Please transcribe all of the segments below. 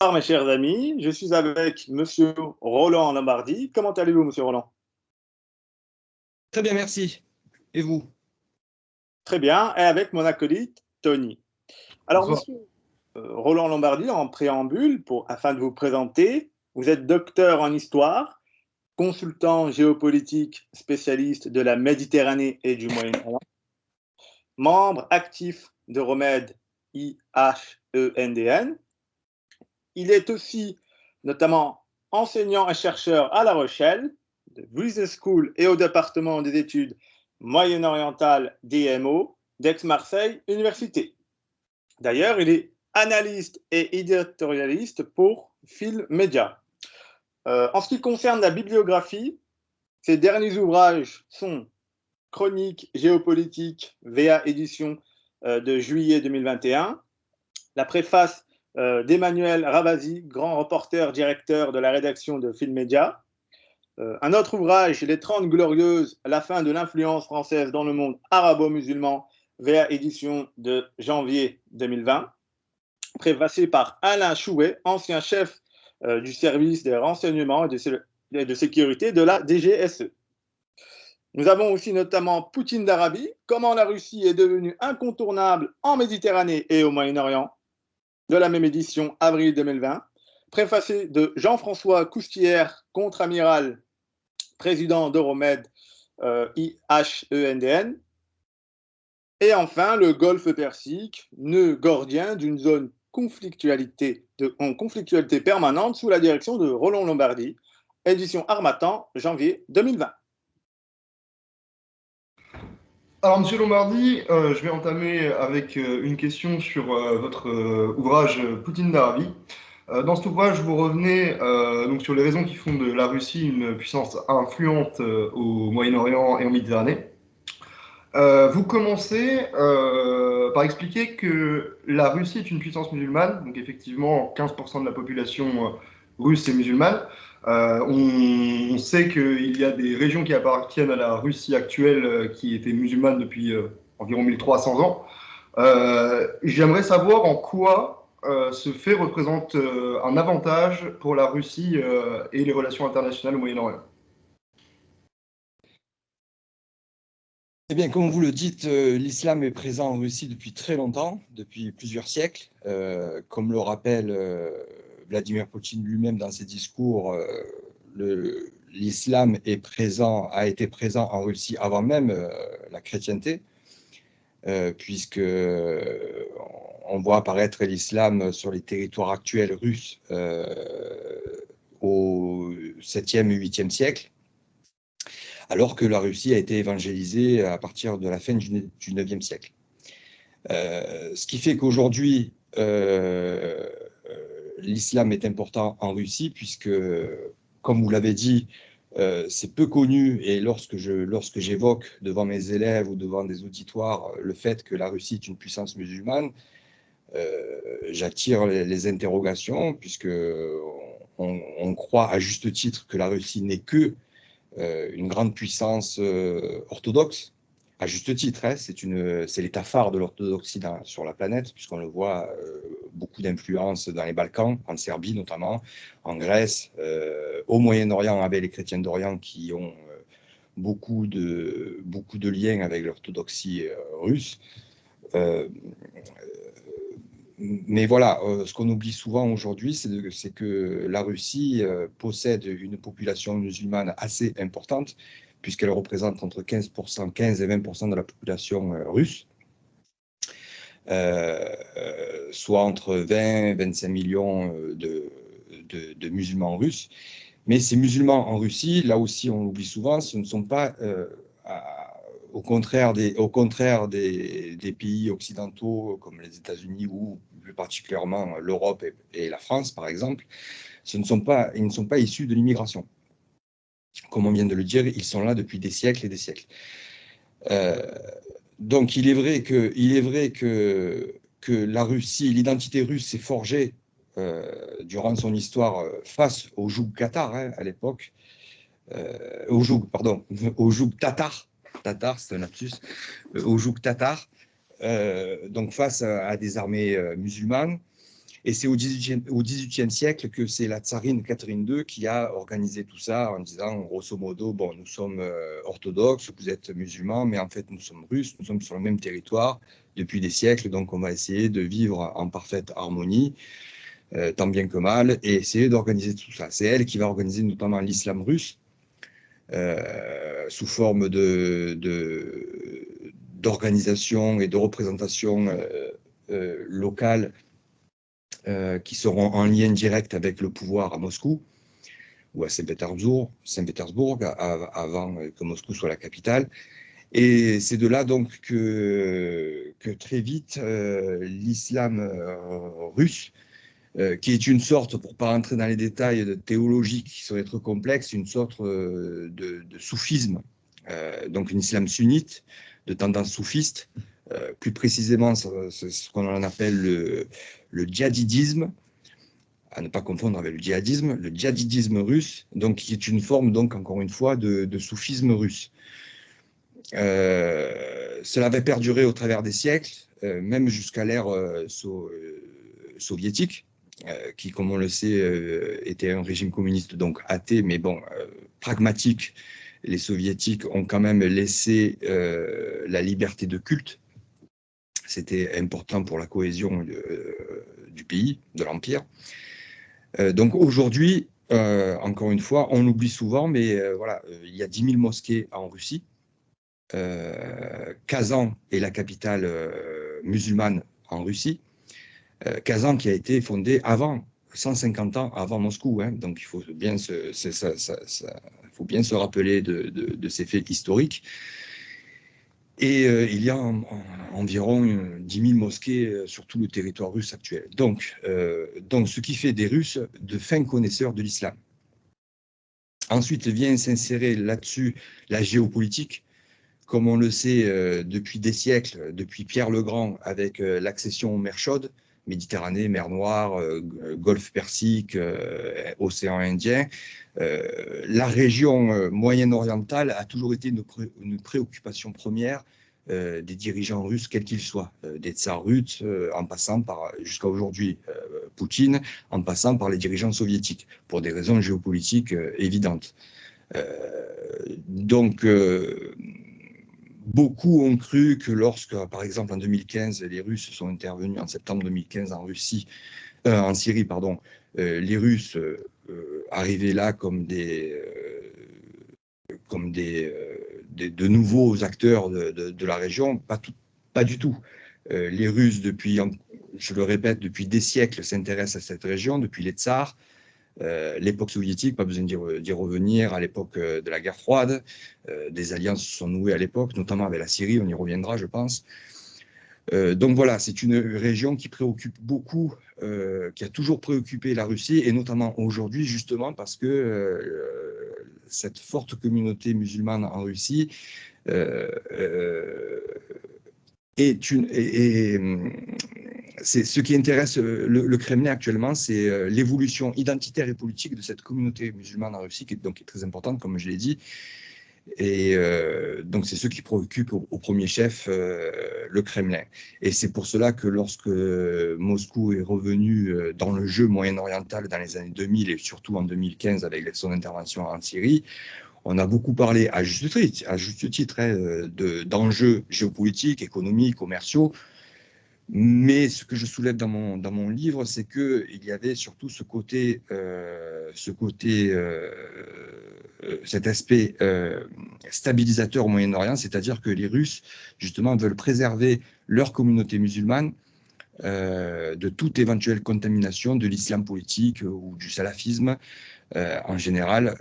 Bonsoir mes chers amis, je suis avec Monsieur Roland Lombardi. Comment allez-vous, Monsieur Roland? Très bien, merci. Et vous? Très bien, et avec mon acolyte Tony. Alors, Bonsoir. Monsieur Roland Lombardi, en préambule, afin de vous présenter, vous êtes docteur en histoire, consultant géopolitique spécialiste de la Méditerranée et du Moyen-Orient, membre actif de Remède IHENDN. Il est aussi notamment enseignant et chercheur à La Rochelle, de Business School et au département des études moyen-orientales DMO d'Aix-Marseille Université. D'ailleurs, il est analyste et éditorialiste pour Film Média. En ce qui concerne la bibliographie, ses derniers ouvrages sont Chronique géopolitique, VA édition de juillet 2021, la préface d'Emmanuel Ravasi, grand reporter directeur de la rédaction de Film Média. Un autre ouvrage, Les 30 Glorieuses, la fin de l'influence française dans le monde arabo-musulman, VA édition de janvier 2020, préfacé par Alain Chouet, ancien chef du service des renseignements et de sécurité de la DGSE. Nous avons aussi notamment Poutine d'Arabie, comment la Russie est devenue incontournable en Méditerranée et au Moyen-Orient, de la même édition, avril 2020, préfacé de Jean-François Coustière, contre-amiral, président d'Euromed IHENDN. Et enfin, le Golfe Persique, nœud gordien d'une zone en conflictualité permanente sous la direction de Roland Lombardi, édition Harmattan, janvier 2020. Alors, Monsieur Lombardi, je vais entamer avec une question sur votre ouvrage Poutine d'Arabie. Dans cet ouvrage, vous revenez donc sur les raisons qui font de la Russie une puissance influente au Moyen-Orient et en Méditerranée. Vous commencez par expliquer que la Russie est une puissance musulmane, donc effectivement 15% de la population russe est musulmane. On sait qu'il y a des régions qui appartiennent à la Russie actuelle qui étaient musulmanes depuis environ 1300 ans. J'aimerais savoir en quoi ce fait représente un avantage pour la Russie et les relations internationales au Moyen-Orient. Eh bien, comme vous le dites, l'islam est présent en Russie depuis très longtemps, depuis plusieurs siècles. Comme le rappelle Vladimir Poutine lui-même dans ses discours, l'islam a été présent en Russie avant même la chrétienté, puisque on voit apparaître l'islam sur les territoires actuels russes au 7e et 8e siècle, alors que la Russie a été évangélisée à partir de la fin du 9e siècle. Ce qui fait qu'aujourd'hui, l'islam est important en Russie, puisque, comme vous l'avez dit, c'est peu connu, et lorsque j'évoque devant mes élèves ou devant des auditoires le fait que la Russie est une puissance musulmane, j'attire les interrogations, puisque on croit à juste titre que la Russie n'est que une grande puissance orthodoxe, à juste titre, hein, c'est l'état phare de l'orthodoxie sur la planète, puisqu'on le voit, beaucoup d'influence dans les Balkans, en Serbie notamment, en Grèce, au Moyen-Orient avec les chrétiens d'Orient qui ont beaucoup de liens avec l'orthodoxie russe. Mais voilà, ce qu'on oublie souvent aujourd'hui, c'est que la Russie possède une population musulmane assez importante, puisqu'elle représente entre 15 et 20% de la population russe, soit entre 20 et 25 millions de musulmans russes. Mais ces musulmans en Russie, là aussi on l'oublie souvent, ce ne sont pas, au contraire des pays occidentaux comme les États-Unis ou plus particulièrement l'Europe et la France, par exemple, ils ne sont pas issus de l'immigration. Comme on vient de le dire, ils sont là depuis des siècles et des siècles. Donc il est vrai que la Russie, l'identité russe s'est forgée durant son histoire face au joug cathare, hein, à l'époque, au joug tatar, c'est un lapsus, au joug tatar, donc face à des armées musulmanes. Et c'est au XVIIIe siècle que c'est la tsarine Catherine II qui a organisé tout ça en disant, grosso modo, bon, nous sommes orthodoxes, vous êtes musulmans, mais en fait, nous sommes russes, nous sommes sur le même territoire depuis des siècles, donc on va essayer de vivre en parfaite harmonie, tant bien que mal, et essayer d'organiser tout ça. C'est elle qui va organiser notamment l'islam russe, sous forme d'organisation et de représentation locale qui seront en lien direct avec le pouvoir à Moscou ou à Saint-Pétersbourg, avant que Moscou soit la capitale. Et c'est de là donc que très vite l'islam russe, qui est une sorte, pour ne pas rentrer dans les détails théologiques qui seraient trop complexes, une sorte de soufisme, donc un islam sunnite de tendance soufiste, plus précisément ce qu'on appelle le djihadisme, à ne pas confondre avec le djihadisme russe, donc qui est une forme, donc encore une fois, de soufisme russe. Cela avait perduré au travers des siècles, même jusqu'à l'ère soviétique, qui, comme on le sait, était un régime communiste, donc athée, mais bon, pragmatique. Les soviétiques ont quand même laissé la liberté de culte. C'était important pour la cohésion du pays, de l'Empire. Donc aujourd'hui, encore une fois, on l'oublie souvent, mais voilà, il y a 10 000 mosquées en Russie. Kazan est la capitale musulmane en Russie. Kazan qui a été fondée avant, 150 ans avant Moscou, hein, donc il faut bien se rappeler de ces faits historiques. Et il y a environ 10 000 mosquées sur tout le territoire russe actuel. Donc, ce qui fait des Russes de fins connaisseurs de l'islam. Ensuite vient s'insérer là-dessus la géopolitique. Comme on le sait depuis des siècles, depuis Pierre le Grand, avec l'accession aux mers chaudes, Méditerranée, mer Noire, Golfe Persique, océan Indien, la région moyen-orientale a toujours été une préoccupation première des dirigeants russes, quels qu'ils soient, des tsars russes, en passant par, jusqu'à aujourd'hui, Poutine, en passant par les dirigeants soviétiques, pour des raisons géopolitiques évidentes. Beaucoup ont cru que lorsque, par exemple, en 2015, les Russes sont intervenus en septembre 2015 en Syrie, les Russes arrivaient là comme de nouveaux acteurs de la région. Pas du tout. Les Russes, je le répète, depuis des siècles s'intéressent à cette région, depuis les tsars. L'époque soviétique, pas besoin d'y revenir, à l'époque de la guerre froide, des alliances se sont nouées à l'époque, notamment avec la Syrie, on y reviendra, je pense. Donc voilà, c'est une région qui préoccupe beaucoup, qui a toujours préoccupé la Russie, et notamment aujourd'hui, justement, parce que cette forte communauté musulmane en Russie c'est ce qui intéresse le Kremlin actuellement, c'est l'évolution identitaire et politique de cette communauté musulmane en Russie, qui est très importante, comme je l'ai dit. Et donc, c'est ce qui préoccupe au premier chef le Kremlin. Et c'est pour cela que lorsque Moscou est revenu dans le jeu moyen-oriental dans les années 2000 et surtout en 2015 avec son intervention en Syrie, on a beaucoup parlé, à juste titre d'enjeux géopolitiques, économiques, commerciaux. Mais ce que je soulève dans mon livre, c'est qu'il y avait surtout cet aspect stabilisateur au Moyen-Orient, c'est-à-dire que les Russes, justement, veulent préserver leur communauté musulmane de toute éventuelle contamination de l'islam politique ou du salafisme en général.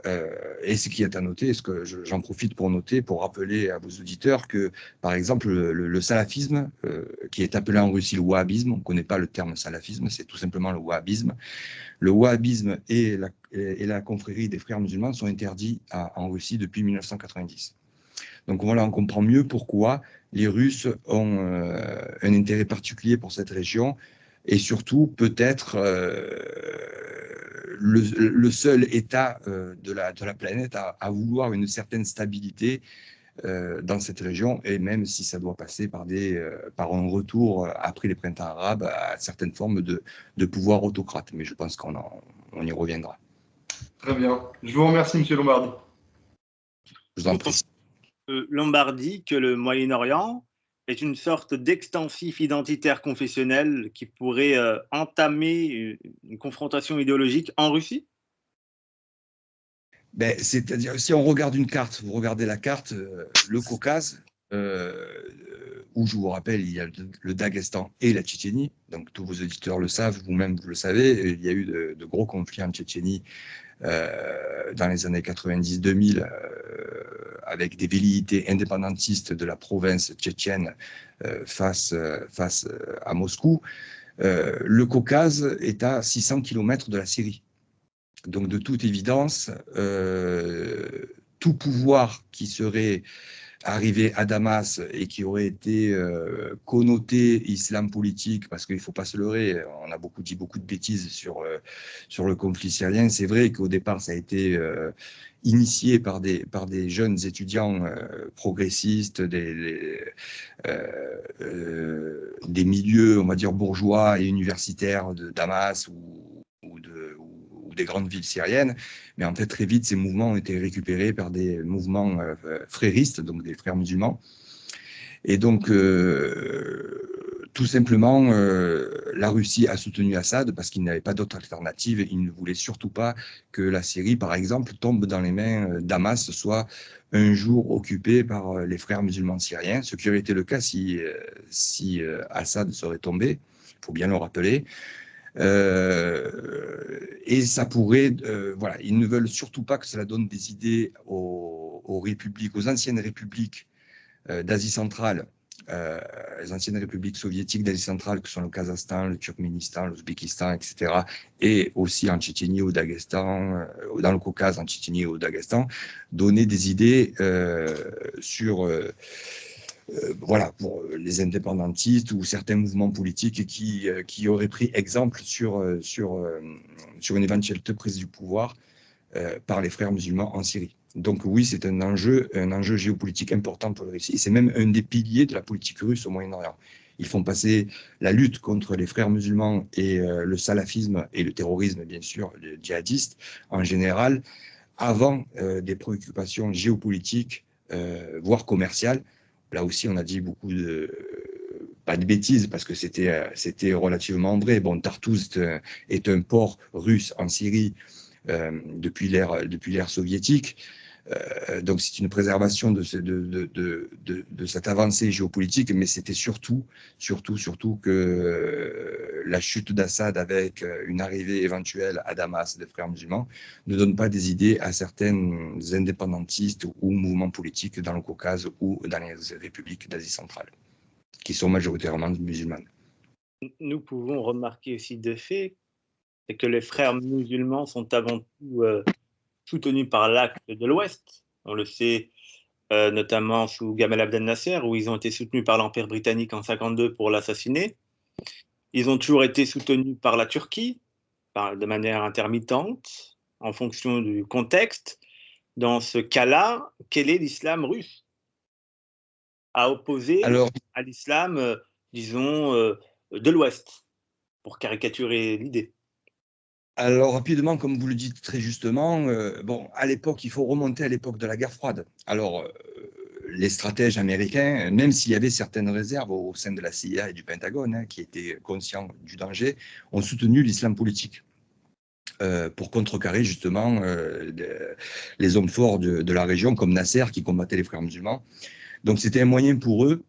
Et ce qui est à noter, ce que j'en profite pour noter, pour rappeler à vos auditeurs que, par exemple, le salafisme, qui est appelé en Russie le wahhabisme, on ne connaît pas le terme salafisme, c'est tout simplement le wahhabisme. Le wahhabisme et la confrérie des frères musulmans sont interdits en Russie depuis 1990. Donc voilà, on comprend mieux pourquoi les Russes ont un intérêt particulier pour cette région, et surtout peut-être le seul État de la planète à vouloir une certaine stabilité dans cette région, et même si ça doit passer par un retour, après les printemps arabes, à certaines formes de pouvoir autocrate. Mais je pense qu'on y reviendra. Très bien. Je vous remercie, Monsieur Lombardi. Je vous en Vous prie. pensez, Lombardie, que le Moyen-Orient est une sorte d'extensif identitaire confessionnel qui pourrait entamer une confrontation idéologique en Russie? Ben, c'est-à-dire, si on regarde une carte, vous regardez la carte, le Caucase, où je vous rappelle, il y a le Daghestan et la Tchétchénie, donc tous vos auditeurs le savent, vous-même vous le savez, il y a eu de gros conflits en Tchétchénie dans les années 90-2000, avec des velléités indépendantistes de la province tchétchène face à Moscou. Le Caucase est à 600 km de la Syrie. Donc, de toute évidence, tout pouvoir qui serait arrivé à Damas et qui aurait été connoté islam politique, parce qu'il ne faut pas se leurrer, on a dit beaucoup de bêtises sur le conflit syrien. C'est vrai qu'au départ, ça a été initié par des jeunes étudiants progressistes, des milieux, on va dire, bourgeois et universitaires de Damas ou des grandes villes syriennes. Mais en fait, très vite, ces mouvements ont été récupérés par des mouvements fréristes, donc des frères musulmans. Et donc, tout simplement, la Russie a soutenu Assad parce qu'il n'avait pas d'autre alternative. Il ne voulait surtout pas que la Syrie, par exemple, tombe dans les mains d'Hamas, soit un jour occupée par les frères musulmans syriens, ce qui aurait été le cas si Assad serait tombé, il faut bien le rappeler. Et ça pourrait, voilà, ils ne veulent surtout pas que cela donne des idées aux républiques, aux anciennes républiques d'Asie centrale, les anciennes républiques soviétiques d'Asie centrale, que sont le Kazakhstan, le Turkménistan, l'Ouzbékistan, etc., et aussi en Tchétchénie, au Daghestan, dans le Caucase, en Tchétchénie et au Daghestan, donner des idées sur voilà, pour les indépendantistes ou certains mouvements politiques qui auraient pris exemple sur une éventuelle prise du pouvoir par les frères musulmans en Syrie. Donc oui, c'est un enjeu géopolitique important pour la Russie. C'est même un des piliers de la politique russe au Moyen-Orient. Ils font passer la lutte contre les frères musulmans et le salafisme et le terrorisme, bien sûr, djihadiste en général, avant des préoccupations géopolitiques, voire commerciales. Là aussi, on a dit pas de bêtises, parce que c'était relativement vrai. Bon, Tartouz est un port russe en Syrie depuis l'ère soviétique. Donc, c'est une préservation de cette avancée géopolitique, mais c'était surtout que la chute d'Assad, avec une arrivée éventuelle à Damas des frères musulmans, ne donne pas des idées à certains indépendantistes ou mouvements politiques dans le Caucase ou dans les républiques d'Asie centrale, qui sont majoritairement musulmanes. Nous pouvons remarquer aussi de fait que les frères musulmans sont avant tout soutenus par l'acte de l'Ouest. On le sait notamment sous Gamal Abdel Nasser, où ils ont été soutenus par l'Empire britannique en 1952 pour l'assassiner. Ils ont toujours été soutenus par la Turquie, de manière intermittente, en fonction du contexte. Dans ce cas-là, quel est l'islam russe à opposer à l'islam, disons, de l'Ouest, pour caricaturer l'idée? Alors, rapidement, comme vous le dites très justement, bon, à l'époque, il faut remonter à l'époque de la guerre froide. Alors, les stratèges américains, même s'il y avait certaines réserves au sein de la CIA et du Pentagone, qui étaient conscients du danger, ont soutenu l'islam politique pour contrecarrer justement les hommes forts de la région, comme Nasser, qui combattait les frères musulmans. Donc, c'était un moyen pour eux,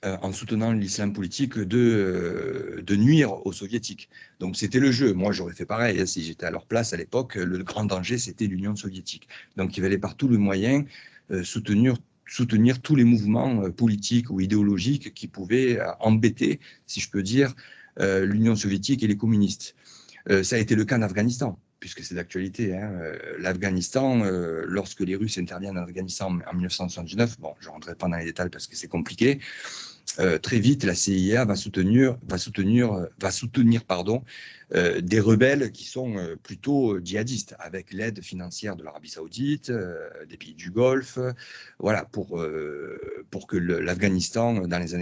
en soutenant l'islam politique, de nuire aux soviétiques. Donc c'était le jeu. Moi, j'aurais fait pareil. Hein, si j'étais à leur place à l'époque, le grand danger, c'était l'Union soviétique. Donc il fallait par tous les moyens soutenir tous les mouvements politiques ou idéologiques qui pouvaient embêter, si je peux dire, l'Union soviétique et les communistes. Ça a été le cas en Afghanistan, puisque c'est d'actualité. Hein. L'Afghanistan, lorsque les Russes interviennent en Afghanistan en 1979, bon, je ne rentrerai pas dans les détails parce que c'est compliqué, très vite, la CIA va soutenir des rebelles qui sont plutôt djihadistes, avec l'aide financière de l'Arabie Saoudite, des pays du Golfe, voilà, pour que l'Afghanistan, dans les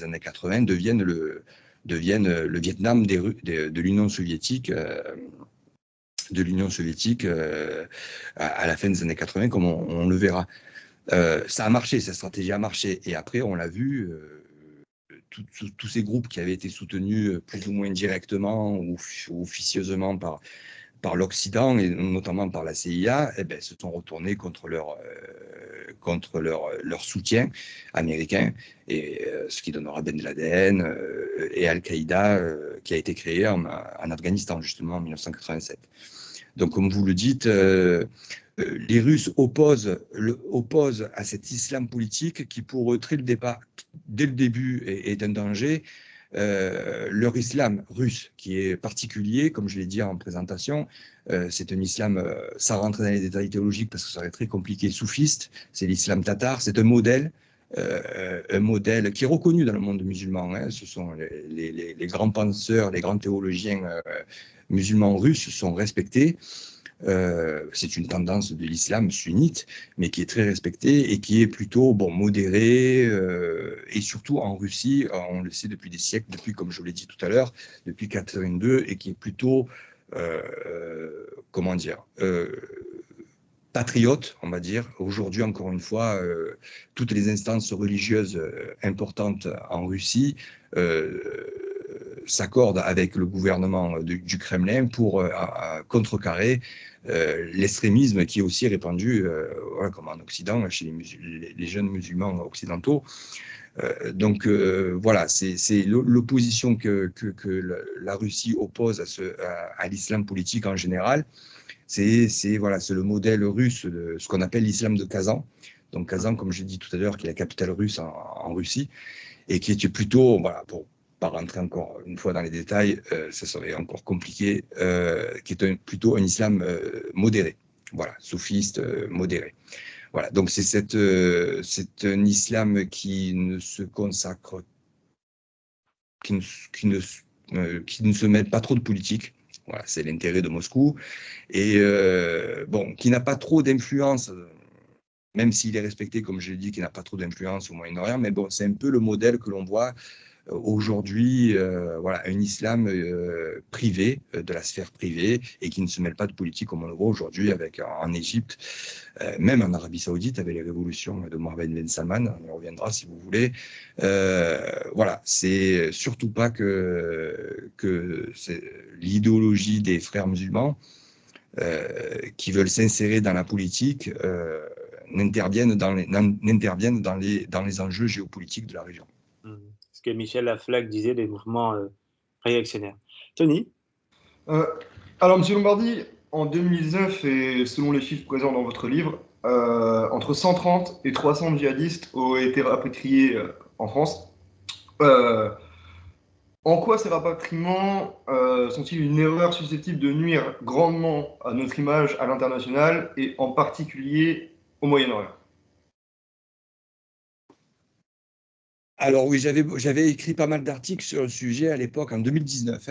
années 80, devienne le Vietnam de l'Union soviétique. À la fin des années 80, comme on le verra. Ça a marché, cette stratégie a marché. Et après, on l'a vu, tous ces groupes qui avaient été soutenus plus ou moins directement ou officieusement par l'Occident, et notamment par la CIA, eh ben, se sont retournés contre leur soutien américain, et ce qui donnera Ben Laden et Al-Qaïda, qui a été créé en Afghanistan, justement, en 1987. Donc, comme vous le dites, les Russes opposent à cet islam politique qui, pour eux, dès le début, est un danger. Leur islam russe, qui est particulier, comme je l'ai dit en présentation, c'est un islam, sans rentrer dans les détails théologiques parce que ça serait très compliqué, soufiste, c'est l'islam tatar, c'est un modèle qui est reconnu dans le monde musulman. Hein. Ce sont les grands penseurs, les grands théologiens musulmans russes sont respectés. C'est une tendance de l'islam sunnite, mais qui est très respectée et qui est plutôt modérée. Et surtout en Russie, on le sait depuis des siècles, comme je l'ai dit tout à l'heure, depuis Catherine II, et qui est plutôt, patriote, on va dire. Aujourd'hui, encore une fois, toutes les instances religieuses importantes en Russie s'accordent avec le gouvernement du Kremlin pour contrecarrer l'extrémisme qui est aussi répandu, comme en Occident, chez les jeunes musulmans occidentaux. Donc voilà, c'est l'opposition que la Russie oppose à l'islam politique en général. C'est le modèle russe de ce qu'on appelle l'islam de Kazan. Donc Kazan, comme je l'ai dit tout à l'heure, qui est la capitale russe en Russie, et qui est plutôt, voilà, pour pas rentrer encore une fois dans les détails, ça serait encore compliqué, qui est plutôt un islam modéré, voilà, soufiste, modéré. Voilà, donc c'est un islam qui ne se consacre, qui ne se mêle pas trop de politique. Voilà, c'est l'intérêt de Moscou, et qui n'a pas trop d'influence, même s'il est respecté, comme je l'ai dit, qui n'a pas trop d'influence au Moyen-Orient, mais bon, c'est un peu le modèle que l'on voit aujourd'hui, voilà, un islam privé, de la sphère privée, et qui ne se mêle pas de politique, comme on le voit aujourd'hui en Égypte, même en Arabie Saoudite, avec les révolutions de Mohammed Ben Salman, on y reviendra si vous voulez. Voilà, c'est surtout pas que l'idéologie des frères musulmans qui veulent s'insérer dans la politique n'interviennent dans les enjeux géopolitiques de la région. Ce que Michel Aflaq disait des mouvements réactionnaires. Tony? Alors, M. Lombardi, en 2019, et selon les chiffres présents dans votre livre, entre 130 et 300 djihadistes ont été rapatriés en France. En quoi ces rapatriements sont-ils une erreur susceptible de nuire grandement à notre image à l'international et en particulier au Moyen-Orient? Alors oui, j'avais écrit pas mal d'articles sur le sujet à l'époque, en 2019.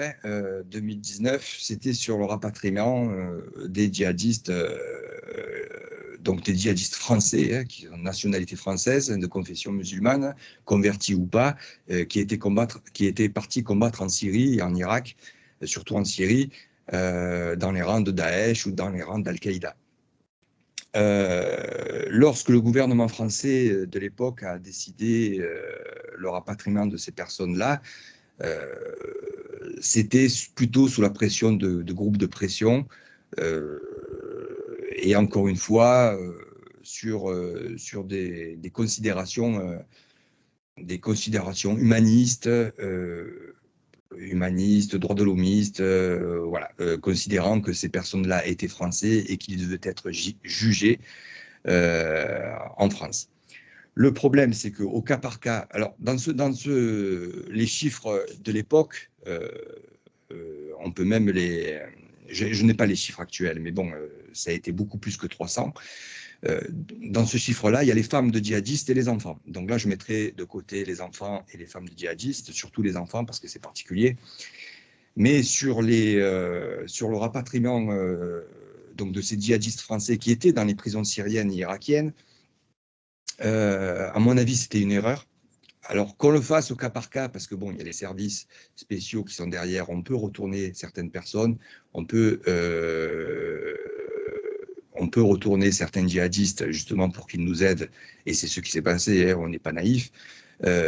2019, c'était sur le rapatriement des djihadistes, donc des djihadistes français, qui ont nationalité française, de confession musulmane, convertis ou pas, qui étaient partis combattre en Syrie et en Irak, surtout en Syrie, dans les rangs de Daesh ou dans les rangs d'Al-Qaïda. Lorsque le gouvernement français de l'époque a décidé le rapatriement de ces personnes-là, c'était plutôt sous la pression de groupes de pression, et encore une fois sur des considérations humanistes, droits de l'homiste, voilà, considérant que ces personnes-là étaient français et qu'ils devaient être jugés en France. Le problème, c'est qu'au cas par cas, alors les chiffres de l'époque, on peut même je n'ai pas les chiffres actuels, mais bon, ça a été beaucoup plus que 300. Dans ce chiffre-là, il y a les femmes de djihadistes et les enfants. Donc là, je mettrai de côté les enfants et les femmes de djihadistes, surtout les enfants, parce que c'est particulier. Mais sur le rapatriement donc de ces djihadistes français qui étaient dans les prisons syriennes et irakiennes, à mon avis, c'était une erreur. Alors, qu'on le fasse au cas par cas, parce que bon, il y a les services spéciaux qui sont derrière, on peut retourner certaines personnes, on peut retourner certains djihadistes justement pour qu'ils nous aident, et c'est ce qui s'est passé, hein, on n'est pas naïf.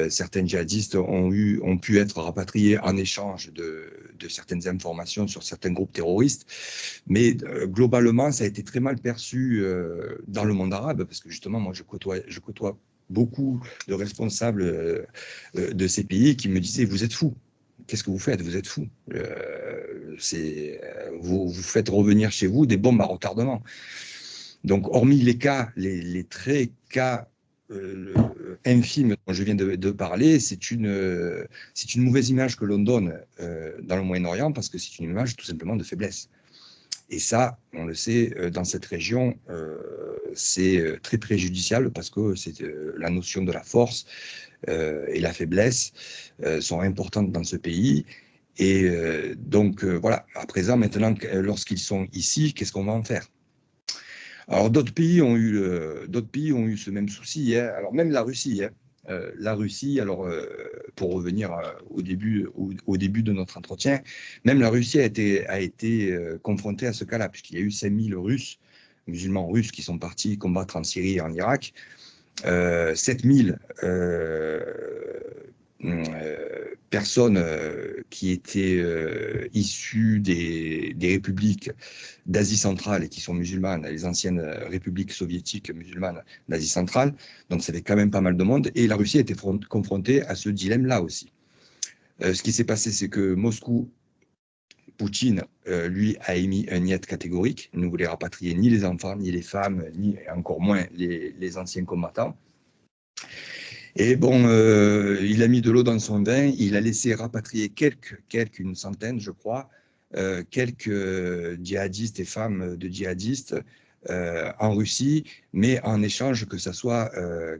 Certains djihadistes ont pu être rapatriés en échange de certaines informations sur certains groupes terroristes, mais globalement, ça a été très mal perçu dans le monde arabe, parce que justement, moi, je côtoie beaucoup de responsables de ces pays qui me disaient « vous êtes fous, qu'est-ce que vous faites? Vous êtes fous. Vous faites revenir chez vous des bombes à retardement. » Donc, hormis les cas, les très cas infimes dont je viens de parler, c'est une mauvaise image que l'on donne dans le Moyen-Orient, parce que c'est une image tout simplement de faiblesse. Et ça, on le sait, dans cette région, c'est très préjudiciable, parce que c'est la notion de la force et la faiblesse sont importantes dans ce pays. Et donc, voilà, à présent, maintenant, lorsqu'ils sont ici, qu'est-ce qu'on va en faire? Alors, d'autres pays ont eu ce même souci, hein. Alors, même la Russie, hein. La Russie, alors, pour revenir au début de notre entretien, même la Russie a été confrontée à ce cas-là, puisqu'il y a eu 5000 musulmans russes qui sont partis combattre en Syrie et en Irak. 7000 personnes qui étaient issues des républiques d'Asie centrale et qui sont musulmanes, les anciennes républiques soviétiques musulmanes d'Asie centrale. Donc, ça fait quand même pas mal de monde. Et la Russie a été confrontée à ce dilemme-là aussi. Ce qui s'est passé, c'est que Moscou, Poutine, lui, a émis un niet catégorique. Il ne voulait rapatrier ni les enfants, ni les femmes, ni encore moins les anciens combattants. Et bon, il a mis de l'eau dans son vin, il a laissé rapatrier une centaine, je crois, quelques djihadistes et femmes de djihadistes en Russie, mais en échange que ça soit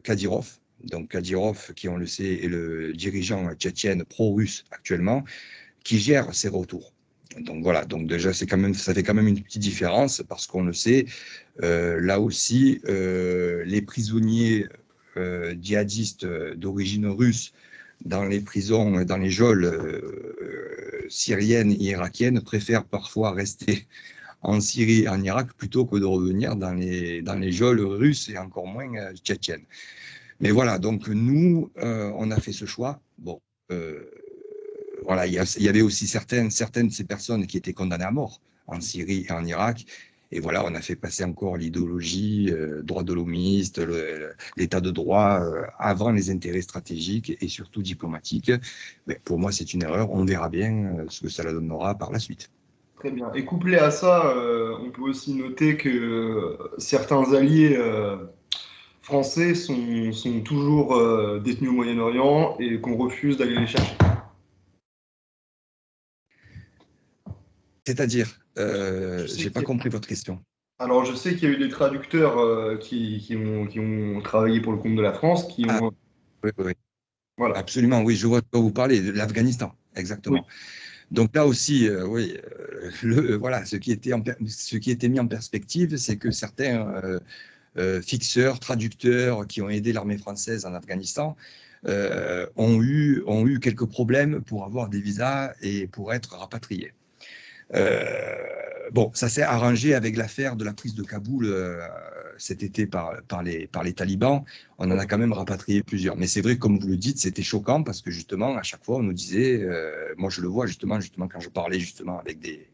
Kadyrov. Donc Kadyrov, qui on le sait, est le dirigeant tchétchène pro-russe actuellement, qui gère ses retours. Donc voilà, donc déjà ça fait quand même une petite différence, parce qu'on le sait, là aussi, les prisonniers djihadistes d'origine russe dans les prisons, dans les geôles syriennes et irakiennes préfèrent parfois rester en Syrie et en Irak plutôt que de revenir dans les geôles russes et encore moins tchétchènes. Mais voilà, donc nous, on a fait ce choix. Bon, voilà, il y avait aussi certaines de ces personnes qui étaient condamnées à mort en Syrie et en Irak. Et voilà, on a fait passer encore l'idéologie droit de l'homiste, l'état de droit avant les intérêts stratégiques et surtout diplomatiques. Mais pour moi, c'est une erreur. On verra bien ce que ça donnera par la suite. Très bien. Et couplé à ça, on peut aussi noter que certains alliés français sont toujours détenus au Moyen-Orient et qu'on refuse d'aller les chercher. C'est-à-dire, j'ai pas compris votre question. Alors, je sais qu'il y a eu des traducteurs qui ont travaillé pour le compte de la France, qui ont... Oui, oui. Voilà. Absolument, oui, je vois de quoi vous parlez, de l'Afghanistan, exactement. Oui. Donc là aussi, oui, voilà, ce qui était mis en perspective, c'est que certains fixeurs, traducteurs qui ont aidé l'armée française en Afghanistan ont eu quelques problèmes pour avoir des visas et pour être rapatriés. Bon, ça s'est arrangé avec l'affaire de la prise de Kaboul cet été par les talibans. On en a quand même rapatrié plusieurs. Mais c'est vrai, comme vous le dites, c'était choquant parce que justement, à chaque fois, on nous disait, moi je le vois justement quand je parlais justement avec des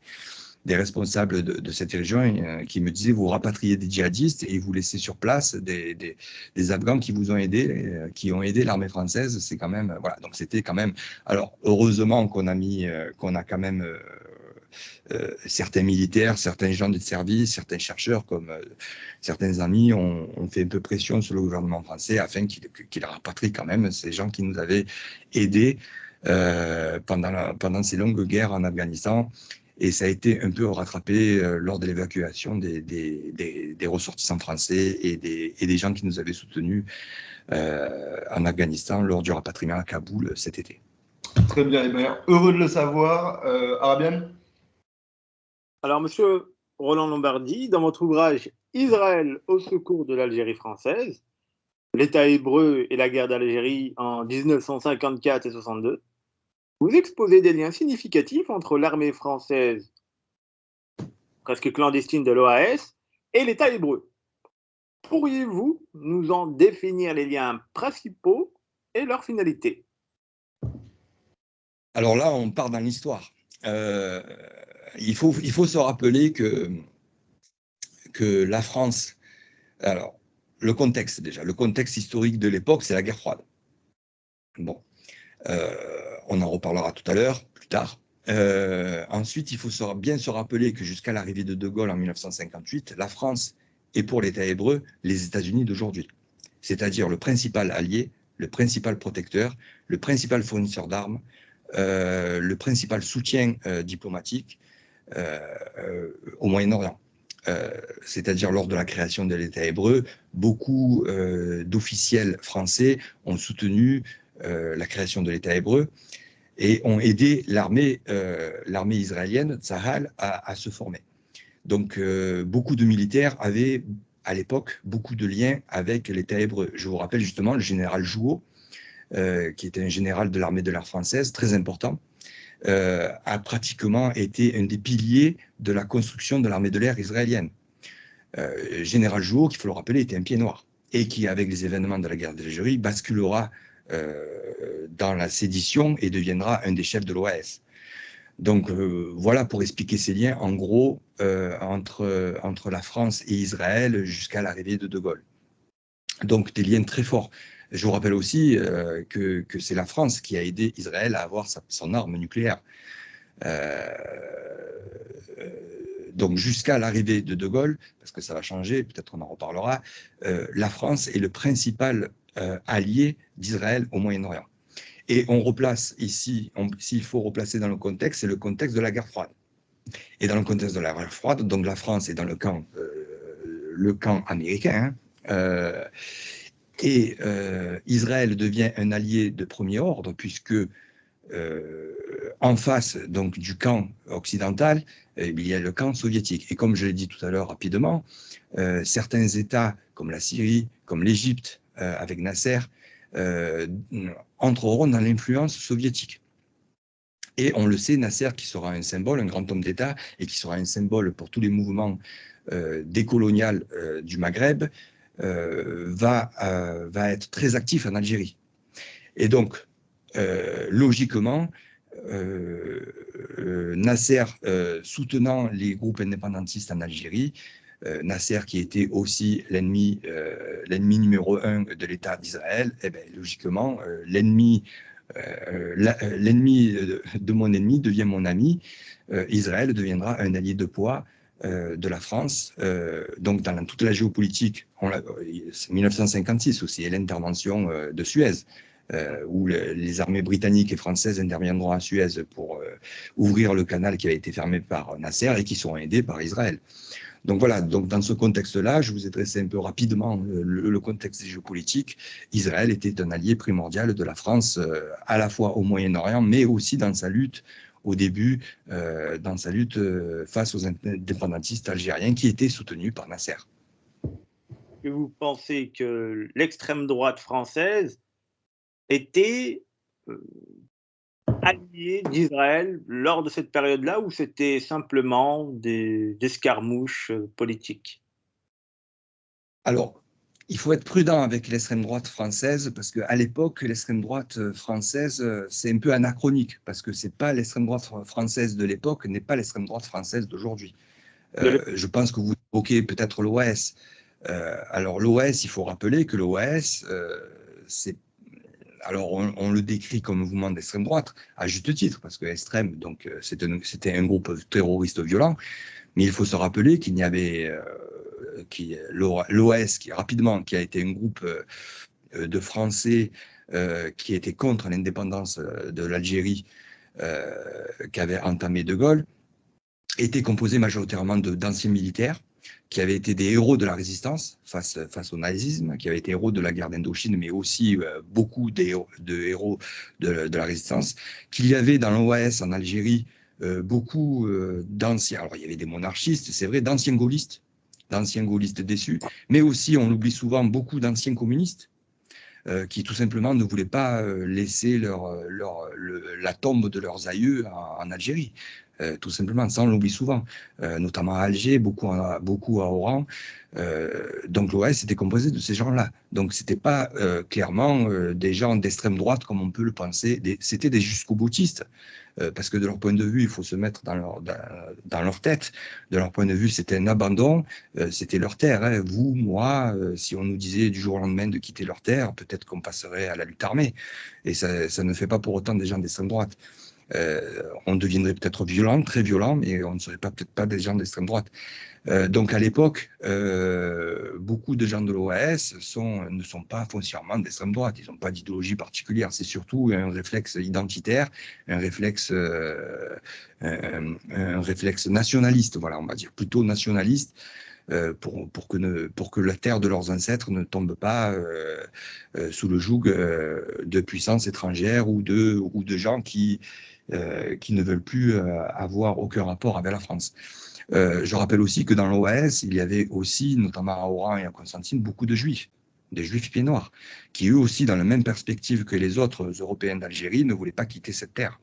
responsables de cette région qui me disaient, vous rapatriez des djihadistes et vous laissez sur place des Afghans qui vous ont aidé, qui ont aidé l'armée française. C'est quand même, voilà, donc c'était quand même, alors heureusement qu'on a quand même certains militaires, certains gens de service, certains chercheurs comme certains amis ont fait un peu pression sur le gouvernement français afin qu'il rapatrie quand même ces gens qui nous avaient aidés pendant ces longues guerres en Afghanistan. et ça a été un peu rattrapé lors de l'évacuation des ressortissants français et des gens qui nous avaient soutenus en Afghanistan lors du rapatriement à Kaboul cet été. Très bien, Hébert. Heureux de le savoir. Arabian? Alors, monsieur Roland Lombardi, dans votre ouvrage Israël au secours de l'Algérie française, l'État hébreu et la guerre d'Algérie en 1954 et 62, vous exposez des liens significatifs entre l'armée française, presque clandestine de l'OAS, et l'État hébreu. Pourriez-vous nous en définir les liens principaux et leur finalité? Alors là, on part dans l'histoire. Il faut se rappeler que la France, alors le contexte déjà, le contexte historique de l'époque, c'est la guerre froide. Bon, on en reparlera tout à l'heure, plus tard. Ensuite, il faut bien se rappeler que jusqu'à l'arrivée de De Gaulle en 1958, la France est pour l'État hébreu les États-Unis d'aujourd'hui, c'est-à-dire le principal allié, le principal protecteur, le principal fournisseur d'armes, le principal soutien diplomatique au Moyen-Orient. C'est-à-dire lors de la création de l'État hébreu, beaucoup d'officiels français ont soutenu la création de l'État hébreu et ont aidé l'armée israélienne, Tsahal, à se former. Donc, beaucoup de militaires avaient, à l'époque, beaucoup de liens avec l'État hébreu. Je vous rappelle justement le général Jouot, qui était un général de l'armée de l'air française, très important, a pratiquement été un des piliers de la construction de l'armée de l'air israélienne. Général Jouot, qu'il faut le rappeler, était un pied noir, et qui, avec les événements de la guerre d'Algérie, basculera dans la sédition et deviendra un des chefs de l'OAS. Donc voilà pour expliquer ces liens, en gros, entre la France et Israël jusqu'à l'arrivée de De Gaulle. Donc des liens très forts. Je vous rappelle aussi que c'est la France qui a aidé Israël à avoir son arme nucléaire. Donc jusqu'à l'arrivée de De Gaulle, parce que ça va changer, peut-être on en reparlera, la France est le principal allié d'Israël au Moyen-Orient. Et on replace ici, s'il faut replacer dans le contexte, c'est le contexte de la guerre froide. Et dans le contexte de la guerre froide, donc la France est dans le camp américain, et Israël devient un allié de premier ordre, puisque en face donc, du camp occidental, il y a le camp soviétique. Et comme je l'ai dit tout à l'heure rapidement, certains États comme la Syrie, comme l'Égypte, avec Nasser, entreront dans l'influence soviétique. Et on le sait, Nasser, qui sera un symbole, un grand homme d'État, et qui sera un symbole pour tous les mouvements décolonial du Maghreb, va être très actif en Algérie. Et donc, logiquement, Nasser soutenant les groupes indépendantistes en Algérie, Nasser qui était aussi l'ennemi numéro 1 de l'État d'Israël, eh bien, logiquement, l'ennemi de mon ennemi devient mon ami. Israël deviendra un allié de poids de la France. Donc, dans toute la géopolitique, c'est 1956 aussi, et l'intervention de Suez, où les armées britanniques et françaises interviendront à Suez pour ouvrir le canal qui avait été fermé par Nasser et qui seront aidés par Israël. Donc voilà, donc dans ce contexte-là, je vous ai dressé un peu rapidement le contexte géopolitique. Israël était un allié primordial de la France, à la fois au Moyen-Orient, mais aussi dans sa lutte, au début, dans sa lutte face aux indépendantistes algériens qui étaient soutenus par Nasser. Que vous pensez que l'extrême droite française était alliée d'Israël lors de cette période-là, ou c'était simplement des escarmouches politiques? Alors, il faut être prudent avec l'extrême droite française, parce qu'à l'époque, l'extrême droite française, c'est un peu anachronique, parce que c'est pas l'extrême droite française de l'époque, n'est pas l'extrême droite française d'aujourd'hui. Je pense que vous évoquez peut-être l'OAS. Alors l'OAS, il faut rappeler que l'OAS, alors on le décrit comme mouvement d'extrême droite, à juste titre, parce que extrême, donc c'était un groupe terroriste violent, mais il faut se rappeler qu'il n'y avait l'OAS qui a été un groupe de Français qui était contre l'indépendance de l'Algérie qu'avait entamé De Gaulle. était composé majoritairement d'anciens militaires qui avaient été des héros de la résistance face au nazisme, qui avaient été héros de la guerre d'Indochine, mais aussi beaucoup de héros de la résistance, qu'il y avait dans l'OAS en Algérie beaucoup d'anciens, alors il y avait des monarchistes, c'est vrai, d'anciens gaullistes déçus, mais aussi, on l'oublie souvent, beaucoup d'anciens communistes, qui tout simplement ne voulaient pas laisser la tombe de leurs aïeux en Algérie. Tout simplement, ça on l'oublie souvent, notamment à Alger, beaucoup à Oran. Donc l'OAS était composé de ces gens-là. Donc c'était pas clairement des gens d'extrême droite comme on peut le penser, c'était des jusqu'au-boutistes. Parce que de leur point de vue, il faut se mettre dans leur tête. De leur point de vue, c'était un abandon, c'était leur terre. Hein. Vous, moi, si on nous disait du jour au lendemain de quitter leur terre, peut-être qu'on passerait à la lutte armée. Et ça ne fait pas pour autant des gens d'extrême droite. On deviendrait peut-être violent, très violent, mais on ne serait peut-être pas des gens d'extrême droite. Donc à l'époque, beaucoup de gens de l'OAS ne sont pas foncièrement d'extrême droite, ils n'ont pas d'idéologie particulière, c'est surtout un réflexe identitaire, un réflexe nationaliste, voilà, on va dire plutôt nationaliste, pour que la terre de leurs ancêtres ne tombe pas sous le joug de puissances étrangères ou de gens qui ne veulent plus avoir aucun rapport avec la France. Je rappelle aussi que dans l'OAS, il y avait aussi, notamment à Oran et à Constantine, beaucoup de juifs, des juifs pieds noirs, qui eux aussi, dans la même perspective que les autres Européens d'Algérie, ne voulaient pas quitter cette terre.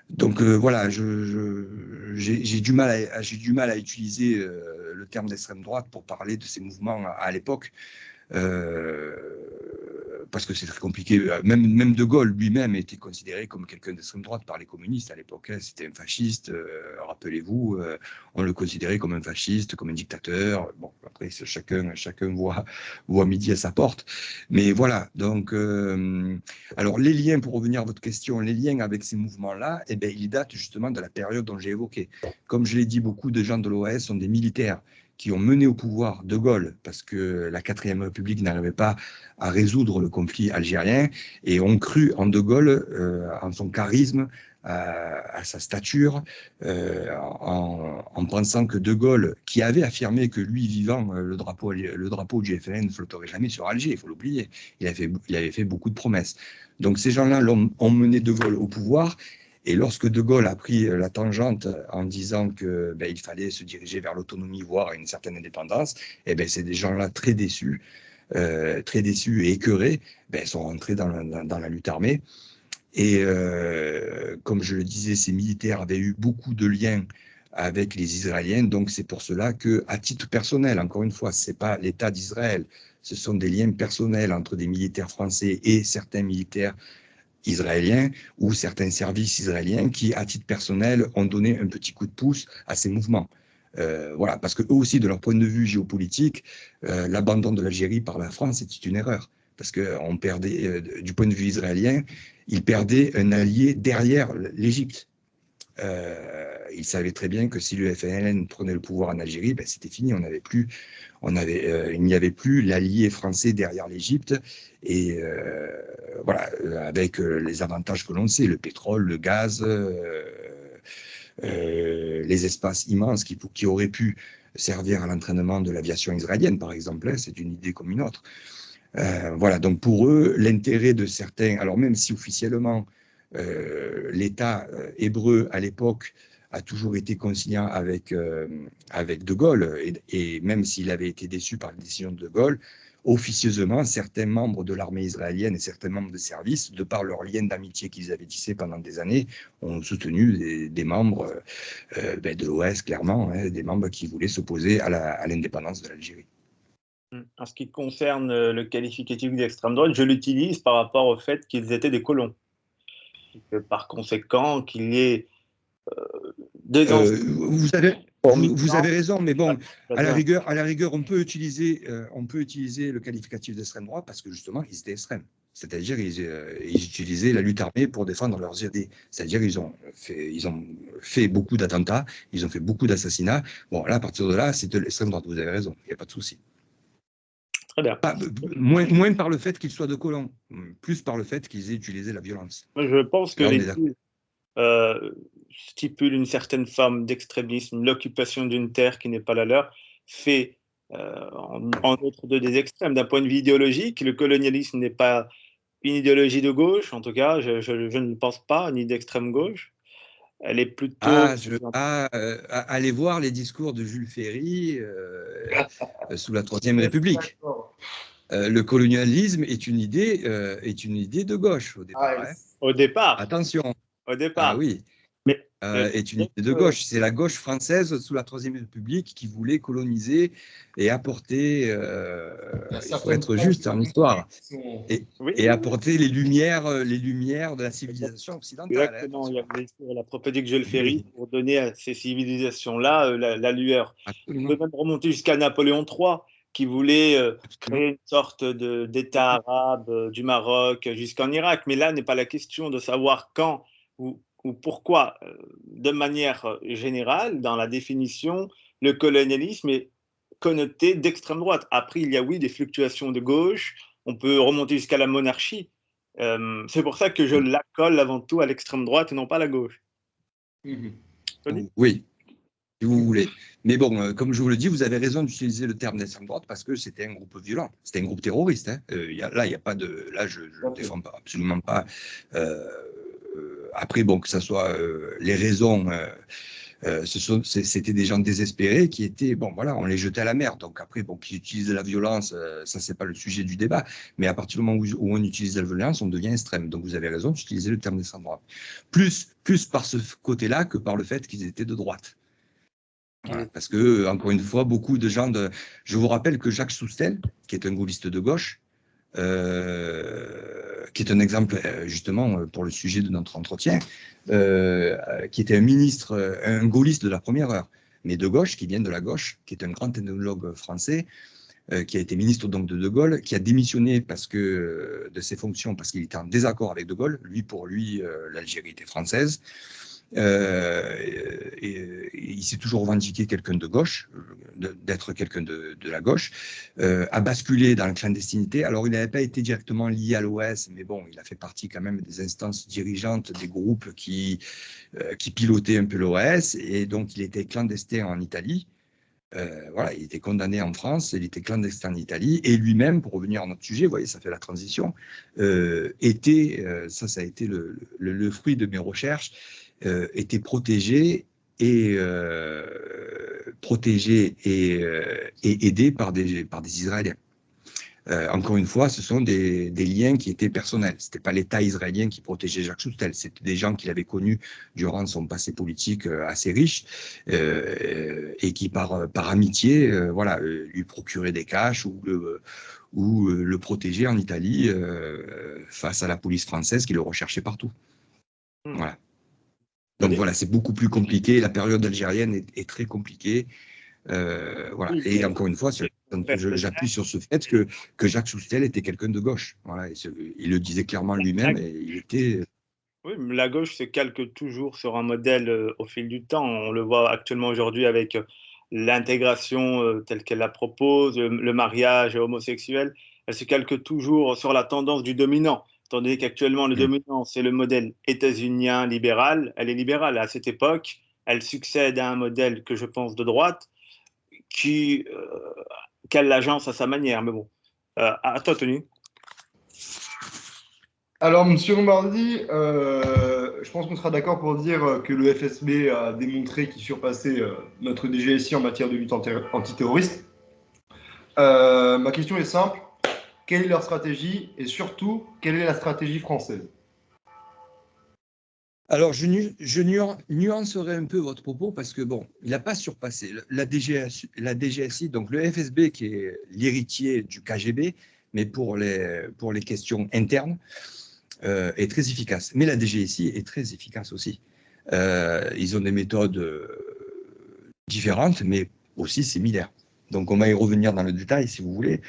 Donc voilà, j'ai du mal à utiliser le terme d'extrême droite pour parler de ces mouvements à l'époque. Parce que c'est très compliqué. Même De Gaulle lui-même était considéré comme quelqu'un d'extrême droite par les communistes à l'époque. Hein. C'était un fasciste, rappelez-vous, on le considérait comme un fasciste, comme un dictateur. Bon, après, chacun voit midi à sa porte. Mais voilà, donc, alors les liens, pour revenir à votre question, les liens avec ces mouvements-là, eh bien, ils datent justement de la période dont j'ai évoqué. Comme je l'ai dit, beaucoup de gens de l'OAS sont des militaires qui ont mené au pouvoir De Gaulle parce que la 4e République n'arrivait pas à résoudre le conflit algérien et ont cru en De Gaulle, en son charisme, à sa stature, en pensant que De Gaulle, qui avait affirmé que lui, vivant, le drapeau du FLN ne flotterait jamais sur Alger, il faut l'oublier, il avait fait beaucoup de promesses. Donc ces gens-là ont mené De Gaulle au pouvoir. Et lorsque De Gaulle a pris la tangente en disant qu'il fallait se diriger vers l'autonomie, voire une certaine indépendance, et c'est des gens-là très déçus et écœurés, sont rentrés dans la lutte armée. Et comme je le disais, ces militaires avaient eu beaucoup de liens avec les Israéliens, donc c'est pour cela qu'à titre personnel, encore une fois, ce n'est pas l'État d'Israël, ce sont des liens personnels entre des militaires français et certains militaires israéliens ou certains services israéliens qui, à titre personnel, ont donné un petit coup de pouce à ces mouvements. Voilà, parce qu'eux aussi, de leur point de vue géopolitique, l'abandon de l'Algérie par la France était une erreur. Parce qu'on perdait, du point de vue israélien, ils perdaient un allié derrière l'Égypte. Ils savaient très bien que si le FLN prenait le pouvoir en Algérie, c'était fini, il n'y avait plus l'allié français derrière l'Égypte, et voilà, avec les avantages que l'on sait, le pétrole, le gaz, les espaces immenses qui auraient pu servir à l'entraînement de l'aviation israélienne, par exemple, hein, c'est une idée comme une autre. Voilà, donc pour eux, l'intérêt de certains, alors même si officiellement l'État hébreu à l'époque a toujours été conciliant avec De Gaulle, et même s'il avait été déçu par la décision de Gaulle, officieusement, certains membres de l'armée israélienne et certains membres de service, de par leur lien d'amitié qu'ils avaient tissé pendant des années, ont soutenu des membres de l'OAS, clairement, hein, des membres qui voulaient s'opposer à l'indépendance de l'Algérie. En ce qui concerne le qualificatif d'extrême droite, je l'utilise par rapport au fait qu'ils étaient des colons. Et que, par conséquent, qu'il y ait des vous avez raison, mais bon, à la rigueur, on peut utiliser le qualificatif d'extrême droite parce que justement, ils étaient extrêmes. C'est-à-dire, ils utilisaient la lutte armée pour défendre leurs idées. C'est-à-dire, ils ont fait beaucoup d'attentats, ils ont fait beaucoup d'assassinats. Bon, là, à partir de là, c'est de l'extrême droite. Vous avez raison, il n'y a pas de souci. Très bien. Moins par le fait qu'ils soient de colons, plus par le fait qu'ils aient utilisé la violence. Je pense que stipule une certaine forme d'extrémisme, l'occupation d'une terre qui n'est pas la leur, fait en autre des extrêmes. D'un point de vue idéologique, le colonialisme n'est pas une idéologie de gauche, en tout cas, je ne pense pas, ni d'extrême gauche. Elle est plutôt... Allez voir les discours de Jules Ferry sous la Troisième République. Le colonialisme est une idée de gauche au départ. Hein. Au départ. Attention. Au départ. Ah oui. Mais, est une idée de gauche. C'est la gauche française sous la Troisième République qui voulait coloniser et apporter, il faut être juste en histoire, et apporter les lumières de la civilisation occidentale. Exactement, il y avait la prophétie de Jules Ferry pour donner à ces civilisations-là la lueur. Absolument. On peut même remonter jusqu'à Napoléon III, qui voulait créer une sorte d'État arabe du Maroc jusqu'en Irak. Mais là n'est pas la question de savoir quand ou pourquoi. De manière générale, dans la définition, le colonialisme est connoté d'extrême droite. Après, il y a oui des fluctuations de gauche, on peut remonter jusqu'à la monarchie. C'est pour ça que je la colle avant tout à l'extrême droite et non pas à la gauche. Oui, si vous voulez. Mais bon, comme je vous le dis, vous avez raison d'utiliser le terme d'extrême droite parce que c'était un groupe violent, c'était un groupe terroriste. Hein. Là, il n'y a pas de. Là, je ne défends pas, absolument pas. Après, bon, que ce soit les raisons, c'était des gens désespérés qui étaient, bon, voilà, on les jetait à la mer. Donc après, bon, qu'ils utilisent la violence, ça, c'est pas le sujet du débat. Mais à partir du moment où on utilise la violence, on devient extrême. Donc vous avez raison d'utiliser le terme d'extrême droite. Plus par ce côté-là que par le fait qu'ils étaient de droite. Voilà, parce que, encore une fois, beaucoup de gens de. Je vous rappelle que Jacques Soustelle, qui est un gaulliste de gauche, qui est un exemple justement pour le sujet de notre entretien, qui était un ministre, un gaulliste de la première heure, mais de gauche, qui vient de la gauche, qui est un grand ethnologue français, qui a été ministre donc de Gaulle, qui a démissionné de ses fonctions parce qu'il était en désaccord avec De Gaulle. Pour lui, l'Algérie était française. Et il s'est toujours revendiqué quelqu'un de gauche, d'être quelqu'un de la gauche, a basculé dans la clandestinité. Alors, il n'avait pas été directement lié à l'OS, mais bon, il a fait partie quand même des instances dirigeantes, des groupes qui pilotaient un peu l'OS, et donc il était clandestin en Italie. Voilà, il était condamné en France, il était clandestin en Italie, et lui-même, pour revenir à notre sujet, vous voyez, ça fait la transition, ça a été le fruit de mes recherches, était protégé et aidé par des Israéliens. Encore une fois, ce sont des liens qui étaient personnels. Ce n'était pas l'État israélien qui protégeait Jacques Soustelle, c'était des gens qu'il avait connus durant son passé politique assez riche et qui, par amitié, voilà, lui procuraient des caches ou le protégeaient en Italie face à la police française qui le recherchait partout. Voilà. Donc voilà, c'est beaucoup plus compliqué. La période algérienne est très compliquée. Voilà. Et encore une fois, j'appuie sur ce fait que Jacques Soustelle était quelqu'un de gauche. Voilà. Il le disait clairement lui-même. Et il était. Oui, mais la gauche se calque toujours sur un modèle au fil du temps. On le voit actuellement aujourd'hui avec l'intégration telle qu'elle la propose, le mariage homosexuel. Elle se calque toujours sur la tendance du dominant. Tandis qu'actuellement, le dominant, c'est le modèle états-unien libéral. Elle est libérale à cette époque. Elle succède à un modèle que je pense de droite qu'elle l'agence à sa manière. Mais bon, à toi, Tony. Alors, Monsieur Lombardi, je pense qu'on sera d'accord pour dire que le FSB a démontré qu'il surpassait notre DGSI en matière de lutte antiterroriste. Ma question est simple. Quelle est leur stratégie et surtout, quelle est la stratégie française? Alors, je nuancerai un peu votre propos parce que, bon, il n'a pas surpassé. La DGSI, donc le FSB qui est l'héritier du KGB, mais pour les questions internes, est très efficace. Mais la DGSI est très efficace aussi. Ils ont des méthodes différentes, mais aussi similaires. Donc, on va y revenir dans le détail si vous voulez.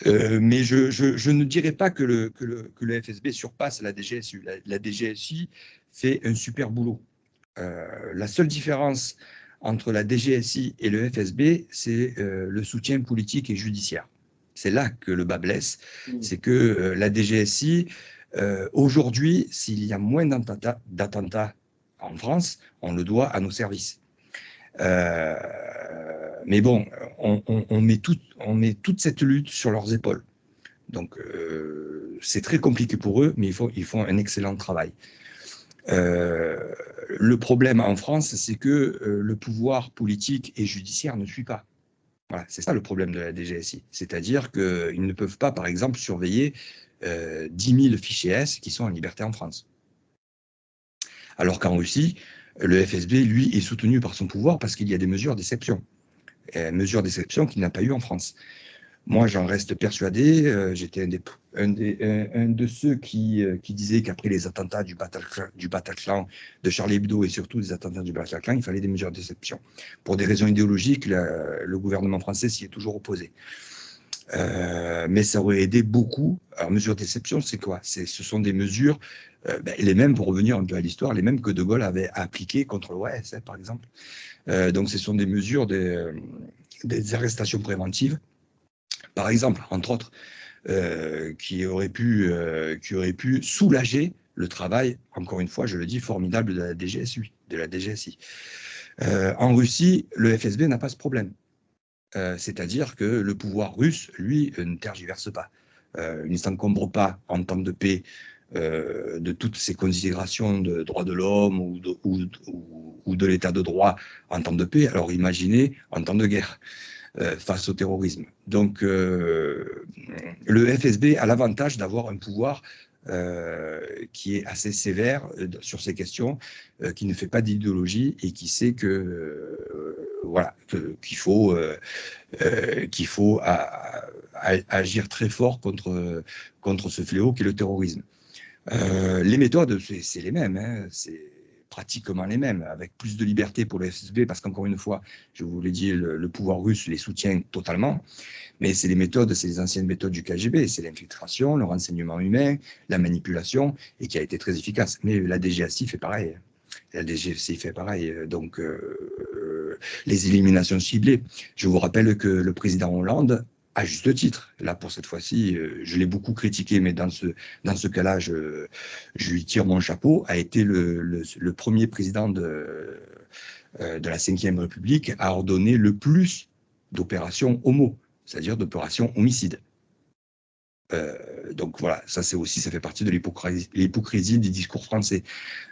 Mais je ne dirais pas que le FSB surpasse la DGSI. La DGSI fait un super boulot. La seule différence entre la DGSI et le FSB, c'est le soutien politique et judiciaire. C'est là que le bas blesse. C'est que la DGSI, aujourd'hui, s'il y a moins d'attentats en France, on le doit à nos services. Mais bon, on met toute cette lutte sur leurs épaules. Donc, c'est très compliqué pour eux, mais ils font un excellent travail. Le problème en France, c'est que le pouvoir politique et judiciaire ne suit pas. Voilà, c'est ça le problème de la DGSI. C'est-à-dire qu'ils ne peuvent pas, par exemple, surveiller 10 000 fichiers S qui sont en liberté en France. Alors qu'en Russie, le FSB, lui, est soutenu par son pouvoir parce qu'il y a des mesures d'exception. Mesures d'exception qu'il n'a pas eu en France. Moi, j'en reste persuadé. J'étais un de ceux qui disaient qu'après les attentats du Bataclan, de Charlie Hebdo et surtout des attentats du Bataclan, il fallait des mesures d'exception. Pour des raisons idéologiques, le gouvernement français s'y est toujours opposé. Mais ça aurait aidé beaucoup. Alors, mesures d'exception, c'est quoi? Ce sont des mesures, les mêmes, pour revenir un peu à l'histoire, les mêmes que De Gaulle avait appliquées contre l'OAS, par exemple. Donc, ce sont des mesures des arrestations préventives, par exemple, entre autres, qui auraient pu soulager le travail, encore une fois, je le dis, formidable de la DGSI. En Russie, le FSB n'a pas ce problème. C'est-à-dire que le pouvoir russe, lui, ne tergiverse pas. Il ne s'encombre pas en temps de paix de toutes ces considérations de droits de l'homme ou de l'état de droit en temps de paix. Alors imaginez en temps de guerre face au terrorisme. Donc le FSB a l'avantage d'avoir un pouvoir qui est assez sévère sur ces questions, qui ne fait pas d'idéologie et qui sait que voilà, qu'il faut agir très fort contre ce fléau qui est le terrorisme. Les méthodes, c'est les mêmes, hein, c'est pratiquement les mêmes, avec plus de liberté pour le FSB, parce qu'encore une fois, je vous l'ai dit, le pouvoir russe les soutient totalement, mais c'est les méthodes, c'est les anciennes méthodes du KGB, c'est l'infiltration, le renseignement humain, la manipulation, et qui a été très efficace. Mais la DGSI fait pareil. La DGSI fait pareil. Donc, les éliminations ciblées. Je vous rappelle que le président Hollande, à juste titre, là pour cette fois-ci, je l'ai beaucoup critiqué, mais dans ce cas-là, je lui tire mon chapeau, a été le premier président de la Ve République à ordonner le plus d'opérations homo, c'est-à-dire d'opérations homicides. Donc voilà, ça fait partie de l'hypocrisie des discours français.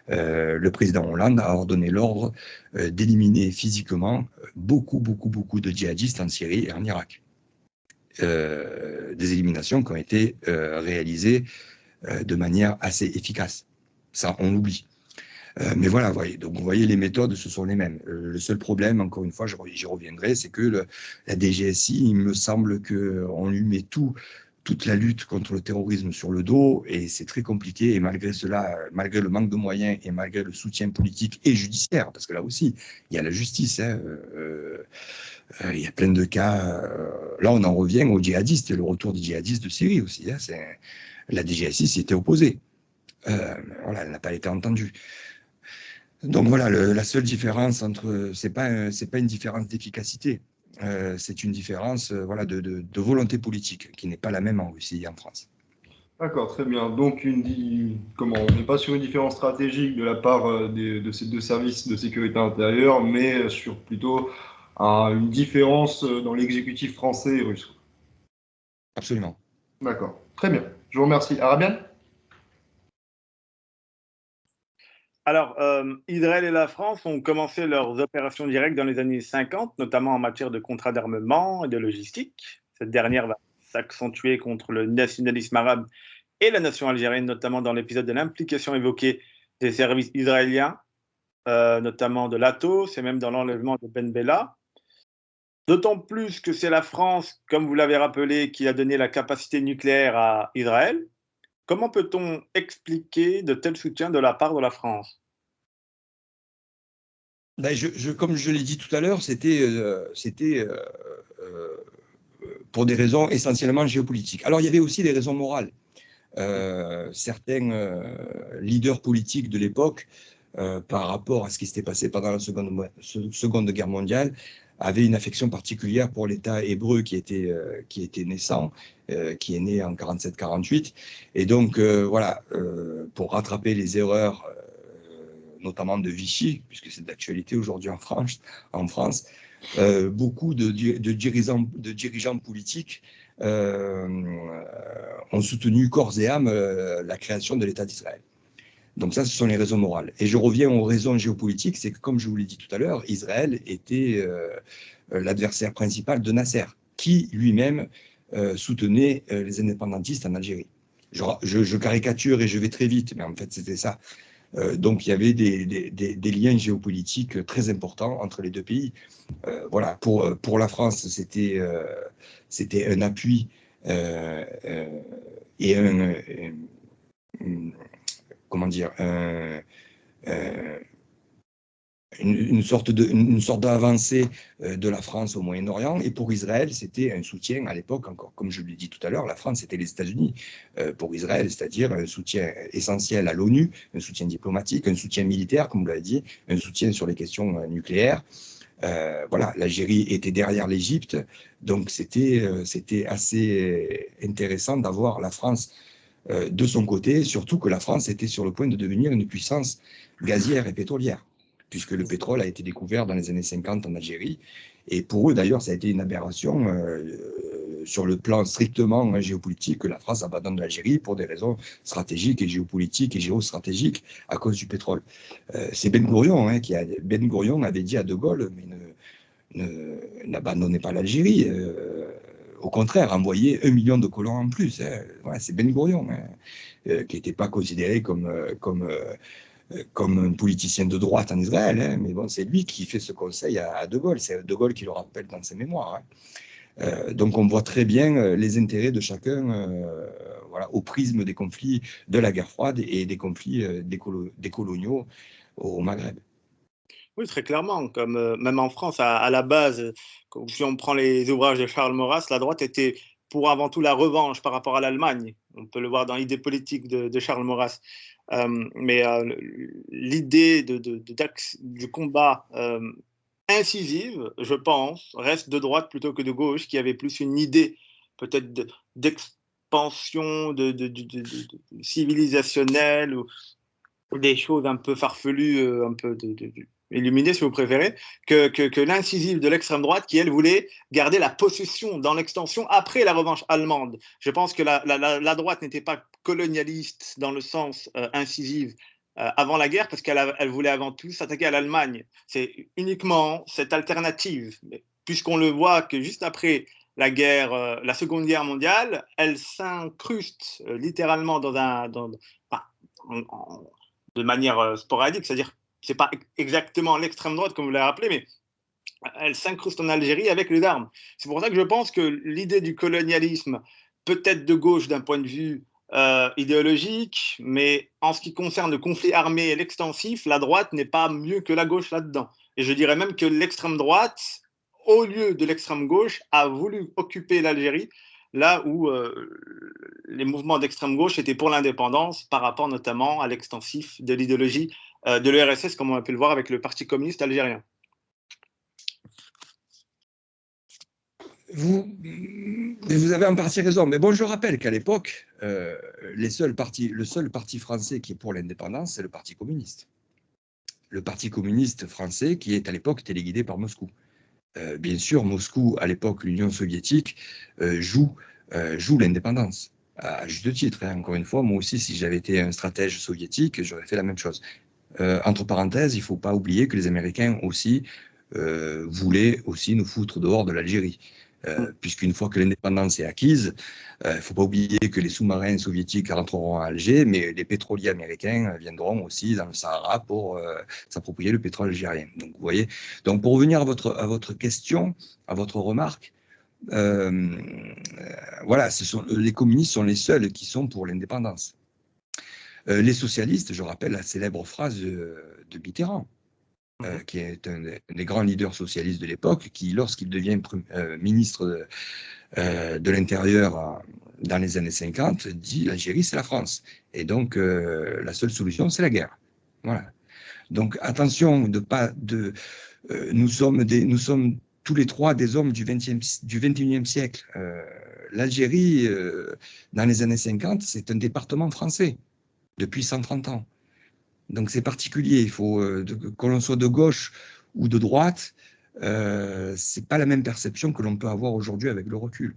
Le président Hollande a ordonné l'ordre d'éliminer physiquement beaucoup de djihadistes en Syrie et en Irak. Des éliminations qui ont été réalisées de manière assez efficace. Ça, on l'oublie. Mais voilà, donc vous voyez, les méthodes, ce sont les mêmes. Le seul problème, encore une fois, j'y reviendrai, c'est que la DGSI, il me semble qu'on lui met toute la lutte contre le terrorisme sur le dos, et c'est très compliqué, et malgré cela, malgré le manque de moyens, et malgré le soutien politique et judiciaire, parce que là aussi, il y a la justice, hein, il y a plein de cas. Là, on en revient aux djihadistes, et le retour des djihadistes de Syrie aussi. Hein, la DGSI s'y était opposée. Voilà, elle n'a pas été entendue. Donc voilà, la seule différence c'est pas une différence d'efficacité, c'est une différence voilà, de volonté politique qui n'est pas la même en Russie et en France. D'accord, très bien. Donc, on n'est pas sur une différence stratégique de la part de ces deux services de sécurité intérieure, mais sur plutôt une différence dans l'exécutif français et russe. Absolument. D'accord, très bien. Je vous remercie. Arabian ? Alors, Israël et la France ont commencé leurs opérations directes dans les années 50, notamment en matière de contrats d'armement et de logistique. Cette dernière va s'accentuer contre le nationalisme arabe et la nation algérienne, notamment dans l'épisode de l'implication évoquée des services israéliens, notamment de l'Atos et même dans l'enlèvement de Ben Bella. D'autant plus que c'est la France, comme vous l'avez rappelé, qui a donné la capacité nucléaire à Israël. Comment peut-on expliquer de tels soutiens de la part de la France? Comme je l'ai dit tout à l'heure, c'était pour des raisons essentiellement géopolitiques. Alors, il y avait aussi des raisons morales. Certains leaders politiques de l'époque, par rapport à ce qui s'était passé pendant la Seconde Guerre mondiale, avaient une affection particulière pour l'État hébreu qui était naissant, qui est né en 47-48. Et donc, voilà, pour rattraper les erreurs notamment de Vichy, puisque c'est d'actualité aujourd'hui en France, beaucoup de dirigeants politiques ont soutenu corps et âme la création de l'État d'Israël. Donc ça, ce sont les raisons morales. Et je reviens aux raisons géopolitiques, c'est que, comme je vous l'ai dit tout à l'heure, Israël était l'adversaire principal de Nasser, qui lui-même soutenait les indépendantistes en Algérie. Je caricature et je vais très vite, mais en fait, c'était ça. Donc il y avait des liens géopolitiques très importants entre les deux pays. Voilà, pour la France, c'était un appui et comment dire, une sorte d'avancée de la France au Moyen-Orient. Et pour Israël, c'était un soutien à l'époque, encore comme je l'ai dit tout à l'heure, la France, c'était les États-Unis pour Israël, c'est-à-dire un soutien essentiel à l'ONU, un soutien diplomatique, un soutien militaire, comme vous l'avez dit, un soutien sur les questions nucléaires. Voilà, l'Algérie était derrière l'Égypte, donc c'était assez intéressant d'avoir la France de son côté, surtout que la France était sur le point de devenir une puissance gazière et pétrolière, puisque le pétrole a été découvert dans les années 50 en Algérie. Et pour eux, d'ailleurs, ça a été une aberration sur le plan strictement géopolitique que la France abandonne l'Algérie pour des raisons stratégiques et géopolitiques et géostratégiques à cause du pétrole. C'est Ben Gourion, Ben Gourion avait dit à De Gaulle, mais n'abandonnez pas l'Algérie. Au contraire, envoyer 1 million de colons en plus. Ouais, c'est Ben Gourion, qui n'était pas considéré comme un politicien de droite en Israël. Mais bon, c'est lui qui fait ce conseil à De Gaulle. C'est De Gaulle qui le rappelle dans ses mémoires. Donc on voit très bien les intérêts de chacun voilà, au prisme des conflits de la guerre froide et des conflits décoloniaux au Maghreb. Oui, très clairement. Comme même en France, à la base, si on prend les ouvrages de Charles Maurras, la droite était pour avant tout la revanche par rapport à l'Allemagne. On peut le voir dans l'idée politique de Charles Maurras. Mais l'idée du combat incisive, je pense, reste de droite plutôt que de gauche, qui avait plus une idée peut-être d'expansion civilisationnelle ou des choses un peu farfelues, un peu illuminées, si vous préférez, que l'incisive de l'extrême droite qui, elle, voulait garder la possession dans l'extension après la revanche allemande. Je pense que la droite n'était pas colonialiste dans le sens incisive avant la guerre, parce qu'elle voulait avant tout s'attaquer à l'Allemagne. C'est uniquement cette alternative, puisqu'on le voit que juste après la Seconde Guerre mondiale, elle s'incruste littéralement de manière sporadique, c'est-à-dire c'est pas exactement l'extrême droite comme vous l'avez rappelé, mais elle s'incruste en Algérie avec les armes. C'est pour ça que je pense que l'idée du colonialisme peut être de gauche d'un point de vue idéologique, mais en ce qui concerne le conflit armé et l'extensif, la droite n'est pas mieux que la gauche là-dedans. Et je dirais même que l'extrême droite, au lieu de l'extrême gauche, a voulu occuper l'Algérie là où les mouvements d'extrême gauche étaient pour l'indépendance par rapport notamment à l'extensif de l'idéologie de l'URSS, comme on a pu le voir avec le Parti communiste algérien. Vous avez en partie raison, mais bon, je rappelle qu'à l'époque, le seul parti français qui est pour l'indépendance, c'est le Parti communiste. Le Parti communiste français qui est à l'époque téléguidé par Moscou. Bien sûr, Moscou, à l'époque, l'Union soviétique, joue l'indépendance, à juste titre. Encore une fois, moi aussi, si j'avais été un stratège soviétique, j'aurais fait la même chose. Entre parenthèses, il ne faut pas oublier que les Américains aussi voulaient aussi nous foutre dehors de l'Algérie. Puisqu'une fois que l'indépendance est acquise, il ne faut pas oublier que les sous-marins soviétiques rentreront à Alger, mais les pétroliers américains viendront aussi dans le Sahara pour s'approprier le pétrole algérien. Donc, vous voyez. Donc, pour revenir à votre question, à votre remarque, voilà, les communistes sont les seuls qui sont pour l'indépendance. Les socialistes, je rappelle la célèbre phrase de Mitterrand, qui est un des grands leaders socialistes de l'époque, qui, lorsqu'il devient ministre de l'Intérieur dans les années 50, dit l'Algérie, c'est la France. Et donc, la seule solution, c'est la guerre. Voilà. Donc, attention, nous sommes tous les trois des hommes du 21e siècle. L'Algérie, dans les années 50, c'est un département français depuis 130 ans. Donc c'est particulier. Il faut que l'on soit de gauche ou de droite, c'est pas la même perception que l'on peut avoir aujourd'hui avec le recul.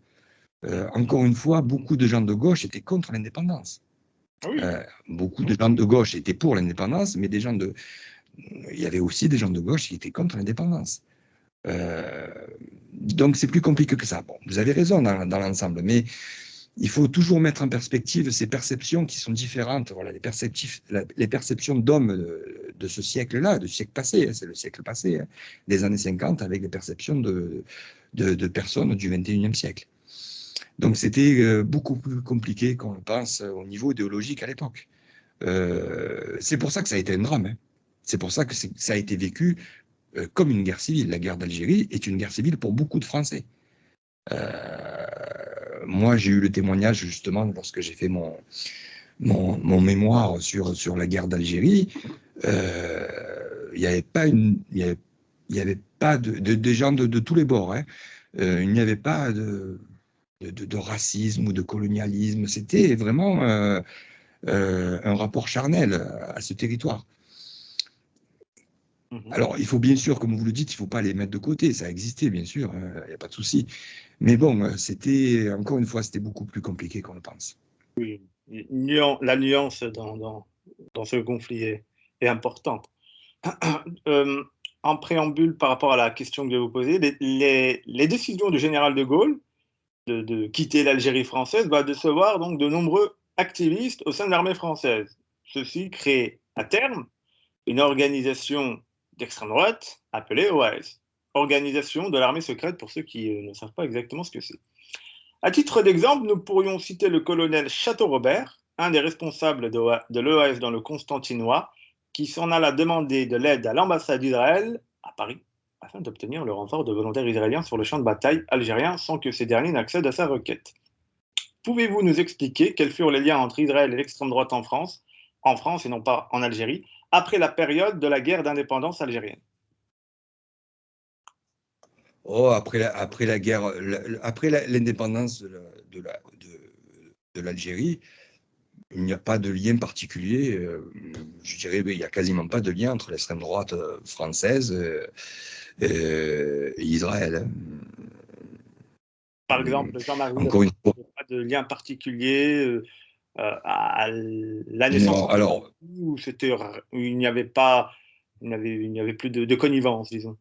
Encore une fois, beaucoup de gens de gauche étaient contre l'indépendance. Oui. Beaucoup de gens de gauche étaient pour l'indépendance, mais il y avait aussi des gens de gauche qui étaient contre l'indépendance. Donc c'est plus compliqué que ça. Bon, vous avez raison dans l'ensemble, mais il faut toujours mettre en perspective ces perceptions qui sont différentes. Voilà, les perceptions d'hommes de ce siècle-là, du siècle passé, c'est le siècle passé, hein, des années 50, avec les perceptions de personnes du 21e siècle. Donc c'était beaucoup plus compliqué qu'on le pense au niveau idéologique à l'époque. C'est pour ça que ça a été un drame. Hein. C'est pour ça que ça a été vécu comme une guerre civile. La guerre d'Algérie est une guerre civile pour beaucoup de Français. Moi, j'ai eu le témoignage justement lorsque j'ai fait mon mémoire sur la guerre d'Algérie. Il n'y avait pas des gens de tous les bords. Hein. Il n'y avait pas de racisme ou de colonialisme. C'était vraiment un rapport charnel à ce territoire. Alors, il faut bien sûr, comme vous le dites, il ne faut pas les mettre de côté. Ça existait, bien sûr, il n'y a pas de souci. Mais bon, encore une fois, c'était beaucoup plus compliqué qu'on le pense. Oui, la nuance dans ce conflit est importante. En préambule, par rapport à la question que je vais vous poser, les décisions du général de Gaulle de quitter l'Algérie française va décevoir donc de nombreux activistes au sein de l'armée française. Ceci crée à terme une organisation d'extrême droite appelée OAS, organisation de l'armée secrète pour ceux qui ne savent pas exactement ce que c'est. À titre d'exemple, nous pourrions citer le colonel Château-Robert, un des responsables de l'OAS dans le Constantinois, qui s'en alla demander de l'aide à l'ambassade d'Israël à Paris afin d'obtenir le renfort de volontaires israéliens sur le champ de bataille algérien sans que ces derniers n'accèdent à sa requête. Pouvez-vous nous expliquer quels furent les liens entre Israël et l'extrême droite en France et non pas en Algérie, après la période de la guerre d'indépendance algérienne? Oh, après la guerre, après l'indépendance de l'Algérie, il n'y a pas de lien particulier. Je dirais, il n'y a quasiment pas de lien entre l'extrême droite française et Israël. Par exemple, Jean-Marie, Encore une fois. il n'y a pas de lien particulier à la naissance Non, alors, où il n'y avait pas, il n'y avait plus de connivence, disons.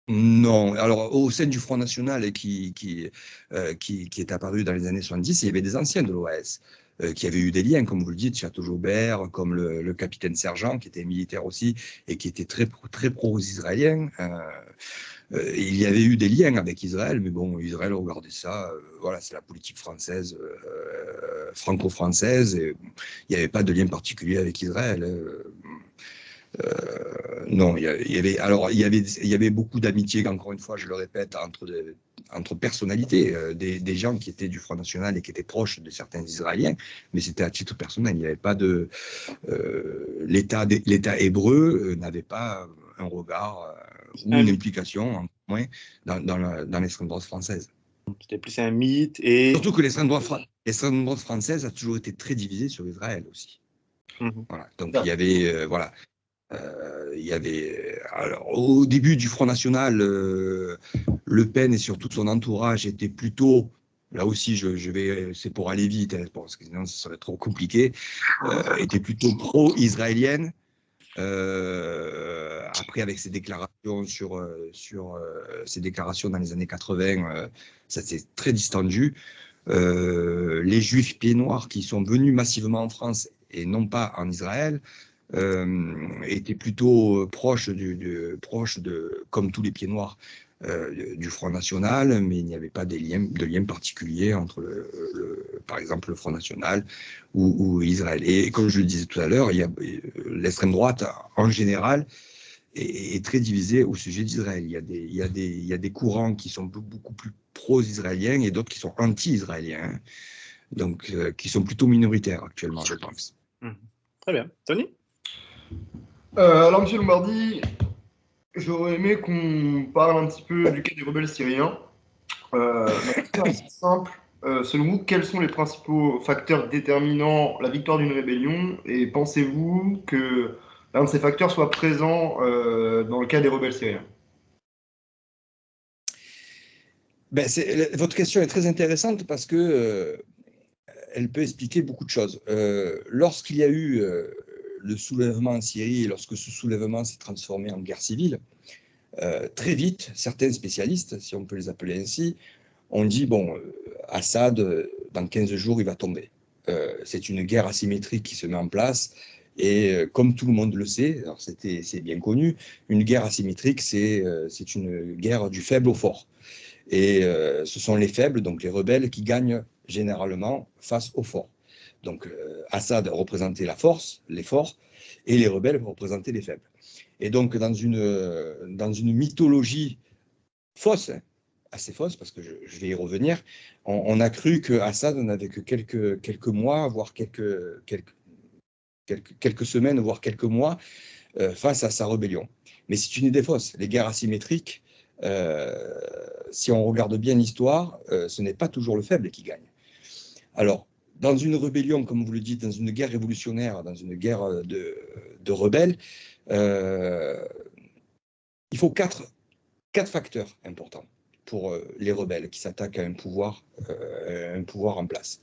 non, alors au sein du Front National qui est apparu dans les années 70, il y avait des anciens de l'OAS qui avaient eu des liens, comme vous le dites, Château-Jaubert, comme le capitaine Sergent, qui était militaire aussi et qui était très, très pro-israélien. Il y avait eu des liens avec Israël, mais bon, Israël regardait ça, voilà, c'est la politique française, franco-française, et il n'y avait pas de lien particulier avec Israël. Non, il y avait beaucoup d'amitié, encore une fois, je le répète, entre personnalités, des gens qui étaient du Front National et qui étaient proches de certains Israéliens, mais c'était à titre personnel. Il n'y avait pas de l'État hébreu n'avait pas un regard ou une implication, en moins, dans l'extrême droite française. C'était plus un mythe et surtout que l'extrême droite française a toujours été très divisée sur Israël aussi. Voilà. Donc il y avait voilà. Il y avait, alors, au début du Front National, Le Pen et surtout son entourage étaient plutôt, là aussi c'est pour aller vite, hein, parce que sinon ce serait trop compliqué, étaient plutôt pro-israélienne. Après, avec ses déclarations ses déclarations dans les années 80, ça s'est très distendu. Les Juifs pieds noirs qui sont venus massivement en France et non pas en Israël, était plutôt proche comme tous les pieds noirs, du Front National, mais il n'y avait pas de lien particulier entre par exemple le Front National ou Israël. Et comme je le disais tout à l'heure, l'extrême droite en général est très divisée au sujet d'Israël. Il y a des courants qui sont beaucoup plus pro-israéliens et d'autres qui sont anti-israéliens, donc qui sont plutôt minoritaires actuellement, je pense. Très bien. Tony? Alors, Monsieur Lombardi, j'aurais aimé qu'on parle un petit peu du cas des rebelles syriens. C'est assez simple. selon vous, quels sont les principaux facteurs déterminant la victoire d'une rébellion et pensez-vous que l'un de ces facteurs soit présent dans le cas des rebelles syriens? Ben, votre question est très intéressante parce que elle peut expliquer beaucoup de choses. Lorsqu'il y a eu le soulèvement en Syrie, et lorsque ce soulèvement s'est transformé en guerre civile, très vite, certains spécialistes, si on peut les appeler ainsi, ont dit, bon, Assad, dans 15 jours, il va tomber. C'est une guerre asymétrique qui se met en place, et comme tout le monde le sait, c'est bien connu, une guerre asymétrique, c'est une guerre du faible au fort. Et ce sont les faibles, donc les rebelles, qui gagnent généralement face aux forts. Donc Assad représentait la force, les forts, et les rebelles représentaient les faibles. Et donc dans une mythologie fausse, hein, assez fausse, parce que je vais y revenir, on a cru que Assad n'avait que quelques mois, voire quelques semaines, voire quelques mois, face à sa rébellion. Mais c'est une idée fausse. Les guerres asymétriques, si on regarde bien l'histoire, ce n'est pas toujours le faible qui gagne. Alors, dans une rébellion, comme vous le dites, dans une guerre révolutionnaire, dans une guerre de rebelles, il faut quatre facteurs importants pour les rebelles qui s'attaquent à un pouvoir en place.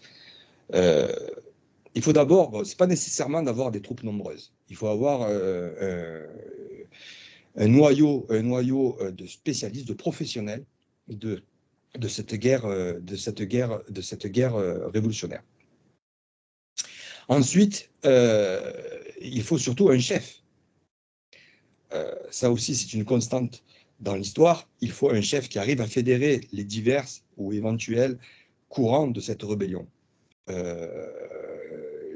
Il faut d'abord, bon, ce n'est pas nécessairement d'avoir des troupes nombreuses. Il faut avoir un noyau de spécialistes, de professionnels de cette guerre révolutionnaire. Ensuite, il faut surtout un chef. Ça aussi, c'est une constante dans l'histoire. Il faut un chef qui arrive à fédérer les divers ou éventuels courants de cette rébellion.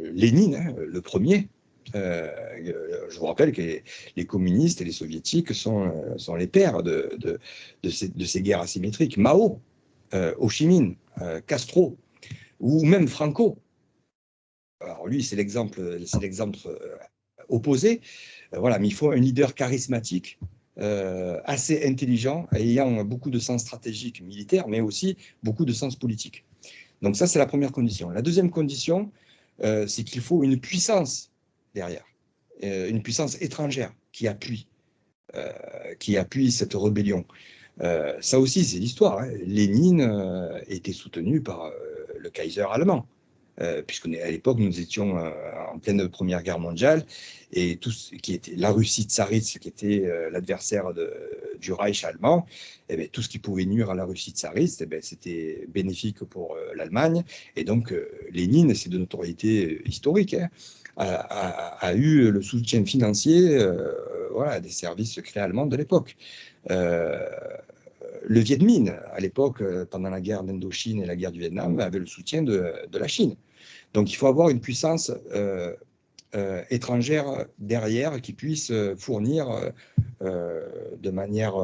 Lénine, hein, le premier. Je vous rappelle que les communistes et les soviétiques sont les pères de ces guerres asymétriques. Mao, Ho Chi Minh, Castro, ou même Franco. Alors lui, c'est l'exemple opposé. Voilà, mais il faut un leader charismatique, assez intelligent, ayant beaucoup de sens stratégique militaire, mais aussi beaucoup de sens politique. Donc ça, c'est la première condition. La deuxième condition, c'est qu'il faut une puissance derrière, une puissance étrangère qui appuie cette rébellion. Ça aussi, c'est l'histoire. Hein. Lénine était soutenu par le Kaiser allemand, puisqu'à l'époque, nous étions en pleine Première Guerre mondiale, et tout ce qui était la Russie tsariste, qui était l'adversaire du Reich allemand, et bien, tout ce qui pouvait nuire à la Russie tsariste, c'était bénéfique pour l'Allemagne. Et donc, Lénine, c'est de notoriété historique, hein, a eu le soutien financier voilà, des services secrets allemands de l'époque. Le Viet Minh, à l'époque, pendant la guerre d'Indochine et la guerre du Vietnam, avait le soutien de la Chine. Donc, il faut avoir une puissance étrangère derrière qui puisse fournir de manière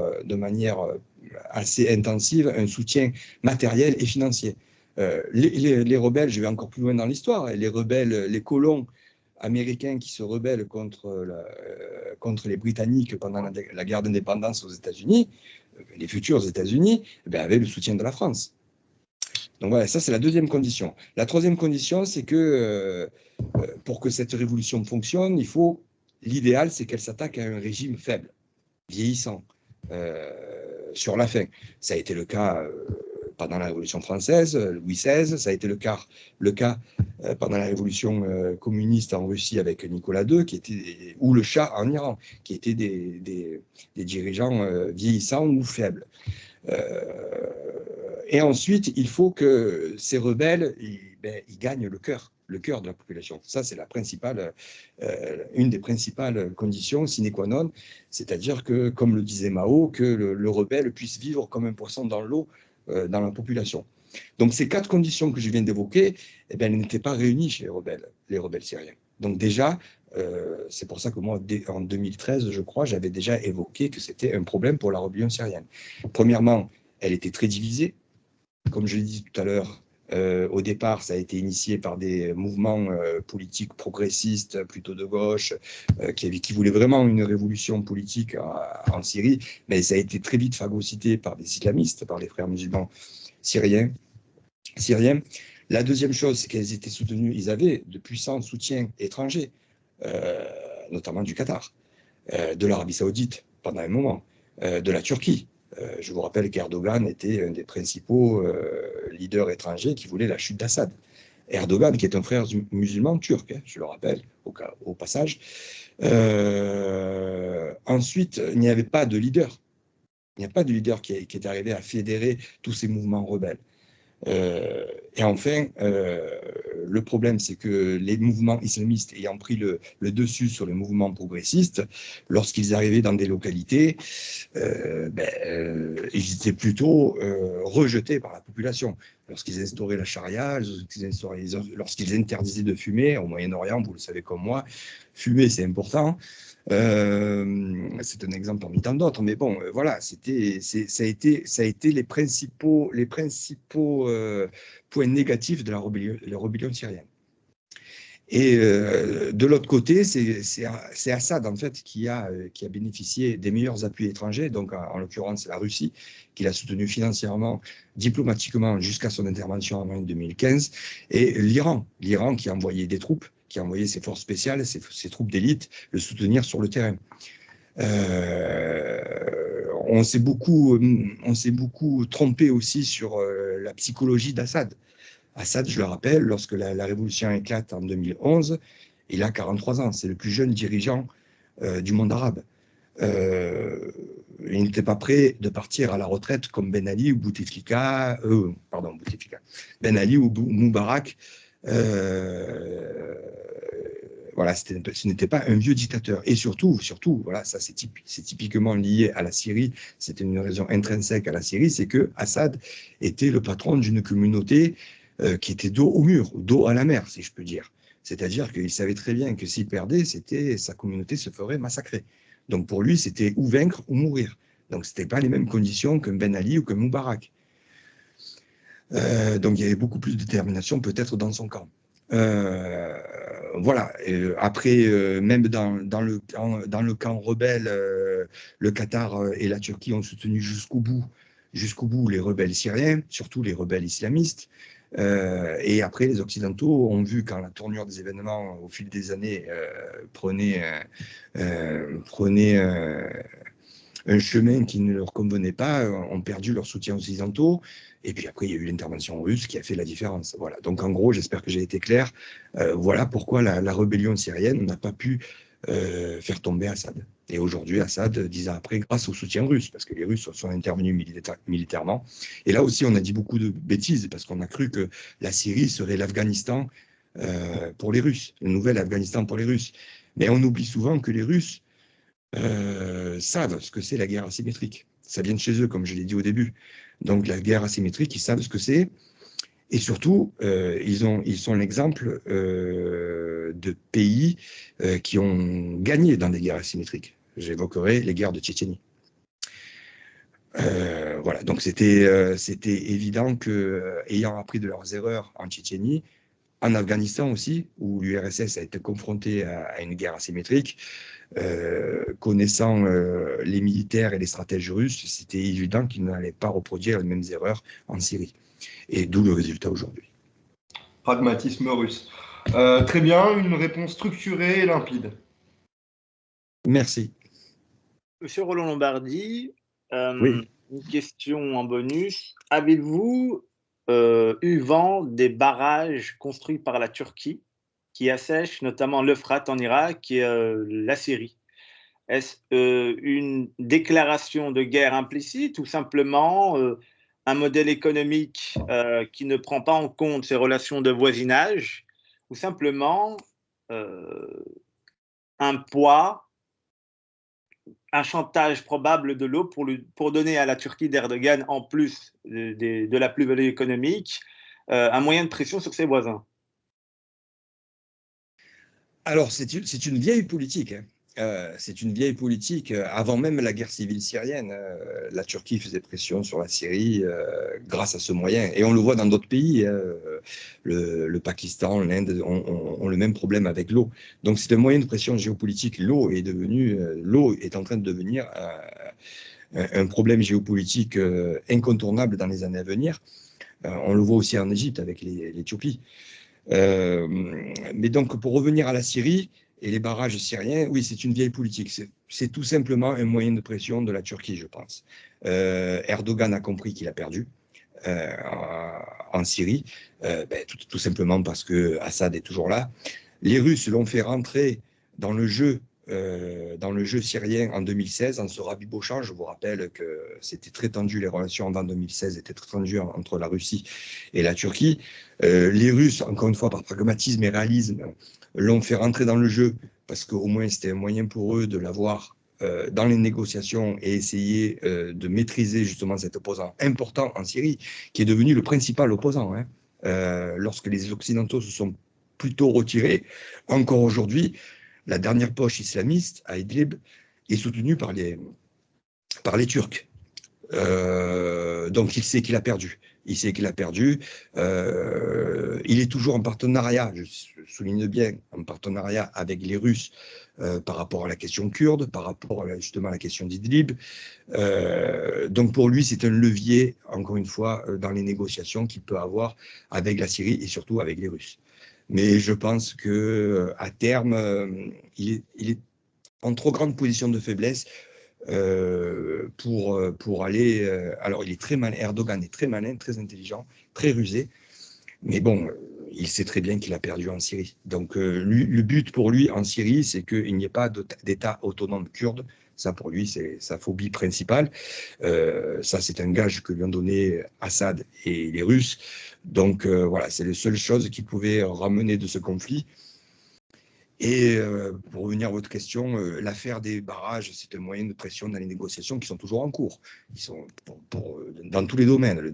assez intensive un soutien matériel et financier. Les rebelles, je vais encore plus loin dans l'histoire, les rebelles, les colons américains qui se rebellent contre les Britanniques pendant la guerre d'indépendance aux États-Unis, les futurs États-Unis, avaient le soutien de la France. Donc voilà, ça c'est la deuxième condition. La troisième condition, c'est que pour que cette révolution fonctionne, l'idéal, c'est qu'elle s'attaque à un régime faible, vieillissant, sur la fin. Ça a été le cas pendant la Révolution française, Louis XVI, ça a été le cas pendant la Révolution communiste en Russie avec Nicolas II, ou le Shah en Iran, qui étaient des dirigeants vieillissants ou faibles. Et ensuite, il faut que ces rebelles ils gagnent le cœur de la population. Ça, c'est une des principales conditions sine qua non, c'est-à-dire que, comme le disait Mao, que le rebelle puisse vivre comme un poisson dans l'eau dans la population. Donc, ces quatre conditions que je viens d'évoquer, elles n'étaient pas réunies chez les rebelles syriens. Donc déjà, c'est pour ça que moi, en 2013, je crois, j'avais déjà évoqué que c'était un problème pour la rébellion syrienne. Premièrement, elle était très divisée. Comme je l'ai dit tout à l'heure, au départ, ça a été initié par des mouvements politiques progressistes, plutôt de gauche, qui voulaient vraiment une révolution politique en Syrie, mais ça a été très vite phagocyté par des islamistes, par les frères musulmans syriens, syriens. La deuxième chose, c'est qu'elles étaient soutenues, ils avaient de puissants soutiens étrangers, notamment du Qatar, de l'Arabie Saoudite pendant un moment, de la Turquie. Je vous rappelle qu'Erdogan était un des principaux leaders étrangers qui voulait la chute d'Assad. Erdogan, qui est un frère musulman turc, hein, je le rappelle au passage. Ensuite, il n'y avait pas de leader. Il n'y a pas de leader qui est arrivé à fédérer tous ces mouvements rebelles. Et enfin, le problème, c'est que les mouvements islamistes ayant pris le dessus sur les mouvements progressistes, lorsqu'ils arrivaient dans des localités, ils étaient plutôt rejetés par la population. Lorsqu'ils instauraient la charia, lorsqu'ils interdisaient de fumer, au Moyen-Orient, vous le savez comme moi, fumer c'est important. C'est un exemple parmi tant d'autres, mais bon, voilà, ça a été les principaux points négatifs de la rébellion syrienne. Et de l'autre côté, c'est Assad en fait qui a bénéficié des meilleurs appuis étrangers, donc en l'occurrence la Russie, qui l'a soutenu financièrement, diplomatiquement jusqu'à son intervention en 2015, et l'Iran qui a envoyé des troupes, qui a envoyé ses forces spéciales, ses troupes d'élite, le soutenir sur le terrain. On s'est beaucoup trompé aussi sur la psychologie d'Assad. Assad, je le rappelle, lorsque la révolution éclate en 2011, il a 43 ans, c'est le plus jeune dirigeant du monde arabe. Il n'était pas prêt de partir à la retraite comme Ben Ali ou Bouteflika, Ben Ali ou Moubarak. Voilà, ce n'était pas un vieux dictateur. Et surtout, voilà, ça c'est typiquement lié à la Syrie, c'était une raison intrinsèque à la Syrie, c'est que Assad était le patron d'une communauté qui était dos au mur, dos à la mer, si je peux dire. C'est-à-dire qu'il savait très bien que s'il perdait, sa communauté se ferait massacrer. Donc pour lui, c'était ou vaincre ou mourir. Donc ce n'était pas les mêmes conditions qu'un Ben Ali ou qu'un Moubarak. Donc il y avait beaucoup plus de détermination peut-être dans son camp. Voilà. Après, même dans le camp rebelle, le Qatar et la Turquie ont soutenu jusqu'au bout les rebelles syriens, surtout les rebelles islamistes. Et après, les Occidentaux ont vu, quand la tournure des événements au fil des années prenait un chemin qui ne leur convenait pas, ont perdu leur soutien occidentaux. Et puis après, il y a eu l'intervention russe qui a fait la différence. Voilà. Donc en gros, j'espère que j'ai été clair. Voilà pourquoi la rébellion syrienne n'a pas pu faire tomber Assad. Et aujourd'hui, Assad, 10 ans après, grâce au soutien russe, parce que les Russes sont intervenus militairement. Et là aussi, on a dit beaucoup de bêtises, parce qu'on a cru que la Syrie serait l'Afghanistan pour les Russes, le nouvel Afghanistan pour les Russes. Mais on oublie souvent que les Russes savent ce que c'est la guerre asymétrique. Ça vient de chez eux, comme je l'ai dit au début. Donc la guerre asymétrique, ils savent ce que c'est. Et surtout, ils sont l'exemple de pays qui ont gagné dans des guerres asymétriques. J'évoquerai les guerres de Tchétchénie. Voilà, donc c'était évident que, ayant appris de leurs erreurs en Tchétchénie, en Afghanistan aussi, où l'URSS a été confrontée à une guerre asymétrique, connaissant les militaires et les stratèges russes, c'était évident qu'ils n'allaient pas reproduire les mêmes erreurs en Syrie. Et d'où le résultat aujourd'hui. Pragmatisme russe. Très bien, une réponse structurée et limpide. Merci. Monsieur Roland Lombardi, oui. Une question en bonus. Avez-vous eu vent des barrages construits par la Turquie qui assèchent notamment l'Euphrate en Irak et la Syrie? Est-ce une déclaration de guerre implicite ou simplement un modèle économique qui ne prend pas en compte ces relations de voisinage, ou simplement un poids, un chantage probable de l'eau pour donner à la Turquie d'Erdogan, en plus de la plus-value économique, un moyen de pression sur ses voisins? Alors, c'est une vieille politique. Hein. C'est une vieille politique. Avant même la guerre civile syrienne, la Turquie faisait pression sur la Syrie grâce à ce moyen. Et on le voit dans d'autres pays. Le Pakistan, l'Inde ont le même problème avec l'eau. Donc c'est un moyen de pression géopolitique. L'eau est en train de devenir un problème géopolitique incontournable dans les années à venir. On le voit aussi en Égypte avec l'Éthiopie. Mais donc, pour revenir à la Syrie et les barrages syriens, oui, c'est une vieille politique. C'est tout simplement un moyen de pression de la Turquie, je pense. Erdogan a compris qu'il a perdu en Syrie, tout simplement parce que Assad est toujours là. Les Russes l'ont fait rentrer dans le jeu syrien en 2016, en se rabibochant. Je vous rappelle que c'était très tendu, les relations avant 2016 étaient très tendues entre la Russie et la Turquie. Les Russes, encore une fois, par pragmatisme et réalisme, l'ont fait rentrer dans le jeu parce qu'au moins c'était un moyen pour eux de l'avoir dans les négociations et essayer de maîtriser justement cet opposant important en Syrie, qui est devenu le principal opposant. Lorsque les Occidentaux se sont plutôt retirés, encore aujourd'hui, la dernière poche islamiste à Idlib est soutenue par les Turcs. Donc il sait qu'il a perdu. Il sait qu'il a perdu. Il est toujours en partenariat, je souligne bien, en partenariat avec les Russes par rapport à la question kurde, par rapport justement à la question d'Idlib. Donc pour lui, c'est un levier, encore une fois, dans les négociations qu'il peut avoir avec la Syrie et surtout avec les Russes. Mais je pense qu'à terme, il est en trop grande position de faiblesse pour aller. Alors, il est très malin. Erdogan est très malin, très intelligent, très rusé. Mais bon, il sait très bien qu'il a perdu en Syrie. Donc, le but pour lui en Syrie, c'est qu'il n'y ait pas d'État autonome kurde. Ça, pour lui, c'est sa phobie principale. Ça, c'est un gage que lui ont donné Assad et les Russes. Donc, voilà, c'est la seule chose qui pouvait ramener de ce conflit. Et pour revenir à votre question, l'affaire des barrages, c'est un moyen de pression dans les négociations qui sont toujours en cours. Ils sont dans tous les domaines,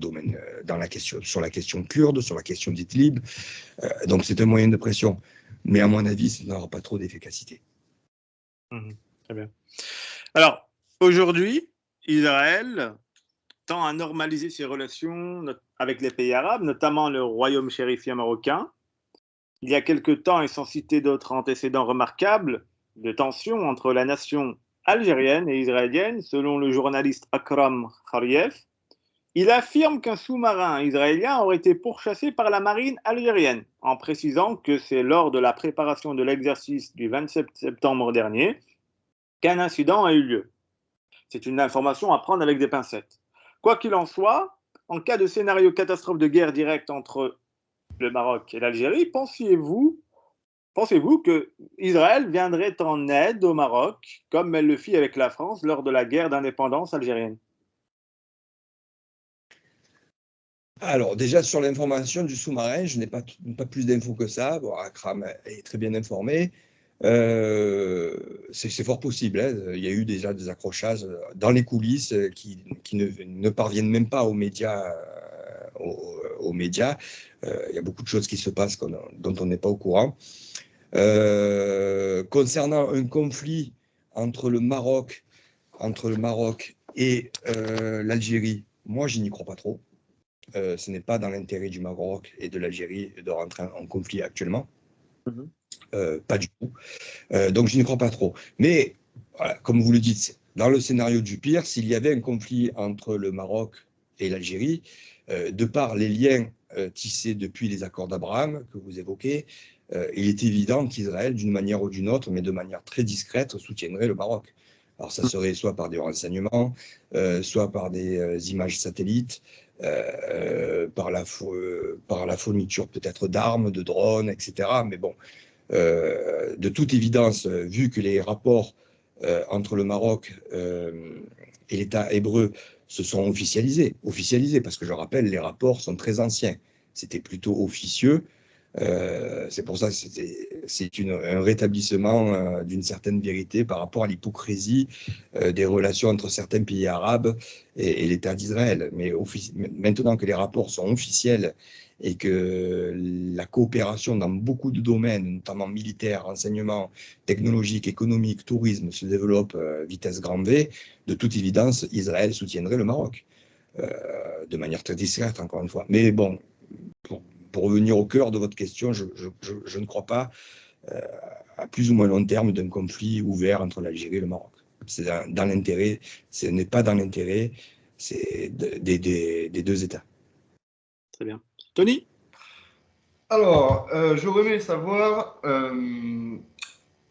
sur la question kurde, sur la question d'Idlib. Donc c'est un moyen de pression. Mais à mon avis, ça n'aura pas trop d'efficacité. Très bien. Alors, aujourd'hui, Israël tend à normaliser ses relations avec les pays arabes, notamment le royaume chérifien marocain. Il y a quelque temps, et sans citer d'autres antécédents remarquables, de tensions entre la nation algérienne et israélienne, selon le journaliste Akram Khariev. Il affirme qu'un sous-marin israélien aurait été pourchassé par la marine algérienne, en précisant que c'est lors de la préparation de l'exercice du 27 septembre dernier qu'un incident a eu lieu. C'est une information à prendre avec des pincettes. Quoi qu'il en soit, en cas de scénario catastrophe de guerre directe entre le Maroc et l'Algérie, pensez-vous que Israël viendrait en aide au Maroc, comme elle le fit avec la France lors de la guerre d'indépendance algérienne? Alors, déjà, sur l'information du sous-marin, je n'ai pas plus d'infos que ça. Bon, Akram est très bien informé. C'est fort possible. Il y a eu déjà des accrochages dans les coulisses qui ne parviennent même pas aux médias. Il y a beaucoup de choses qui se passent dont on n'est pas au courant. Concernant un conflit entre le Maroc et l'Algérie, moi, je n'y crois pas trop. Ce n'est pas dans l'intérêt du Maroc et de l'Algérie de rentrer en conflit actuellement. Pas du tout. Donc, je n'y crois pas trop. Mais, voilà, comme vous le dites, dans le scénario du pire, s'il y avait un conflit entre le Maroc et l'Algérie, de par les liens tissés depuis les accords d'Abraham que vous évoquez, il est évident qu'Israël, d'une manière ou d'une autre, mais de manière très discrète, soutiendrait le Maroc. Alors, ça serait soit par des renseignements, soit par des images satellites, par la fourniture peut-être d'armes, de drones, etc. Mais bon, de toute évidence, vu que les rapports entre le Maroc et l'État hébreu se sont officialisés, parce que je rappelle, les rapports sont très anciens. C'était plutôt officieux. C'est pour ça que c'est un rétablissement d'une certaine vérité par rapport à l'hypocrisie des relations entre certains pays arabes et l'État d'Israël. Mais maintenant que les rapports sont officiels et que la coopération dans beaucoup de domaines, notamment militaires, renseignements, technologiques, économiques, tourisme, se développe vitesse grand V, de toute évidence, Israël soutiendrait le Maroc, de manière très discrète, encore une fois. Mais bon, pour revenir au cœur de votre question, je ne crois pas à plus ou moins long terme d'un conflit ouvert entre l'Algérie et le Maroc. C'est dans l'intérêt, ce n'est pas dans l'intérêt, c'est des deux États. Très bien. Tony? Alors, j'aurais aimé savoir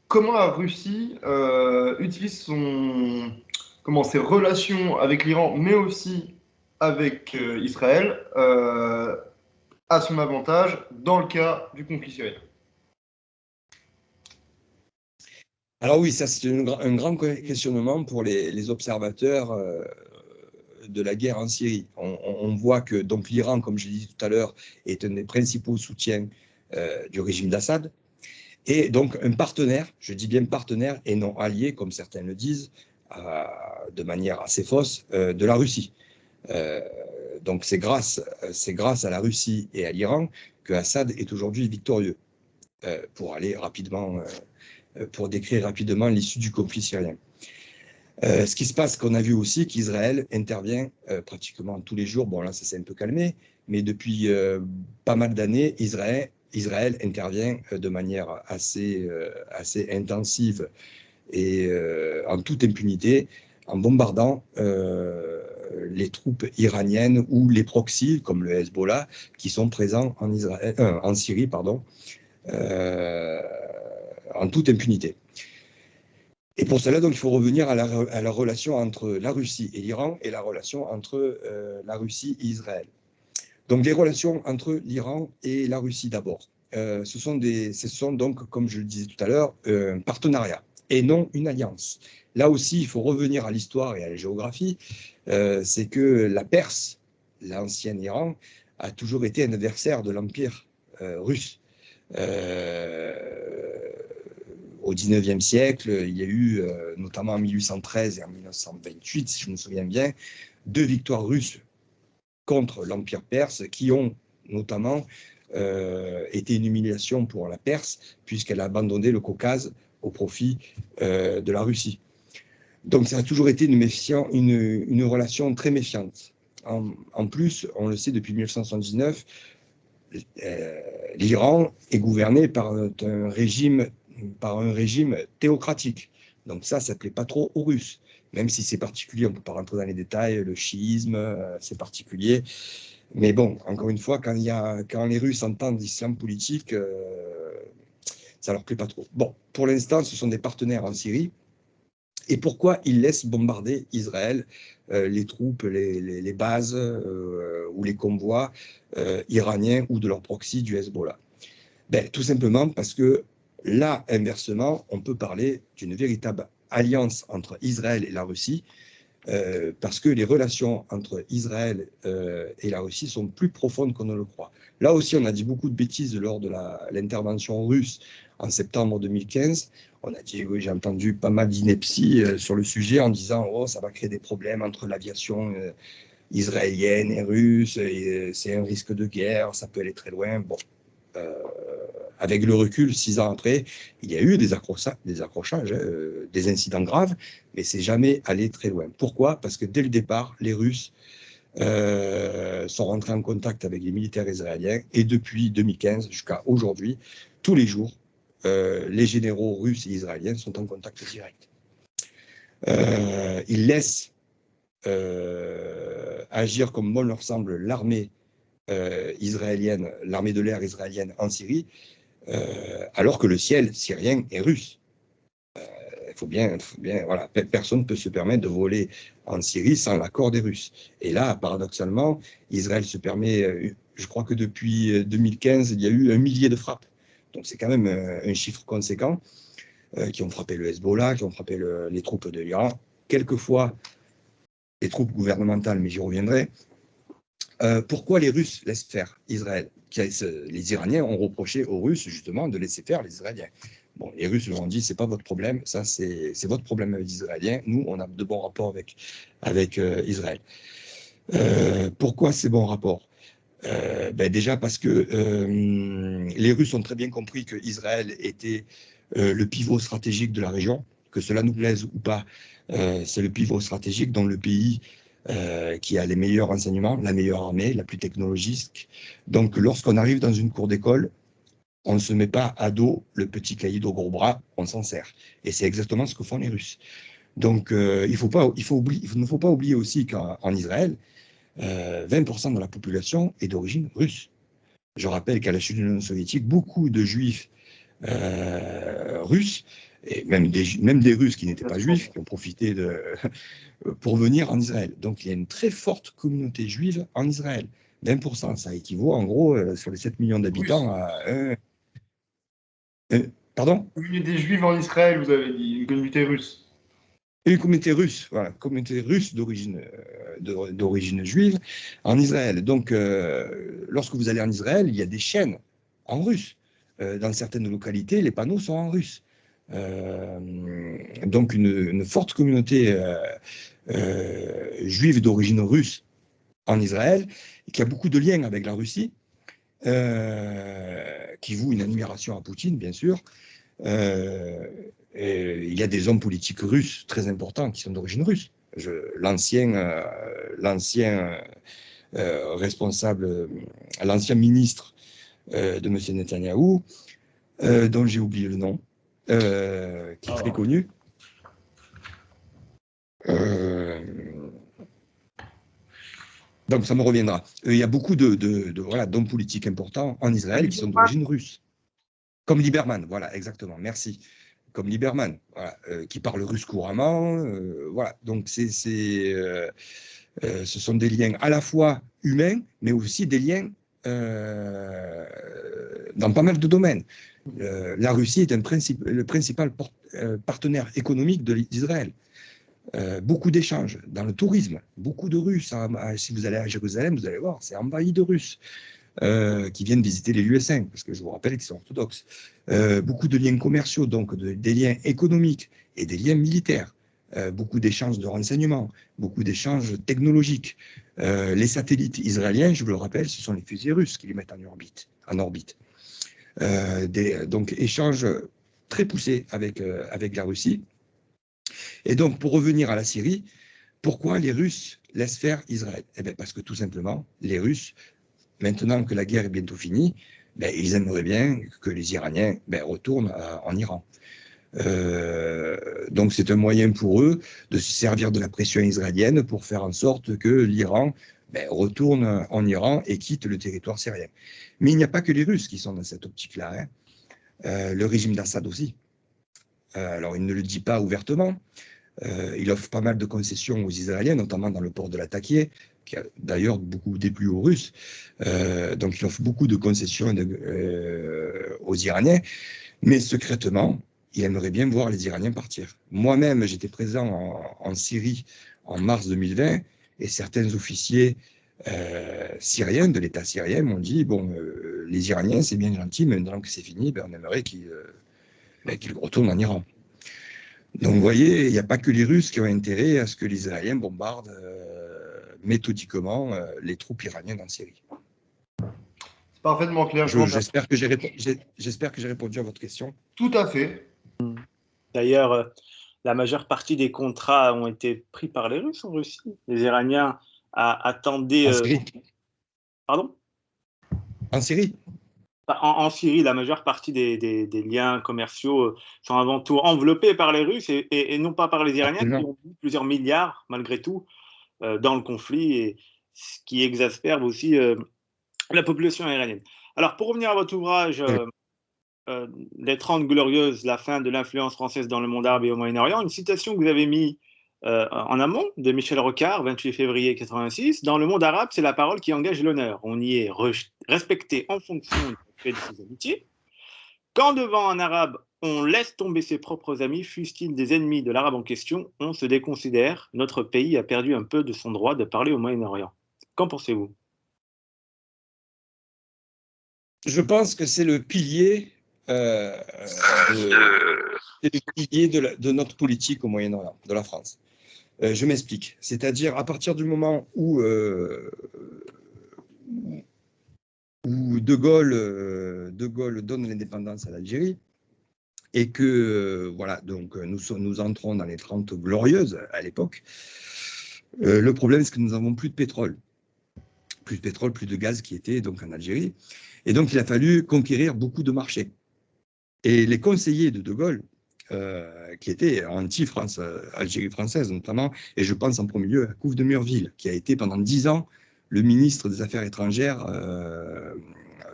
comment la Russie utilise ses relations avec l'Iran, mais aussi avec Israël, à son avantage dans le cas du conflit syrien. Alors oui, ça c'est un grand questionnement pour les observateurs de la guerre en Syrie. On voit que donc l'Iran, comme je l'ai dit tout à l'heure, est un des principaux soutiens du régime d'Assad, et donc un partenaire, je dis bien partenaire et non allié, comme certains le disent, de manière assez fausse, de la Russie. Donc c'est grâce à la Russie et à l'Iran que Assad est aujourd'hui victorieux, pour aller rapidement, pour décrire rapidement l'issue du conflit syrien. Ce qui se passe, qu'on a vu aussi qu'Israël intervient pratiquement tous les jours. Bon, là, ça s'est un peu calmé, mais depuis pas mal d'années, Israël intervient de manière assez intensive et en toute impunité, en bombardant les troupes iraniennes ou les proxys, comme le Hezbollah, qui sont présents en Syrie, en toute impunité. Et pour cela, donc, il faut revenir à la relation entre la Russie et l'Iran et la relation entre la Russie et Israël. Donc, les relations entre l'Iran et la Russie d'abord. Ce sont donc, comme je le disais tout à l'heure, un partenariat et non une alliance. Là aussi, il faut revenir à l'histoire et à la géographie. C'est que la Perse, l'ancien Iran, a toujours été un adversaire de l'Empire russe. Au XIXe siècle, il y a eu, notamment en 1813 et en 1928, si je me souviens bien, 2 victoires russes contre l'Empire perse qui ont notamment été une humiliation pour la Perse, puisqu'elle a abandonné le Caucase au profit de la Russie. Donc ça a toujours été une relation très méfiante. En plus, on le sait depuis 1979, l'Iran est gouverné par un régime théocratique. Donc ça ne plaît pas trop aux Russes, même si c'est particulier, on ne peut pas rentrer dans les détails, le chiisme, c'est particulier. Mais bon, encore une fois, quand les Russes entendent l'islam politique, ça ne leur plaît pas trop. Bon, pour l'instant, ce sont des partenaires en Syrie. Et pourquoi ils laissent bombarder Israël, les troupes, les bases ou les convois iraniens ou de leur proxy du Hezbollah? Tout simplement parce que là, inversement, on peut parler d'une véritable alliance entre Israël et la Russie, parce que les relations entre Israël et la Russie sont plus profondes qu'on ne le croit. Là aussi, on a dit beaucoup de bêtises lors de l'intervention russe en septembre 2015. On a dit, oui, j'ai entendu pas mal d'inepties sur le sujet en disant, oh, ça va créer des problèmes entre l'aviation israélienne et russe, et c'est un risque de guerre, ça peut aller très loin. Bon, avec le recul, 6 ans après, il y a eu des accrochages, des incidents graves, mais c'est jamais allé très loin. Pourquoi? Parce que dès le départ, les Russes sont rentrés en contact avec les militaires israéliens, et depuis 2015 jusqu'à aujourd'hui, tous les jours, les généraux russes et israéliens sont en contact direct. Ils laissent agir comme bon leur semble l'armée israélienne, l'armée de l'air israélienne en Syrie, alors que le ciel syrien est russe. Il faut bien, voilà, personne ne peut se permettre de voler en Syrie sans l'accord des Russes. Et là, paradoxalement, Israël se permet, je crois que depuis 2015, il y a eu 1 millier de frappes. Donc c'est quand même un chiffre conséquent, qui ont frappé le Hezbollah, qui ont frappé les troupes de l'Iran, quelquefois les troupes gouvernementales, mais j'y reviendrai. Pourquoi les Russes laissent faire Israël? Les Iraniens ont reproché aux Russes justement de laisser faire les Israéliens. Bon, les Russes leur ont dit, c'est pas votre problème, ça c'est votre problème avec les Israéliens. Nous, on a de bons rapports avec Israël. Pourquoi ces bons rapports? Déjà parce que les Russes ont très bien compris que Israël était le pivot stratégique de la région, que cela nous plaise ou pas, c'est le pivot stratégique dans le pays qui a les meilleurs renseignements, la meilleure armée, la plus technologique. Donc, lorsqu'on arrive dans une cour d'école, on ne se met pas à dos le petit caïd au gros bras, on s'en sert. Et c'est exactement ce que font les Russes. Donc, il ne faut pas oublier aussi qu'en Israël, 20% de la population est d'origine russe. Je rappelle qu'à la chute de l'Union soviétique, beaucoup de juifs russes, et même des Russes qui n'étaient pas juifs, qui ont profité pour venir en Israël. Donc il y a une très forte communauté juive en Israël. 20%, ça équivaut en gros, sur les 7 millions d'habitants, à... pardon ? Une communauté juive en Israël, vous avez dit, une communauté russe. Une communauté russe, voilà, communauté russe d'origine juive en Israël. Donc, lorsque vous allez en Israël, il y a des chaînes en russe. Dans certaines localités, les panneaux sont en russe. Donc, une forte communauté juive d'origine russe en Israël, qui a beaucoup de liens avec la Russie, qui voue une admiration à Poutine, bien sûr. Il y a des hommes politiques russes très importants qui sont d'origine russe. L'ancien responsable, l'ancien ministre de M. Netanyahou, dont j'ai oublié le nom, qui est très connu. Donc ça me reviendra. Il y a beaucoup d'hommes politiques importants en Israël qui sont d'origine russe. Comme Lieberman, voilà, exactement, merci. Comme Lieberman, voilà, qui parle russe couramment. Voilà, donc ce sont des liens à la fois humains, mais aussi des liens dans pas mal de domaines. La Russie est le principal partenaire économique d'Israël. Beaucoup d'échanges dans le tourisme, beaucoup de Russes. Si vous allez à Jérusalem, vous allez voir, c'est envahi de Russes. Qui viennent visiter les lieux saints, parce que je vous rappelle qu'ils sont orthodoxes. Beaucoup de liens commerciaux, donc des liens économiques et des liens militaires. Beaucoup d'échanges de renseignements, beaucoup d'échanges technologiques. Les satellites israéliens, je vous le rappelle, ce sont les fusées russes qui les mettent en orbite. Donc, échanges très poussés avec la Russie. Et donc, pour revenir à la Syrie, pourquoi les Russes laissent faire Israël ? Eh bien, parce que tout simplement, les Russes, maintenant que la guerre est bientôt finie, ils aimeraient bien que les Iraniens retournent en Iran. Donc c'est un moyen pour eux de se servir de la pression israélienne pour faire en sorte que l'Iran retourne en Iran et quitte le territoire syrien. Mais il n'y a pas que les Russes qui sont dans cette optique-là. Le régime d'Assad aussi. Alors il ne le dit pas ouvertement. Il offre pas mal de concessions aux Israéliens, notamment dans le port de Latakia, qui a d'ailleurs beaucoup déplu aux Russes. Donc il offre beaucoup de concessions aux Iraniens, mais secrètement, il aimerait bien voir les Iraniens partir. Moi-même, j'étais présent en Syrie en mars 2020, et certains officiers syriens, de l'État syrien, m'ont dit, bon, les Iraniens, c'est bien gentil, mais maintenant que c'est fini, on aimerait qu'ils retournent en Iran. Donc, vous voyez, il n'y a pas que les Russes qui ont intérêt à ce que les Israéliens bombardent méthodiquement les troupes iraniennes en Syrie. C'est parfaitement clair. J'espère que j'ai répondu à votre question. Tout à fait. D'ailleurs, la majeure partie des contrats ont été pris par les Russes en Russie. Les Iraniens attendaient... En Syrie. Pardon ? En Syrie. En Syrie, la majeure partie des liens commerciaux sont avant tout enveloppés par les Russes et non pas par les Iraniens qui ont mis plusieurs milliards, malgré tout, dans le conflit, et ce qui exaspère aussi la population iranienne. Alors, pour revenir à votre ouvrage, Les 30 Glorieuses, la fin de l'influence française dans le monde arabe et au Moyen-Orient, une citation que vous avez mise en amont de Michel Rocard, 28 février 86, dans le monde arabe, c'est la parole qui engage l'honneur. On y est respecté en fonction de ses amitiés. Quand devant un arabe, on laisse tomber ses propres amis, fussent-ils des ennemis de l'arabe en question, on se déconsidère. Notre pays a perdu un peu de son droit de parler au Moyen-Orient. Qu'en pensez-vous ? Je pense que c'est le pilier, de notre politique au Moyen-Orient, de la France. Je m'explique. C'est-à-dire, à partir du moment où De Gaulle donne l'indépendance à l'Algérie, et que, voilà, donc nous entrons dans les 30 Glorieuses à l'époque, le problème, c'est que nous n'avons plus de pétrole. Plus de pétrole, plus de gaz qui était donc en Algérie. Et donc, il a fallu conquérir beaucoup de marchés. Et les conseillers de Gaulle, qui étaient anti-France, Algérie française notamment, et je pense en premier lieu à Couve de Murville, qui a été pendant 10 ans le ministre des Affaires étrangères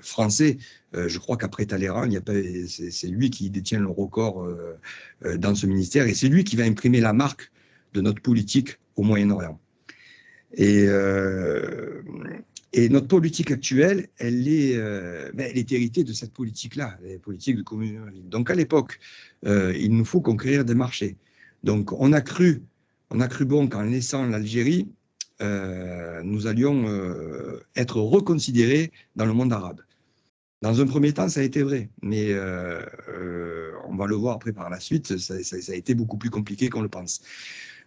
français. Je crois qu'après Talleyrand, c'est lui qui détient le record dans ce ministère, et c'est lui qui va imprimer la marque de notre politique au Moyen-Orient. Et notre politique actuelle, elle est héritée de cette politique-là, la politique de communautarisme. Donc à l'époque, il nous faut conquérir des marchés. Donc on a cru bon qu'en laissant l'Algérie, nous allions être reconsidérés dans le monde arabe. Dans un premier temps, ça a été vrai, mais on va le voir après par la suite, ça a été beaucoup plus compliqué qu'on le pense.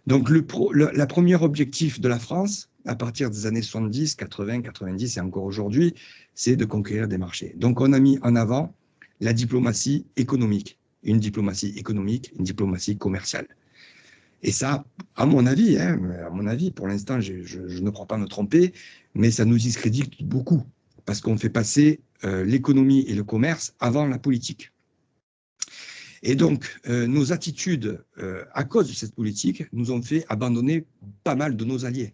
Donc la première objectif de la France, à partir des années 70, 80, 90 et encore aujourd'hui, c'est de conquérir des marchés. Donc on a mis en avant la diplomatie économique, une diplomatie commerciale. Et ça, à mon avis, pour l'instant, je ne crois pas me tromper, mais ça nous discrédite beaucoup, parce qu'on fait passer l'économie et le commerce avant la politique. Et donc, nos attitudes, à cause de cette politique, nous ont fait abandonner pas mal de nos alliés,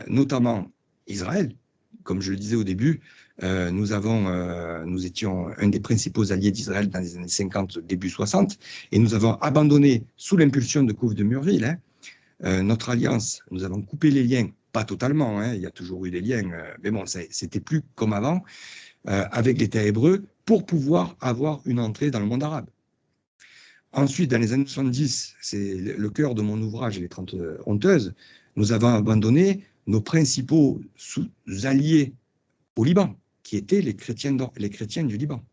notamment Israël. Comme je le disais au début, nous étions un des principaux alliés d'Israël dans les années 50, début 60, et nous avons abandonné, sous l'impulsion de Couve de Murville, notre alliance. Nous avons coupé les liens, pas totalement, il y a toujours eu des liens, mais bon, c'était plus comme avant, avec l'État hébreu, pour pouvoir avoir une entrée dans le monde arabe. Ensuite, dans les années 70, c'est le cœur de mon ouvrage, Les 30 honteuses, nous avons abandonné nos principaux alliés au Liban, qui étaient les chrétiens du Liban.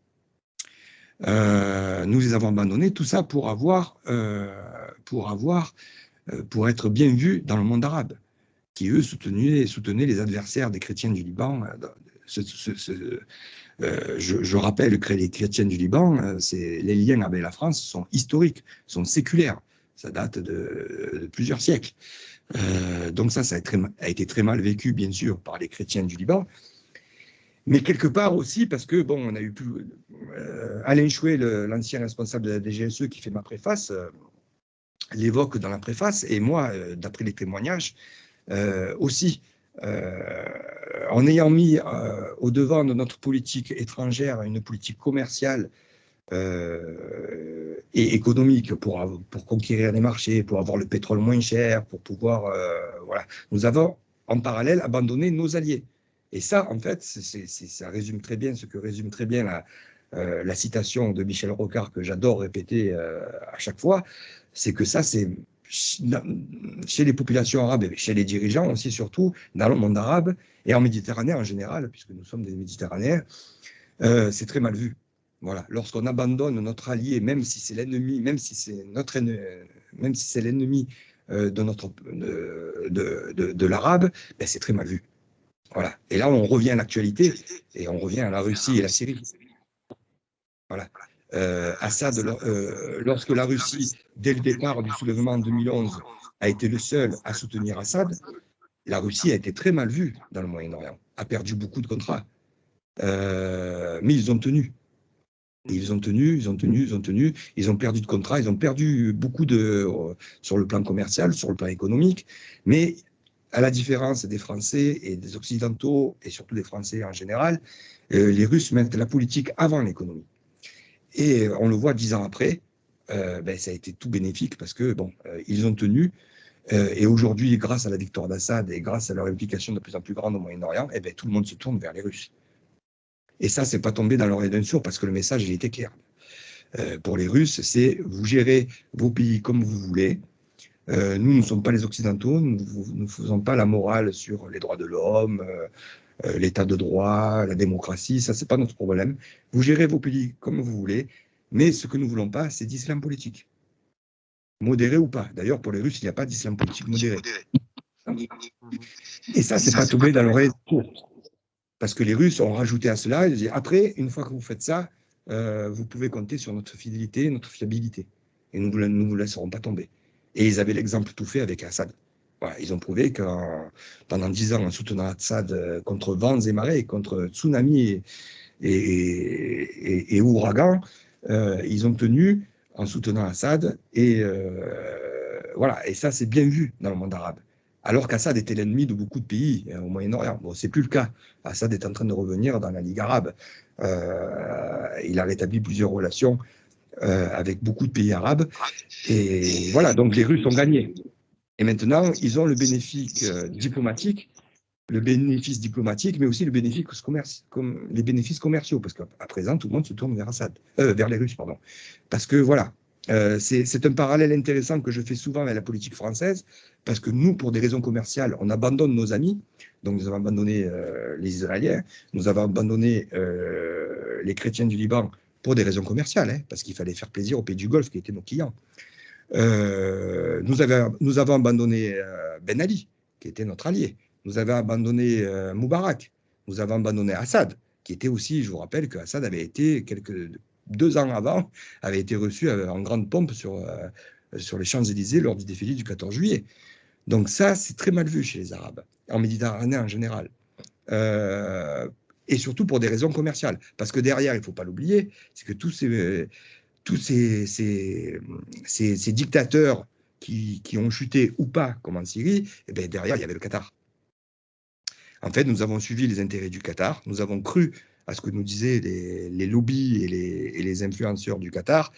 Nous les avons abandonnés, tout ça pour être bien vus dans le monde arabe, qui eux soutenaient les adversaires des chrétiens du Liban. Je rappelle que les chrétiens du Liban, les liens avec la France sont historiques, sont séculaires. Ça date de plusieurs siècles. Donc ça a été très mal vécu, bien sûr, par les chrétiens du Liban. Mais quelque part aussi, parce que, bon, on a eu Alain Chouet, l'ancien responsable de la DGSE qui fait ma préface, l'évoque dans la préface, et moi, d'après les témoignages, aussi, en ayant mis au devant de notre politique étrangère une politique commerciale et économique pour conquérir les marchés, pour avoir le pétrole moins cher, pour pouvoir... voilà. Nous avons en parallèle abandonné nos alliés. Et ça, en fait, ça résume très bien ce que résume très bien la citation de Michel Rocard que j'adore répéter à chaque fois, c'est que ça, c'est chez les populations arabes et chez les dirigeants aussi, surtout dans le monde arabe et en Méditerranée en général, puisque nous sommes des Méditerranéens, c'est très mal vu. Voilà. Lorsqu'on abandonne notre allié, même si c'est l'ennemi, même si c'est l'ennemi de l'arabe, ben c'est très mal vu. Voilà. Et là, on revient à l'actualité et on revient à la Russie et la Syrie. Voilà. Assad, lorsque la Russie, dès le départ du soulèvement en 2011, a été le seul à soutenir Assad, la Russie a été très mal vue dans le Moyen-Orient, a perdu beaucoup de contrats. Mais ils ont tenu. Et ils ont tenu, ils ont perdu de contrats, ils ont perdu beaucoup sur le plan commercial, sur le plan économique, mais à la différence des Français et des Occidentaux, et surtout des Français en général, les Russes mettent la politique avant l'économie. Et on le voit 10 ans après, ça a été tout bénéfique parce que bon, ils ont tenu. Et aujourd'hui, grâce à la victoire d'Assad et grâce à leur implication de plus en plus grande au Moyen-Orient, tout le monde se tourne vers les Russes. Et ça, c'est pas tombé dans l'oreille d'un sourd parce que le message, il était clair. Pour les Russes, c'est vous gérez vos pays comme vous voulez. Nous ne sommes pas les Occidentaux, nous ne faisons pas la morale sur les droits de l'homme, l'état de droit, la démocratie, ça, c'est pas notre problème. Vous gérez vos pays comme vous voulez, mais ce que nous voulons pas, c'est d'islam politique. Modéré ou pas. D'ailleurs, pour les Russes, il n'y a pas d'islam politique modéré. Et ça, c'est pas tombé dans l'oreille. Parce que les Russes ont rajouté à cela, ils disent, après, une fois que vous faites ça, vous pouvez compter sur notre fidélité, notre fiabilité. Et nous ne vous laisserons pas tomber. Et ils avaient l'exemple tout fait avec Assad. Voilà, ils ont prouvé que pendant 10 ans, en soutenant Assad contre vents et marées, contre tsunamis et ouragans, ils ont tenu en soutenant Assad. Et voilà, et ça, c'est bien vu dans le monde arabe. alors qu'Assad était l'ennemi de beaucoup de pays au Moyen-Orient. Bon, ce n'est plus le cas. Assad est en train de revenir dans la Ligue arabe. Il a rétabli plusieurs relations avec beaucoup de pays arabes. Et voilà, donc les Russes ont gagné. Et maintenant, ils ont le bénéfice diplomatique, mais aussi le les bénéfices commerciaux, parce qu'à présent, tout le monde se tourne vers les Russes, pardon. Parce que voilà, c'est un parallèle intéressant que je fais souvent avec la politique française, parce que nous, pour des raisons commerciales, on abandonne nos amis. Donc, nous avons abandonné les Israéliens, nous avons abandonné les chrétiens du Liban pour des raisons commerciales, hein, parce qu'il fallait faire plaisir aux pays du Golfe qui étaient nos clients. Nous avons abandonné Ben Ali, qui était notre allié. Nous avons abandonné Moubarak. Nous avons abandonné Assad, qui était aussi, je vous rappelle que Assad avait été, 2 ans avant, avait été reçu en grande pompe sur les Champs-Élysées lors du défilé du 14 juillet. Donc ça, c'est très mal vu chez les Arabes, en Méditerranée en général. Et surtout pour des raisons commerciales. Parce que derrière, il ne faut pas l'oublier, c'est que tous ces dictateurs qui ont chuté ou pas, comme en Syrie, et bien derrière, il y avait le Qatar. En fait, nous avons suivi les intérêts du Qatar, nous avons cru à ce que nous disaient les lobbies et les influenceurs du Qatar,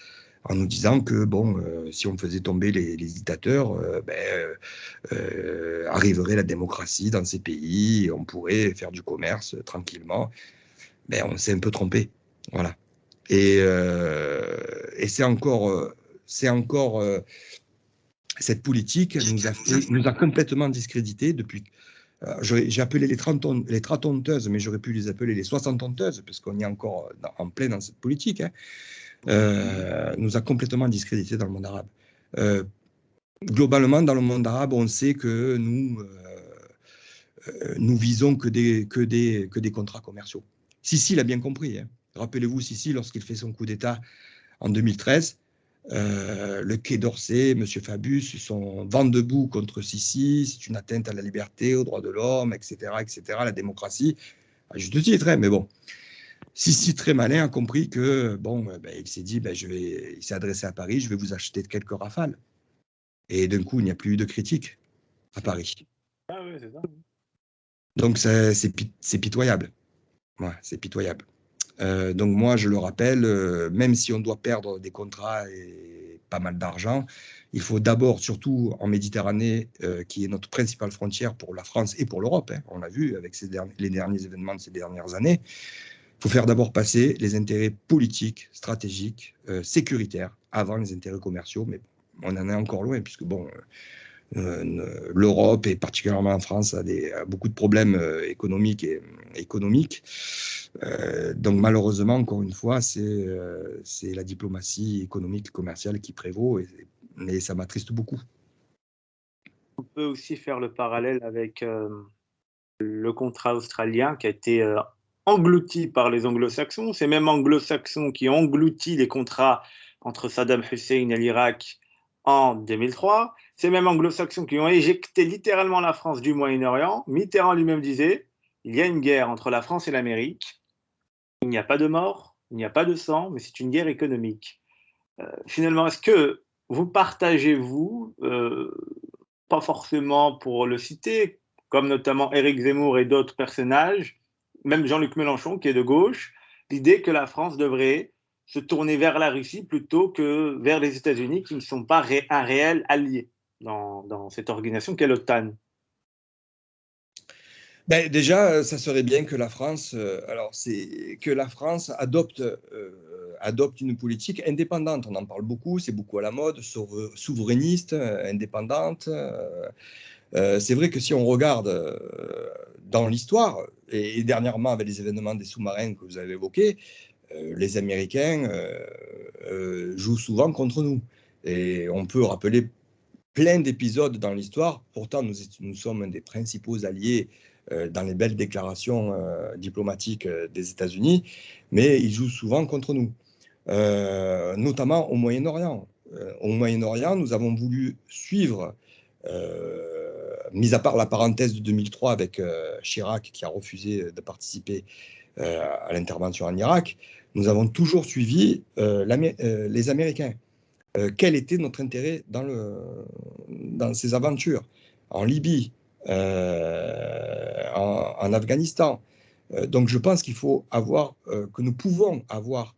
en nous disant que, bon, si on faisait tomber les dictateurs, arriverait la démocratie dans ces pays, on pourrait faire du commerce tranquillement. Ben, on s'est un peu trompé. Voilà. Et c'est encore cette politique nous a complètement discrédité depuis. J'ai appelé les tratonteuses, mais j'aurais pu les appeler les 60-tonteuses, parce qu'on est encore en plein dans cette politique, hein. Nous a complètement discrédité dans le monde arabe. Globalement, dans le monde arabe, on sait que nous visons que des contrats commerciaux. Sisi l'a bien compris, hein. Rappelez-vous, Sisi, lorsqu'il fait son coup d'État en 2013, le Quai d'Orsay, M. Fabius sont vent debout contre Sisi, c'est une atteinte à la liberté, aux droits de l'homme, etc., la démocratie, à juste titre, hein, mais bon. Sisi, très malin, a compris que, bon, il s'est dit, il s'est adressé à Paris, je vais vous acheter quelques rafales. Et d'un coup, il n'y a plus eu de critique à Paris. Ah oui, c'est ça. Donc, c'est pitoyable. Ouais, c'est pitoyable. Donc moi, je le rappelle, même si on doit perdre des contrats et pas mal d'argent, il faut d'abord, surtout en Méditerranée, qui est notre principale frontière pour la France et pour l'Europe, hein, on l'a vu avec les derniers événements de ces dernières années, il faut faire d'abord passer les intérêts politiques, stratégiques, sécuritaires, avant les intérêts commerciaux, mais on en est encore loin, puisque bon, l'Europe, et particulièrement en France, a beaucoup de problèmes économiques. Donc malheureusement, encore une fois, c'est la diplomatie économique et commerciale qui prévaut, mais ça m'attriste beaucoup. On peut aussi faire le parallèle avec le contrat australien qui a été englouti par les anglo-saxons. C'est même anglo-saxons qui ont englouti les contrats entre Saddam Hussein et l'Irak en 2003. C'est même anglo-saxons qui ont éjecté littéralement la France du Moyen-Orient. Mitterrand lui-même disait, il y a une guerre entre la France et l'Amérique. Il n'y a pas de mort, il n'y a pas de sang, mais c'est une guerre économique. Finalement, est-ce que vous partagez, pas forcément pour le citer, comme notamment Éric Zemmour et d'autres personnages, même Jean-Luc Mélenchon qui est de gauche, l'idée que la France devrait se tourner vers la Russie plutôt que vers les États-Unis qui ne sont pas un réel allié dans cette organisation qu'est l'OTAN? Déjà, ça serait bien que la France, adopte une politique indépendante. On en parle beaucoup, c'est beaucoup à la mode, souverainiste, indépendante. C'est vrai que si on regarde dans l'histoire, et dernièrement avec les événements des sous-marins que vous avez évoqués, les Américains jouent souvent contre nous. Et on peut rappeler plein d'épisodes dans l'histoire. Pourtant, nous sommes un des principaux alliés dans les belles déclarations diplomatiques des États-Unis, mais ils jouent souvent contre nous, notamment au Moyen-Orient. Au Moyen-Orient, nous avons voulu suivre, mis à part la parenthèse de 2003 avec Chirac qui a refusé de participer à l'intervention en Irak, nous avons toujours suivi les Américains. Quel était notre intérêt dans ces aventures? en Libye, en Afghanistan. Donc je pense qu'il faut avoir, que nous pouvons avoir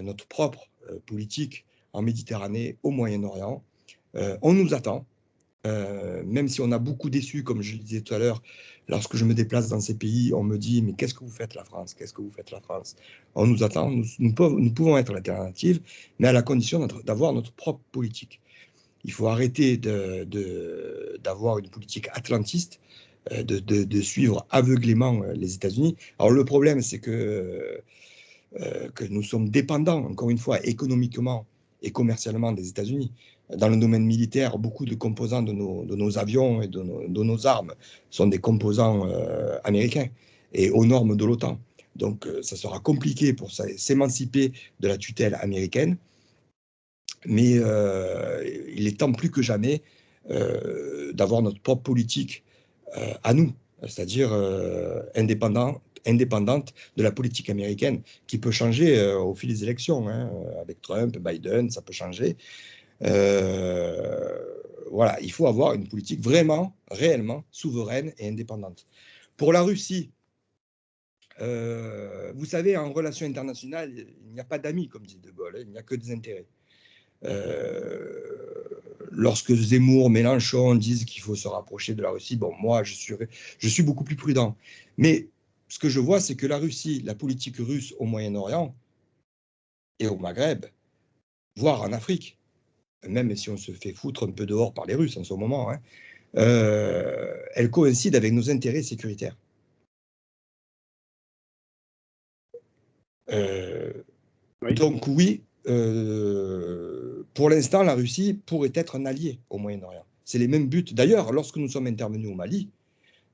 notre propre politique en Méditerranée, au Moyen-Orient. On nous attend, même si on a beaucoup déçu, comme je le disais tout à l'heure, lorsque je me déplace dans ces pays, on me dit « mais qu'est-ce que vous faites la France? Qu'est-ce que vous faites la France ?» On nous attend, nous pouvons être l'alternative, mais à la condition d'avoir notre propre politique. Il faut arrêter d'avoir une politique atlantiste, de suivre aveuglément les États-Unis. Alors le problème, c'est que nous sommes dépendants, encore une fois, économiquement et commercialement des États-Unis. Dans le domaine militaire, beaucoup de composants de nos avions et de nos armes sont des composants américains et aux normes de l'OTAN. Donc, ça sera compliqué pour s'émanciper de la tutelle américaine. Mais il est temps plus que jamais d'avoir notre propre politique à nous, c'est-à-dire indépendante de la politique américaine, qui peut changer au fil des élections. Hein, avec Trump, Biden, ça peut changer. Voilà, il faut avoir une politique vraiment, réellement souveraine et indépendante. Pour la Russie, vous savez, en relations internationales, il n'y a pas d'amis, comme dit De Gaulle, il n'y a que des intérêts. Lorsque Zemmour, Mélenchon disent qu'il faut se rapprocher de la Russie, bon, moi, je suis beaucoup plus prudent. Mais ce que je vois, c'est que la Russie, la politique russe au Moyen-Orient et au Maghreb, voire en Afrique, même si on se fait foutre un peu dehors par les Russes en ce moment, hein, elle coïncide avec nos intérêts sécuritaires. Oui. Donc oui, pour l'instant, la Russie pourrait être un allié au Moyen-Orient. C'est les mêmes buts. D'ailleurs, lorsque nous sommes intervenus au Mali,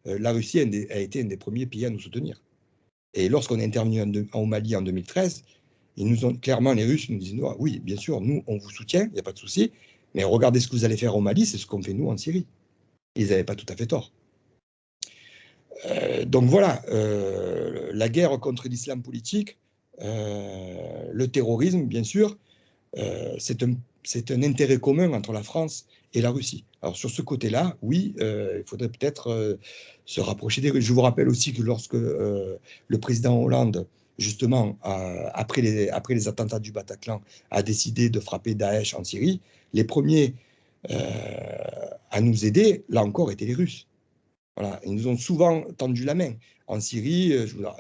la Russie a été un des premiers pays à nous soutenir. Et lorsqu'on est intervenu au Mali en 2013, ils nous ont clairement, les Russes nous disent « oui, bien sûr, nous, on vous soutient, il n'y a pas de souci, mais regardez ce que vous allez faire au Mali, c'est ce qu'on fait nous en Syrie. » Ils n'avaient pas tout à fait tort. Donc voilà, la guerre contre l'islam politique, le terrorisme, bien sûr, c'est un intérêt commun entre la France et la Russie. Alors sur ce côté-là, oui, il faudrait peut-être se rapprocher des Russes. Je vous rappelle aussi que lorsque le président Hollande, justement, après les attentats du Bataclan, a décidé de frapper Daesh en Syrie, les premiers à nous aider, là encore, étaient les Russes. Voilà, ils nous ont souvent tendu la main. En Syrie,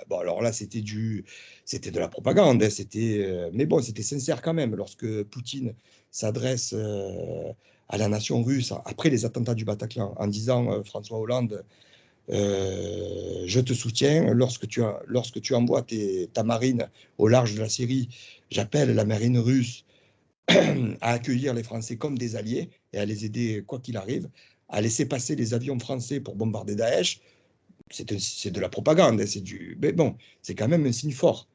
bon, alors là, c'était de la propagande, hein, mais bon, c'était sincère quand même. Lorsque Poutine s'adresse à la nation russe après les attentats du Bataclan en disant François Hollande, je te soutiens, lorsque tu envoies ta marine au large de la Syrie, j'appelle la marine russe à accueillir les Français comme des alliés et à les aider quoi qu'il arrive, à laisser passer les avions français pour bombarder Daesh, c'est de la propagande, hein, mais bon, c'est quand même un signe fort.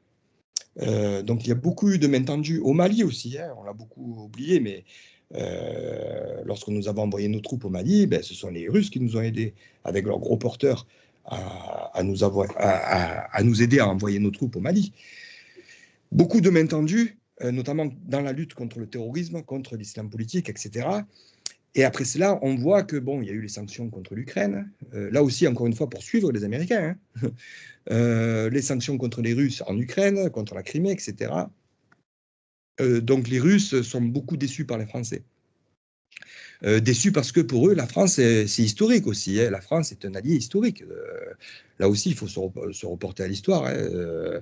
Donc il y a beaucoup eu de main tendue au Mali aussi, hein, on l'a beaucoup oublié, mais lorsque nous avons envoyé nos troupes au Mali, ben, ce sont les Russes qui nous ont aidés avec leurs gros porteurs à nous aider à envoyer nos troupes au Mali. Beaucoup de main tendue, notamment dans la lutte contre le terrorisme, contre l'islam politique, etc. Et après cela, on voit que bon, il y a eu les sanctions contre l'Ukraine. Là aussi, encore une fois, pour suivre les Américains. Hein. Les sanctions contre les Russes en Ukraine, contre la Crimée, etc. Donc les Russes sont beaucoup déçus par les Français. Déçus parce que pour eux, la France, c'est historique aussi. Hein. La France est un allié historique. Là aussi, il faut se reporter à l'histoire. Hein.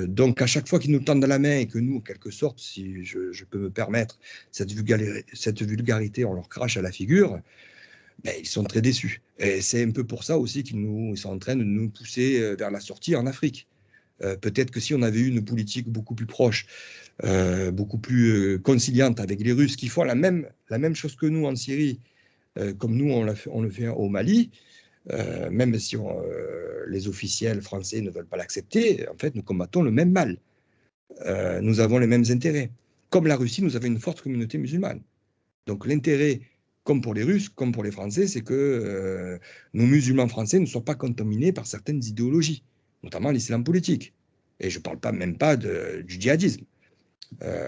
Donc, à chaque fois qu'ils nous tendent la main et que nous, en quelque sorte, si je peux me permettre cette vulgarité, on leur crache à la figure, ben, ils sont très déçus. Et c'est un peu pour ça aussi qu'ils sont en train de nous pousser vers la sortie en Afrique. Peut-être que si on avait eu une politique beaucoup plus proche, beaucoup plus conciliante avec les Russes qui font la même chose que nous en Syrie, comme nous on le fait au Mali, même si les officiels français ne veulent pas l'accepter, en fait nous combattons le même mal. Nous avons les mêmes intérêts. Comme la Russie, nous avons une forte communauté musulmane. Donc l'intérêt, comme pour les Russes, comme pour les Français, c'est que nos musulmans français ne soient pas contaminés par certaines idéologies, notamment l'islam politique. Et je ne parle même pas du djihadisme.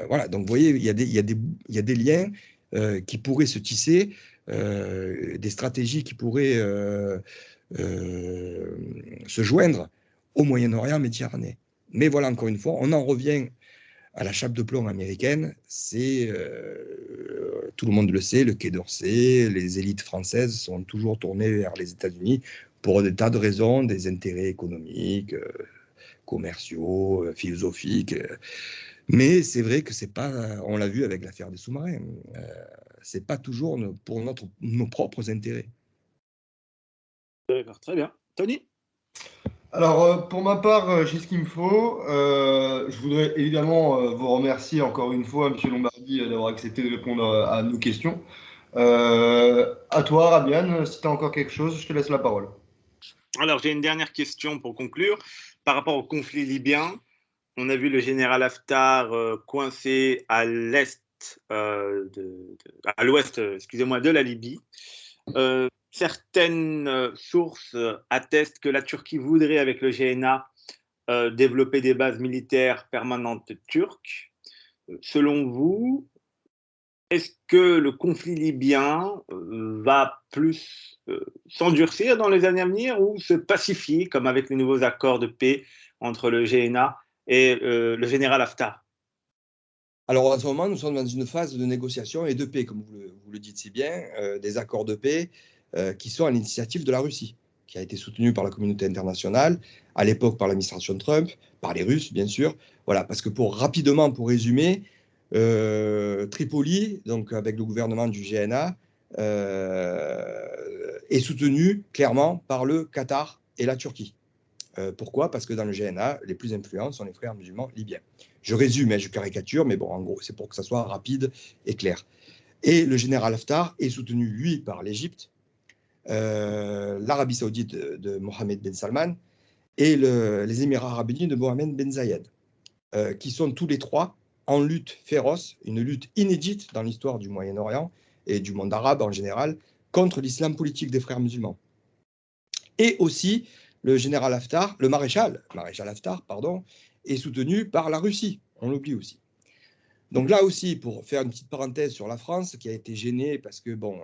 Voilà, donc vous voyez, il y a des liens qui pourraient se tisser des stratégies qui pourraient se joindre au Moyen-Orient méditerranéen. Mais voilà, encore une fois, on en revient à la chape de plomb américaine. C'est, tout le monde le sait, le Quai d'Orsay, les élites françaises sont toujours tournées vers les États-Unis pour des tas de raisons, des intérêts économiques, commerciaux, philosophiques. Mais c'est vrai que c'est pas, on l'a vu avec l'affaire des sous-marins, c'est pas toujours pour nos propres intérêts. D'accord, très bien. Tony? Alors, pour ma part, j'ai ce qu'il me faut. Je voudrais évidemment vous remercier encore une fois, Monsieur Lombardi, d'avoir accepté de répondre à nos questions. À toi, Rabian, si tu as encore quelque chose, je te laisse la parole. Alors, j'ai une dernière question pour conclure. Par rapport au conflit libyen, on a vu le général Haftar coincé à l'est, à l'ouest, excusez-moi, de la Libye. Certaines sources attestent que la Turquie voudrait, avec le GNA, développer des bases militaires permanentes turques. Selon vous, est-ce que le conflit libyen va plus s'endurcir dans les années à venir ou se pacifier, comme avec les nouveaux accords de paix entre le GNA et le général Haftar? Alors, en ce moment, nous sommes dans une phase de négociation et de paix, comme vous le dites si bien, des accords de paix qui sont à l'initiative de la Russie, qui a été soutenue par la communauté internationale, à l'époque par l'administration Trump, par les Russes, bien sûr. Voilà, parce que rapidement, pour résumer, Tripoli, donc avec le gouvernement du GNA, est soutenu clairement par le Qatar et la Turquie. Pourquoi? Parce que dans le GNA, les plus influents sont les frères musulmans libyens. Je résume, je caricature, mais bon, en gros, c'est pour que ça soit rapide et clair. Et le général Haftar est soutenu, lui, par l'Égypte, l'Arabie saoudite de Mohamed Ben Salman et les Émirats arabes unis de Mohamed Ben Zayed, qui sont tous les trois en lutte féroce, une lutte inédite dans l'histoire du Moyen-Orient et du monde arabe en général, contre l'islam politique des frères musulmans. Et aussi, le général Haftar, le maréchal Haftar, pardon, est soutenu par la Russie. On l'oublie aussi. Donc là aussi, pour faire une petite parenthèse sur la France, qui a été gênée parce que, bon,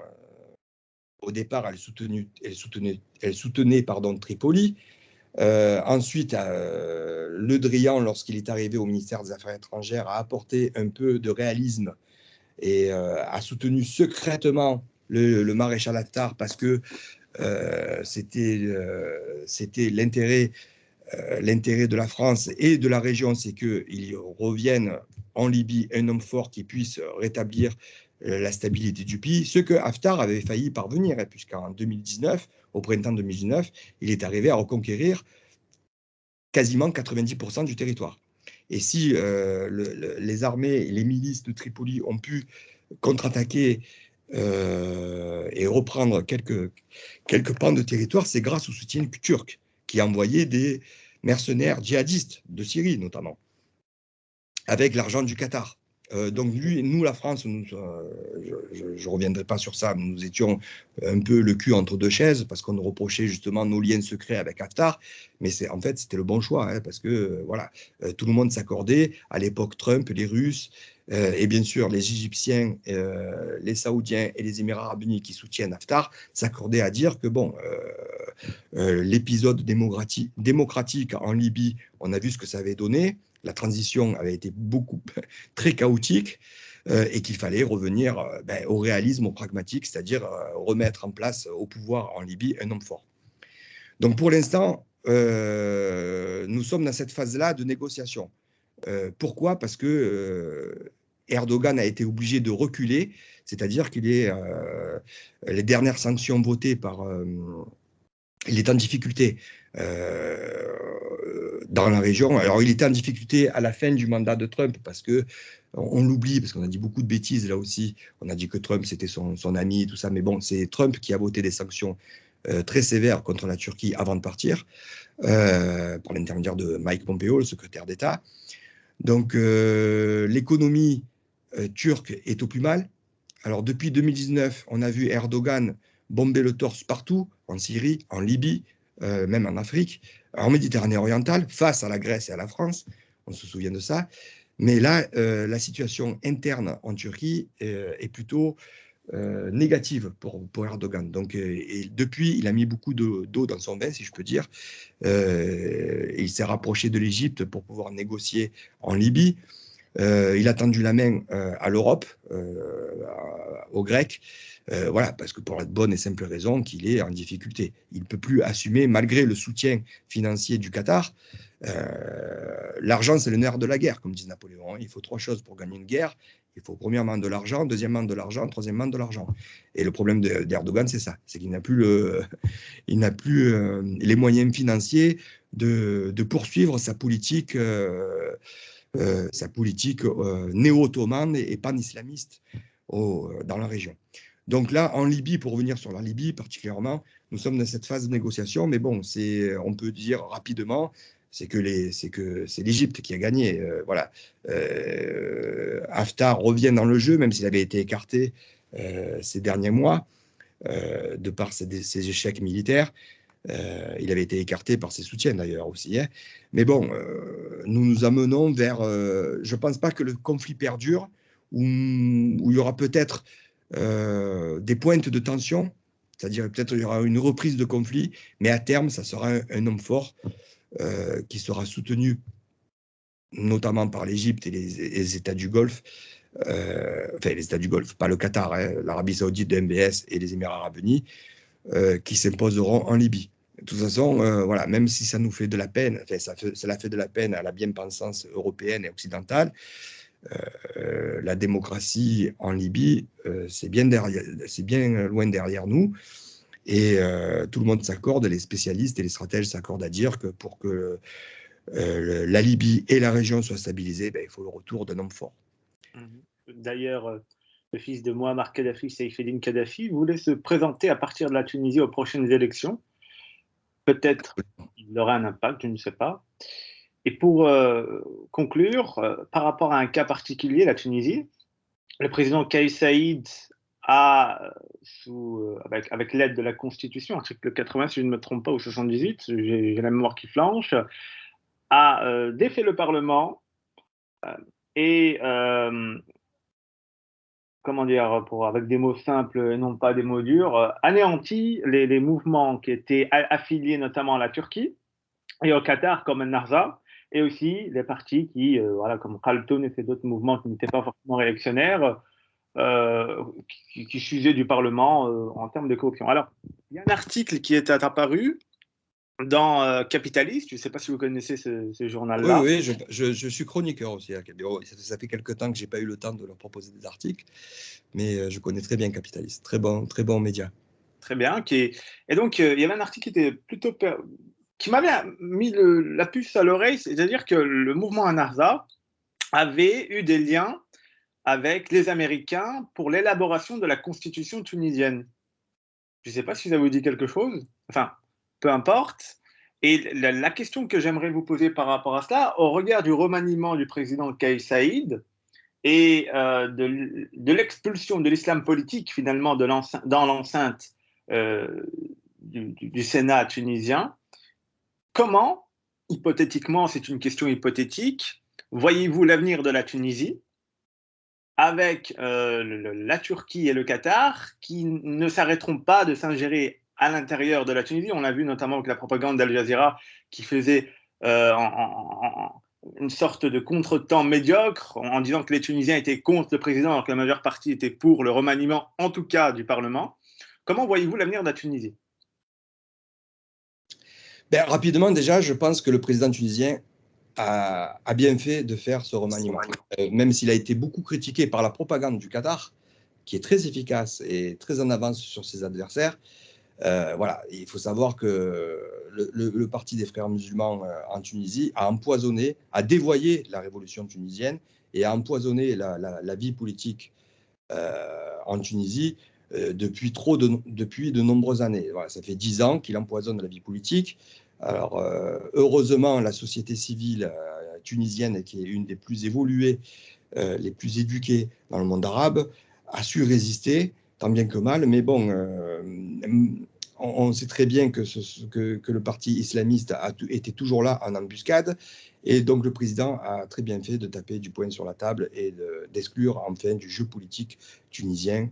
au départ, elle soutenait Tripoli. Ensuite, Le Drian, lorsqu'il est arrivé au ministère des Affaires étrangères, a apporté un peu de réalisme et a soutenu secrètement le maréchal Haftar parce que c'était l'intérêt de la France et de la région, c'est qu'il revienne en Libye un homme fort qui puisse rétablir la stabilité du pays, ce que Haftar avait failli parvenir, puisqu'en 2019, au printemps 2019, il est arrivé à reconquérir quasiment 90% du territoire. Et si les armées et les milices de Tripoli ont pu contre-attaquer et reprendre quelques pans de territoire, c'est grâce au soutien turc, qui a envoyé des mercenaires djihadistes de Syrie, notamment, avec l'argent du Qatar. Donc nous, la France, je ne reviendrai pas sur ça, nous étions un peu le cul entre deux chaises parce qu'on nous reprochait justement nos liens secrets avec Haftar, mais en fait c'était le bon choix, parce que voilà, tout le monde s'accordait, à l'époque Trump, les Russes, et bien sûr les Égyptiens, les Saoudiens et les Émirats arabes unis qui soutiennent Haftar s'accordaient à dire que bon, l'épisode démocratique en Libye, on a vu ce que ça avait donné. La transition avait été très chaotique et qu'il fallait revenir au réalisme, au pragmatique, c'est-à-dire remettre en place au pouvoir en Libye un homme fort. Donc pour l'instant, nous sommes dans cette phase-là de négociation. Pourquoi? Parce que Erdogan a été obligé de reculer, c'est-à-dire qu'il est les dernières sanctions votées par... il est en difficulté dans la région. Alors, il était en difficulté à la fin du mandat de Trump parce que on l'oublie, parce qu'on a dit beaucoup de bêtises là aussi. On a dit que Trump, c'était son ami, tout ça. Mais bon, c'est Trump qui a voté des sanctions très sévères contre la Turquie avant de partir, par l'intermédiaire de Mike Pompeo, le secrétaire d'État. Donc, l'économie turque est au plus mal. Alors, depuis 2019, on a vu Erdogan bomber le torse partout, en Syrie, en Libye, même en Afrique, en Méditerranée orientale, face à la Grèce et à la France, on se souvient de ça. Mais là, la situation interne en Turquie est plutôt négative pour Erdogan. Donc, et depuis, il a mis beaucoup d'eau dans son vin, si je peux dire. Il s'est rapproché de l'Égypte pour pouvoir négocier en Libye. Il a tendu la main à l'Europe, aux Grecs, voilà, parce que pour la bonne et simple raison qu'il est en difficulté. Il ne peut plus assumer, malgré le soutien financier du Qatar. L'argent, c'est le nerf de la guerre, comme dit Napoléon. Il faut 3 choses pour gagner une guerre. Il faut premièrement de l'argent, deuxièmement de l'argent, troisièmement de l'argent. Et le problème d'Erdogan, c'est ça, c'est qu'il n'a plus, les moyens financiers de poursuivre sa politique néo-ottomane et pan-islamiste dans la région. Donc là, en Libye, pour revenir sur la Libye particulièrement, nous sommes dans cette phase de négociation, mais bon, on peut dire rapidement, c'est l'Égypte qui a gagné. Voilà. Haftar revient dans le jeu, même s'il avait été écarté ces derniers mois, de par ses échecs militaires. Il avait été écarté par ses soutiens d'ailleurs aussi. Hein. Mais bon, nous nous amenons vers... je ne pense pas que le conflit perdure, où il y aura peut-être des pointes de tension, c'est-à-dire peut-être il y aura une reprise de conflit, mais à terme, ça sera un homme fort qui sera soutenu notamment par l'Égypte et les États du Golfe, enfin les États du Golfe, pas le Qatar, hein, l'Arabie Saoudite de MBS et les Émirats Arabes Unis, qui s'imposeront en Libye. De toute façon, voilà, même si ça nous fait de la peine, enfin, ça fait de la peine à la bien-pensance européenne et occidentale, la démocratie en Libye, c'est bien loin derrière nous. Et tout le monde s'accorde, les spécialistes et les stratèges s'accordent à dire que pour que la Libye et la région soient stabilisées, ben, il faut le retour d'un homme fort. D'ailleurs, le fils de Muammar Kadhafi, Saïf Eddin Kadhafi, voulait se présenter à partir de la Tunisie aux prochaines élections. Peut-être il aura un impact, je ne sais pas. Et pour conclure, par rapport à un cas particulier, la Tunisie, le président Kais Saïed a, avec l'aide de la Constitution, article 80, si je ne me trompe pas, ou 78, j'ai la mémoire qui flanche, a défait le Parlement et, comment dire, avec des mots simples et non pas des mots durs, anéanti les mouvements qui étaient affiliés notamment à la Turquie et au Qatar comme Narza, et aussi les partis qui, voilà, comme Khaltoun et ces autres mouvements qui n'étaient pas forcément réactionnaires, qui s'usaient du Parlement en termes de corruption. Alors, il y a un article qui est apparu dans Capitaliste, je ne sais pas si vous connaissez ce journal-là. Oui, je suis chroniqueur aussi. Ça fait quelque temps que je n'ai pas eu le temps de leur proposer des articles, mais je connais très bien Capitaliste. Très bon média. Très bien. Et donc, il y avait un article qui était plutôt... qui m'avait mis la puce à l'oreille, c'est-à-dire que le mouvement Anarza avait eu des liens avec les Américains pour l'élaboration de la constitution tunisienne. Je ne sais pas si ça vous dit quelque chose. Enfin, peu importe. Et la question que j'aimerais vous poser par rapport à cela, au regard du remaniement du président Kais Saïed et de l'expulsion de l'islam politique finalement dans l'enceinte du Sénat tunisien, comment, hypothétiquement, c'est une question hypothétique, voyez-vous l'avenir de la Tunisie avec la Turquie et le Qatar qui ne s'arrêteront pas de s'ingérer à l'intérieur de la Tunisie? On l'a vu notamment avec la propagande d'Al Jazeera qui faisait une sorte de contretemps médiocre en disant que les Tunisiens étaient contre le président alors que la majeure partie était pour le remaniement, en tout cas du Parlement. Comment voyez-vous l'avenir de la Tunisie? Ben, rapidement, déjà, je pense que le président tunisien a bien fait de faire ce remaniement. Même s'il a été beaucoup critiqué par la propagande du Qatar, qui est très efficace et très en avance sur ses adversaires. Voilà, il faut savoir que le parti des frères musulmans en Tunisie a dévoyé la révolution tunisienne et a empoisonné la vie politique en Tunisie depuis de nombreuses années. Voilà, ça fait 10 ans qu'il empoisonne la vie politique. Alors, heureusement, la société civile tunisienne, qui est une des plus évoluées, les plus éduquées dans le monde arabe, a su résister, tant bien que mal. Mais bon, on sait très bien que le parti islamiste était toujours là en embuscade. Et donc, le président a très bien fait de taper du poing sur la table et d'exclure enfin du jeu politique tunisien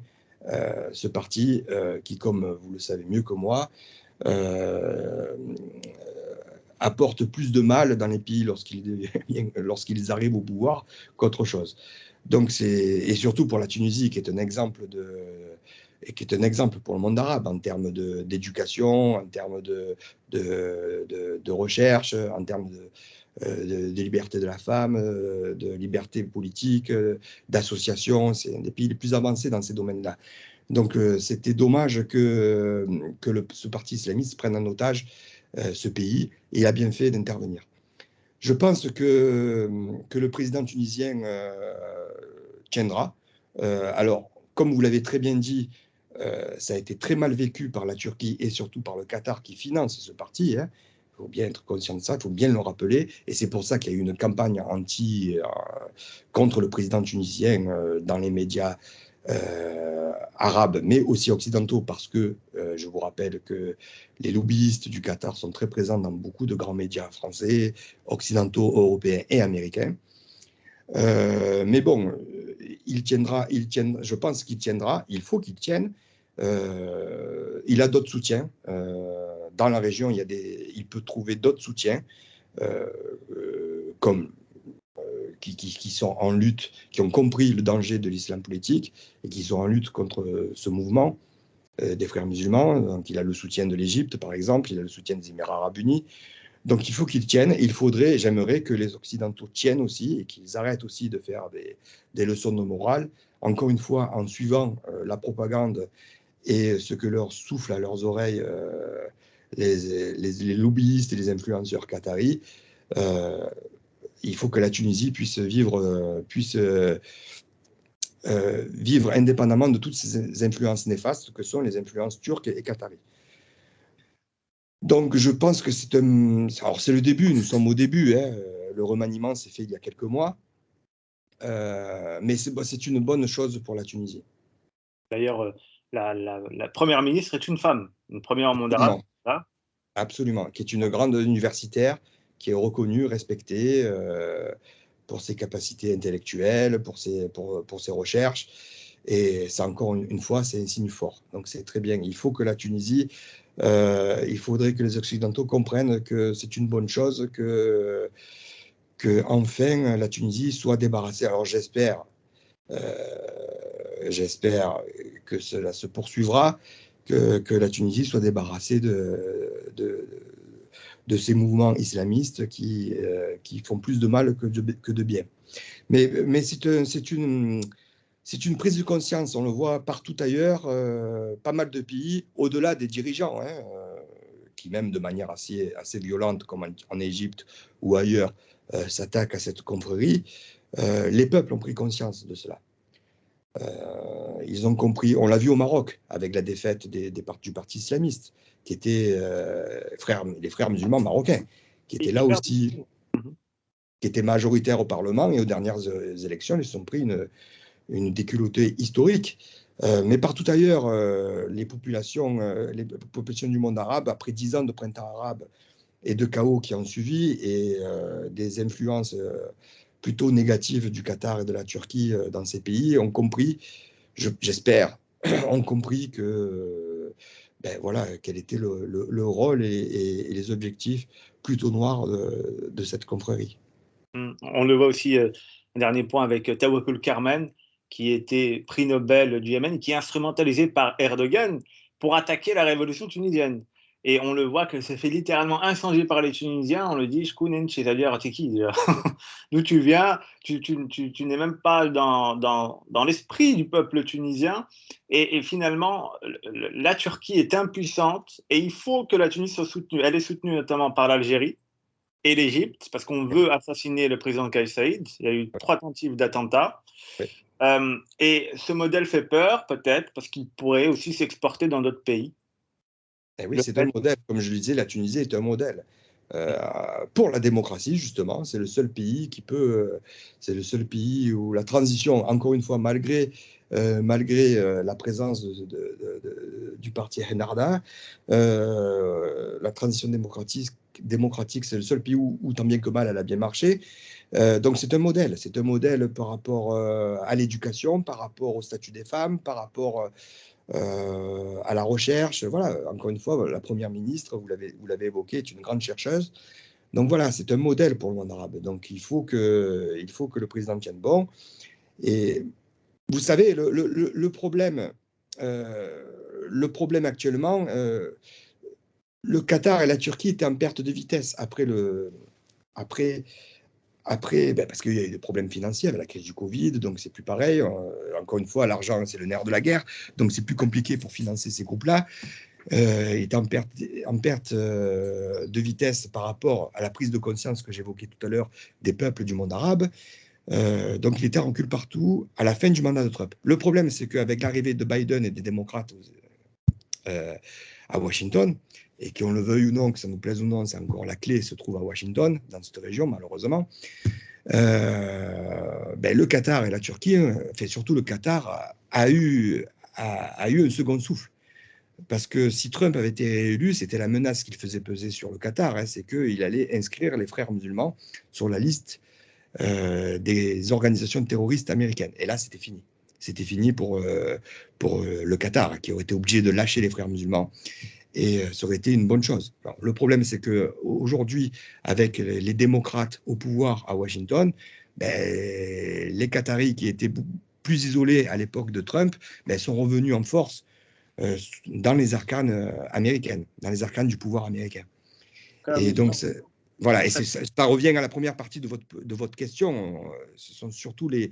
ce parti qui, comme vous le savez mieux que moi, apporte plus de mal dans les pays lorsqu'ils arrivent au pouvoir qu'autre chose. Donc et surtout pour la Tunisie, qui est un exemple pour le monde arabe en termes d'éducation, en termes de recherche, en termes de liberté de la femme, de liberté politique, d'association. C'est un des pays les plus avancés dans ces domaines-là. Donc, c'était dommage que ce parti islamiste prenne en otage ce pays, et il a bien fait d'intervenir. Je pense que le président tunisien tiendra. Alors, comme vous l'avez très bien dit, ça a été très mal vécu par la Turquie et surtout par le Qatar qui finance ce parti. Hein. Il faut bien être conscient de ça, il faut bien le rappeler. Et c'est pour ça qu'il y a eu une campagne contre le président tunisien dans les médias arabes, mais aussi occidentaux, parce que je vous rappelle que les lobbyistes du Qatar sont très présents dans beaucoup de grands médias français, occidentaux, européens et américains. Mais bon, je pense qu'il tiendra, il faut qu'il tienne. Il a d'autres soutiens. Dans la région, il peut trouver d'autres soutiens, comme qui sont en lutte, qui ont compris le danger de l'islam politique et qui sont en lutte contre ce mouvement des frères musulmans. Donc, il a le soutien de l'Égypte, par exemple, il a le soutien des Émirats arabes unis. Donc, il faut qu'ils tiennent. J'aimerais que les Occidentaux tiennent aussi et qu'ils arrêtent aussi de faire des leçons de morale. Encore une fois, en suivant la propagande et ce que leur souffle à leurs oreilles les lobbyistes et les influenceurs qataris. Il faut que la Tunisie puisse vivre indépendamment de toutes ces influences néfastes que sont les influences turques et qataries. Donc, je pense que c'est le début, nous sommes au début. Hein. Le remaniement s'est fait il y a quelques mois. Mais c'est une bonne chose pour la Tunisie. D'ailleurs, la première ministre est une femme, une première au monde arabe. Absolument, qui est une grande universitaire, qui est reconnue, respectée pour ses capacités intellectuelles, pour ses recherches. Et ça, encore une fois, c'est un signe fort. Donc, c'est très bien. Il faut que la Tunisie, il faudrait que les Occidentaux comprennent que c'est une bonne chose, que enfin la Tunisie soit débarrassée. Alors, j'espère que cela se poursuivra, que la Tunisie soit débarrassée de ces mouvements islamistes qui font plus de mal que de bien. Mais c'est une prise de conscience, on le voit partout ailleurs, pas mal de pays, au-delà des dirigeants, hein, qui même de manière assez violente, comme en Égypte ou ailleurs, s'attaquent à cette confrérie. Les peuples ont pris conscience de cela. Ils ont compris, on l'a vu au Maroc, avec la défaite du parti islamiste, qui étaient les frères musulmans marocains, qui étaient là aussi, qui étaient majoritaires au Parlement, et aux dernières élections, ils se sont pris une déculottée historique. Mais partout ailleurs, les populations du monde arabe, après 10 ans de printemps arabe et de chaos qui ont suivi, et des influences plutôt négatives du Qatar et de la Turquie dans ces pays, ont compris, j'espère, ont compris quel était le rôle et les objectifs plutôt noirs de cette confrérie. On le voit aussi, un dernier point, avec Tawakkul Karman, qui était prix Nobel du Yémen, qui est instrumentalisé par Erdogan pour attaquer la révolution tunisienne. Et on le voit que ça fait littéralement incendier par les Tunisiens. On le dit, c'est-à-dire, t'es qui déjà? D'où tu viens? Tu n'es même pas dans l'esprit du peuple tunisien. Et finalement, la Turquie est impuissante et il faut que la Tunisie soit soutenue. Elle est soutenue notamment par l'Algérie et l'Égypte, parce qu'on veut assassiner le président Kais Saïed. Il y a eu 3 tentatives d'attentat. Oui. Et ce modèle fait peur, peut-être, parce qu'il pourrait aussi s'exporter dans d'autres pays. Et oui, c'est un modèle. Comme je le disais, la Tunisie est un modèle. pour la démocratie, justement. C'est le seul pays c'est le seul pays où la transition, encore une fois, malgré la présence du parti Ennahda, la transition démocratique, c'est le seul pays où tant bien que mal, elle a bien marché. Donc c'est un modèle par rapport à l'éducation, par rapport au statut des femmes, par rapport à la recherche. Voilà, encore une fois, la première ministre, vous l'avez évoqué, est une grande chercheuse. Donc voilà, c'est un modèle pour le monde arabe. Donc il faut que le président tienne bon. Et vous savez, le problème actuellement, le Qatar et la Turquie étaient en perte de vitesse parce qu'il y a eu des problèmes financiers avec la crise du Covid, donc c'est plus pareil. Encore une fois, l'argent, c'est le nerf de la guerre, donc c'est plus compliqué pour financer ces groupes-là. Il est en perte de vitesse par rapport à la prise de conscience que j'évoquais tout à l'heure des peuples du monde arabe. Donc il était en recul partout à la fin du mandat de Trump. Le problème, c'est qu'avec l'arrivée de Biden et des démocrates à Washington, et qu'on le veuille ou non, que ça nous plaise ou non, c'est encore la clé se trouve à Washington, dans cette région, malheureusement. Le Qatar et la Turquie, surtout le Qatar, a eu un second souffle. Parce que si Trump avait été réélu, c'était la menace qu'il faisait peser sur le Qatar, c'est qu'il allait inscrire les frères musulmans sur la liste des organisations terroristes américaines. Et là, c'était fini. C'était fini pour le Qatar, qui aurait été obligé de lâcher les frères musulmans. Et ça aurait été une bonne chose. Alors, le problème, c'est qu'aujourd'hui, avec les démocrates au pouvoir à Washington, les Qataris qui étaient plus isolés à l'époque de Trump sont revenus en force dans les arcanes américaines, dans les arcanes du pouvoir américain. Et donc, voilà, et ça revient à la première partie de votre question. Ce sont surtout les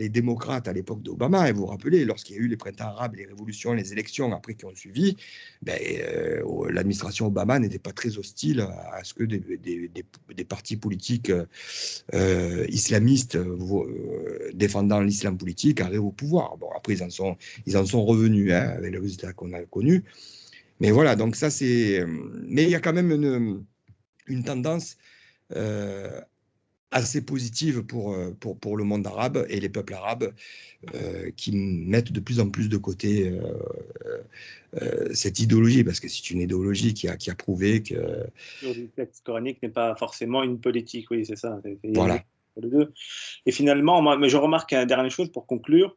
démocrates à l'époque d'Obama, et vous vous rappelez, lorsqu'il y a eu les printemps arabes, les révolutions, les élections après qui ont suivi, l'administration Obama n'était pas très hostile à ce que des partis politiques islamistes défendant l'islam politique arrivent au pouvoir. Bon, après, ils en sont revenus avec le résultat qu'on a connu. Mais voilà, donc ça c'est... Mais il y a quand même une tendance assez positive pour le monde arabe et les peuples arabes qui mettent de plus en plus de côté cette idéologie, parce que c'est une idéologie qui a prouvé que... Le texte coranique n'est pas forcément une politique, oui, c'est ça. Voilà. Les deux. Et finalement, mais je remarque une dernière chose pour conclure,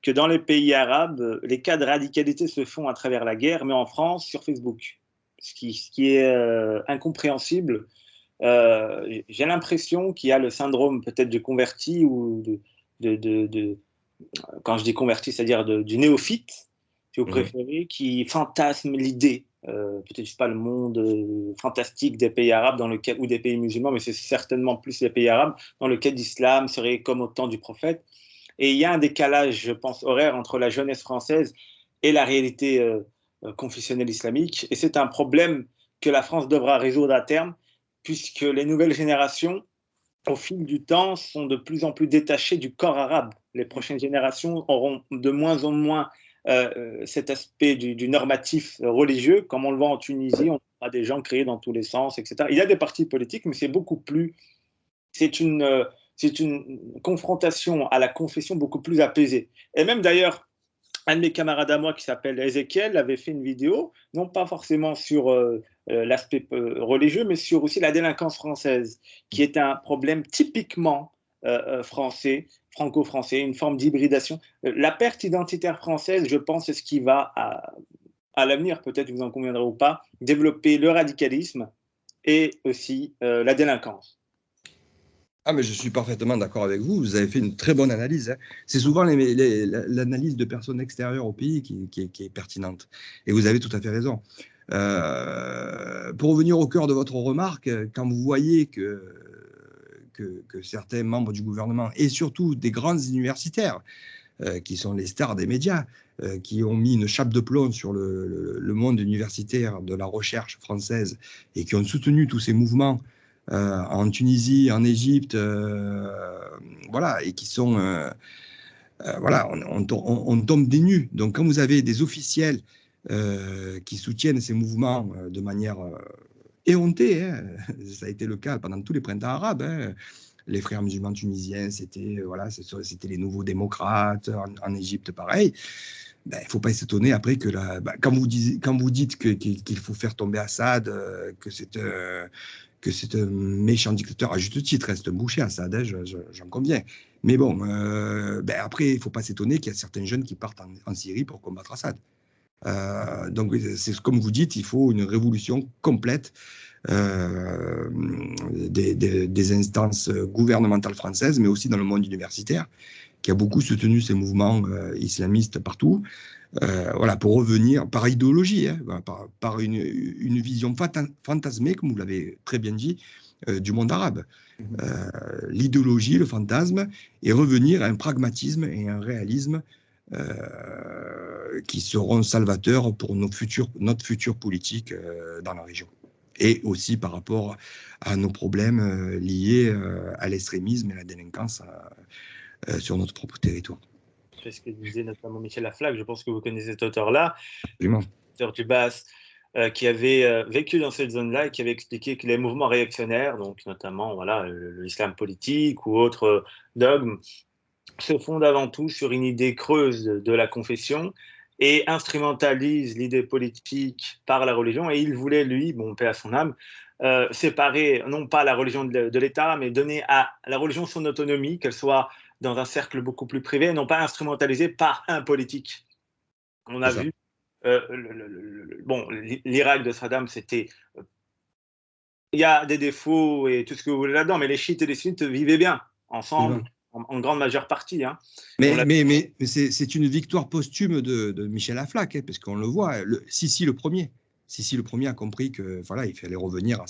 que dans les pays arabes, les cas de radicalité se font à travers la guerre, mais en France, sur Facebook. Ce qui est incompréhensible. J'ai l'impression qu'il y a le syndrome peut-être du converti ou quand je dis converti, c'est-à-dire du néophyte, si vous préférez, qui fantasme l'idée, peut-être pas le monde fantastique des pays arabes ou des pays musulmans, mais c'est certainement plus les pays arabes, dans lequel l'islam serait comme au temps du prophète. Et il y a un décalage, je pense, horaire entre la jeunesse française et la réalité confessionnelle islamique. Et c'est un problème que la France devra résoudre à terme, puisque les nouvelles générations, au fil du temps, sont de plus en plus détachées du corps arabe. Les prochaines générations auront de moins en moins cet aspect du normatif religieux, comme on le voit en Tunisie, on a des gens créés dans tous les sens, etc. Il y a des partis politiques, mais c'est beaucoup plus... C'est une confrontation à la confession beaucoup plus apaisée. Et même d'ailleurs, un de mes camarades à moi qui s'appelle Ézéchiel avait fait une vidéo, non pas forcément sur l'aspect religieux, mais sur aussi la délinquance française, qui est un problème typiquement français, franco-français, une forme d'hybridation. La perte identitaire française, je pense, c'est ce qui va, à l'avenir, peut-être vous en conviendrez ou pas, développer le radicalisme et aussi la délinquance. Ah, mais je suis parfaitement d'accord avec vous. Vous avez fait une très bonne analyse. C'est souvent l'analyse de personnes extérieures au pays qui est pertinente. Et vous avez tout à fait raison. Pour revenir au cœur de votre remarque, quand vous voyez que certains membres du gouvernement, et surtout des grands universitaires, qui sont les stars des médias, qui ont mis une chape de plomb sur le monde universitaire de la recherche française et qui ont soutenu tous ces mouvements en Tunisie, en Égypte, voilà, et qui sont, voilà, on tombe des nues. Donc, quand vous avez des officiels qui soutiennent ces mouvements de manière éhonté. Hein. Ça a été le cas pendant tous les printemps arabes. Hein. Les frères musulmans tunisiens, c'était les nouveaux démocrates. En Égypte, pareil. Ben, il ne faut pas s'étonner après que quand vous dites qu'il faut faire tomber Assad, que c'est un méchant dictateur, à juste titre, reste un boucher Assad, hein, j'en conviens. Mais bon, ben après, il ne faut pas s'étonner qu'il y a certains jeunes qui partent en Syrie pour combattre Assad. Donc, c'est comme vous dites, il faut une révolution complète des instances gouvernementales françaises, mais aussi dans le monde universitaire, qui a beaucoup soutenu ces mouvements islamistes partout. Voilà, pour revenir par idéologie, hein, par une vision fantasmée, comme vous l'avez très bien dit, du monde arabe. L'idéologie, le fantasme, et revenir à un pragmatisme et un réalisme qui seront salvateurs pour notre futur politique dans la région. Et aussi par rapport à nos problèmes liés à l'extrémisme et à la délinquance sur notre propre territoire. C'est ce que disait notamment Michel Aflaq, je pense que vous connaissez cet auteur-là, auteur du BAS, qui avait vécu dans cette zone-là et qui avait expliqué que les mouvements réactionnaires, donc notamment voilà, l'islam politique ou autres dogmes, se fondent avant tout sur une idée creuse de la confession et instrumentalisent l'idée politique par la religion. Et il voulait, lui, bon, paix à son âme, séparer non pas la religion de l'État, mais donner à la religion son autonomie, qu'elle soit dans un cercle beaucoup plus privé, non pas instrumentalisée par un politique. On a vu, bon, l'Irak de Saddam, c'était... Il y a des défauts et tout ce que vous voulez là-dedans, mais les chiites et les sunnites vivaient bien ensemble, en grande majeure partie. Hein. Mais c'est une victoire posthume de Michel Aflaq, hein, parce qu'on le voit, Sisi le premier. Sisi le premier a compris que voilà, il fallait revenir à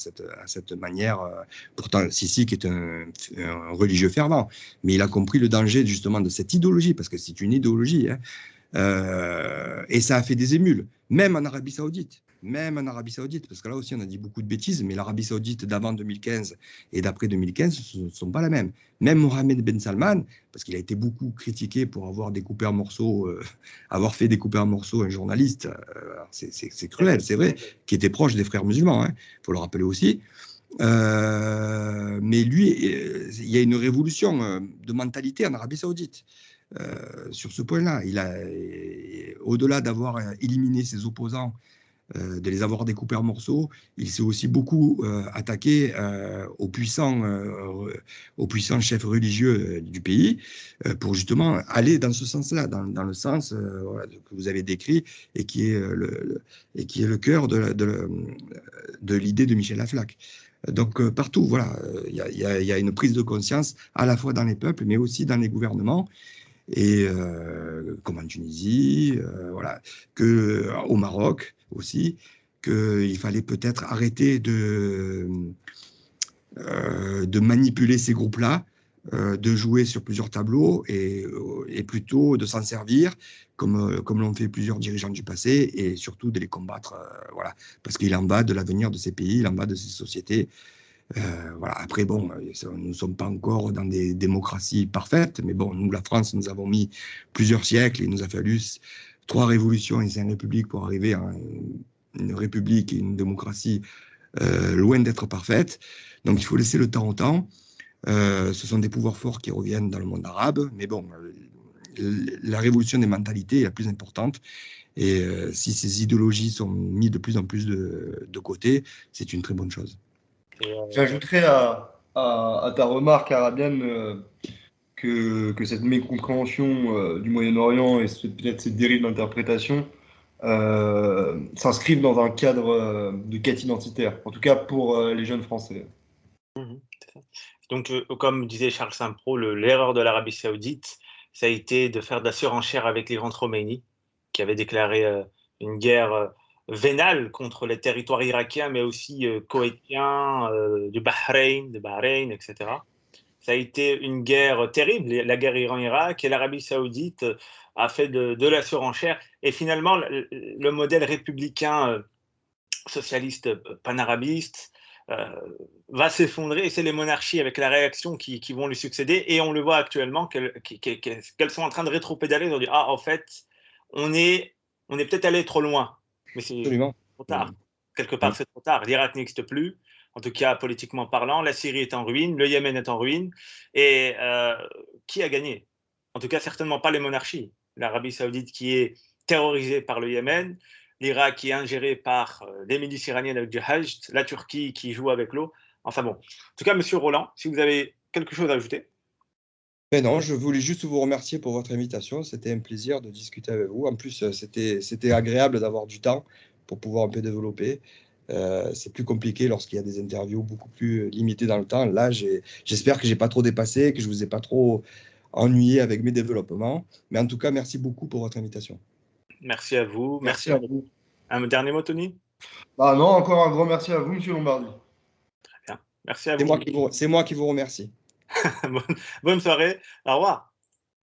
cette manière. Pourtant, Sisi qui est un religieux fervent, mais il a compris le danger justement de cette idéologie, parce que c'est une idéologie. Hein, et ça a fait des émules, même en Arabie Saoudite. Parce que là aussi on a dit beaucoup de bêtises, mais l'Arabie Saoudite d'avant 2015 et d'après 2015 ne sont pas la même. Même Mohamed Ben Salman, parce qu'il a été beaucoup critiqué pour avoir découpé en morceaux, avoir fait découper en morceaux un journaliste, c'est cruel, c'est vrai, qui était proche des frères musulmans, hein, faut le rappeler aussi. Mais lui, il y a une révolution de mentalité en Arabie Saoudite. Sur ce point-là, au-delà d'avoir éliminé ses opposants, de les avoir découpés en morceaux, il s'est aussi beaucoup attaqué aux puissants chefs religieux du pays pour justement aller dans ce sens-là, dans le sens voilà, que vous avez décrit et qui est le cœur de l'idée de Michel Aflaq. Donc partout, voilà, il y a une prise de conscience à la fois dans les peuples, mais aussi dans les gouvernements. Et comme en Tunisie, voilà, au Maroc aussi, qu'il fallait peut-être arrêter de manipuler ces groupes-là, de jouer sur plusieurs tableaux et plutôt de s'en servir comme l'ont fait plusieurs dirigeants du passé et surtout de les combattre, voilà, parce qu'il en va de l'avenir de ces pays, il en va de ces sociétés. Voilà. Après, bon, nous ne sommes pas encore dans des démocraties parfaites, mais bon, nous, la France, nous avons mis plusieurs siècles, il nous a fallu 3 révolutions et 5 républiques pour arriver à une république et une démocratie loin d'être parfaite. Donc, il faut laisser le temps au temps. Ce sont des pouvoirs forts qui reviennent dans le monde arabe, mais bon, la révolution des mentalités est la plus importante. Et si ces idéologies sont mises de plus en plus de côté, c'est une très bonne chose. J'ajouterais à ta remarque, Arabiane, que cette mécompréhension du Moyen-Orient et peut-être cette dérive d'interprétation s'inscrivent dans un cadre de quête identitaire, en tout cas pour les jeunes Français. Donc, comme disait Charles Saint-Pro, l'erreur de l'Arabie Saoudite, ça a été de faire de la surenchère avec l'Iran de Khomeini, qui avait déclaré une guerre vénale contre les territoires irakiens, mais aussi koweïtiens, de Bahreïn, etc. Ça a été une guerre terrible, la guerre Iran-Irak, et l'Arabie Saoudite a fait de la surenchère. Et finalement, le modèle républicain socialiste panarabiste va s'effondrer, et c'est les monarchies avec la réaction qui vont lui succéder, et on le voit actuellement qu'elles sont en train de rétropédaler. Ils ont dit, ah, en fait, on est peut-être allé trop loin, mais c'est trop tard. quelque part, c'est trop tard. L'Irak n'existe plus, en tout cas politiquement parlant. La Syrie est en ruine, le Yémen est en ruine. Et qui a gagné? En tout cas, certainement pas les monarchies. L'Arabie saoudite qui est terrorisée par le Yémen, l'Irak qui est ingéré par des milices iraniennes avec du Hajj, la Turquie qui joue avec l'eau. Enfin bon. En tout cas, Monsieur Roland, si vous avez quelque chose à ajouter. Ben non, je voulais juste vous remercier pour votre invitation. C'était un plaisir de discuter avec vous. En plus, c'était agréable d'avoir du temps pour pouvoir un peu développer. C'est plus compliqué lorsqu'il y a des interviews beaucoup plus limitées dans le temps. Là, j'espère que j'ai pas trop dépassé, que je vous ai pas trop ennuyé avec mes développements. Mais en tout cas, merci beaucoup pour votre invitation. Merci à vous. Merci à vous. Un dernier mot, Tony? Bah non, encore un grand merci à vous, Monsieur Lombardi. Très bien. Merci à vous. C'est moi qui vous remercie. Bonne soirée. Au revoir.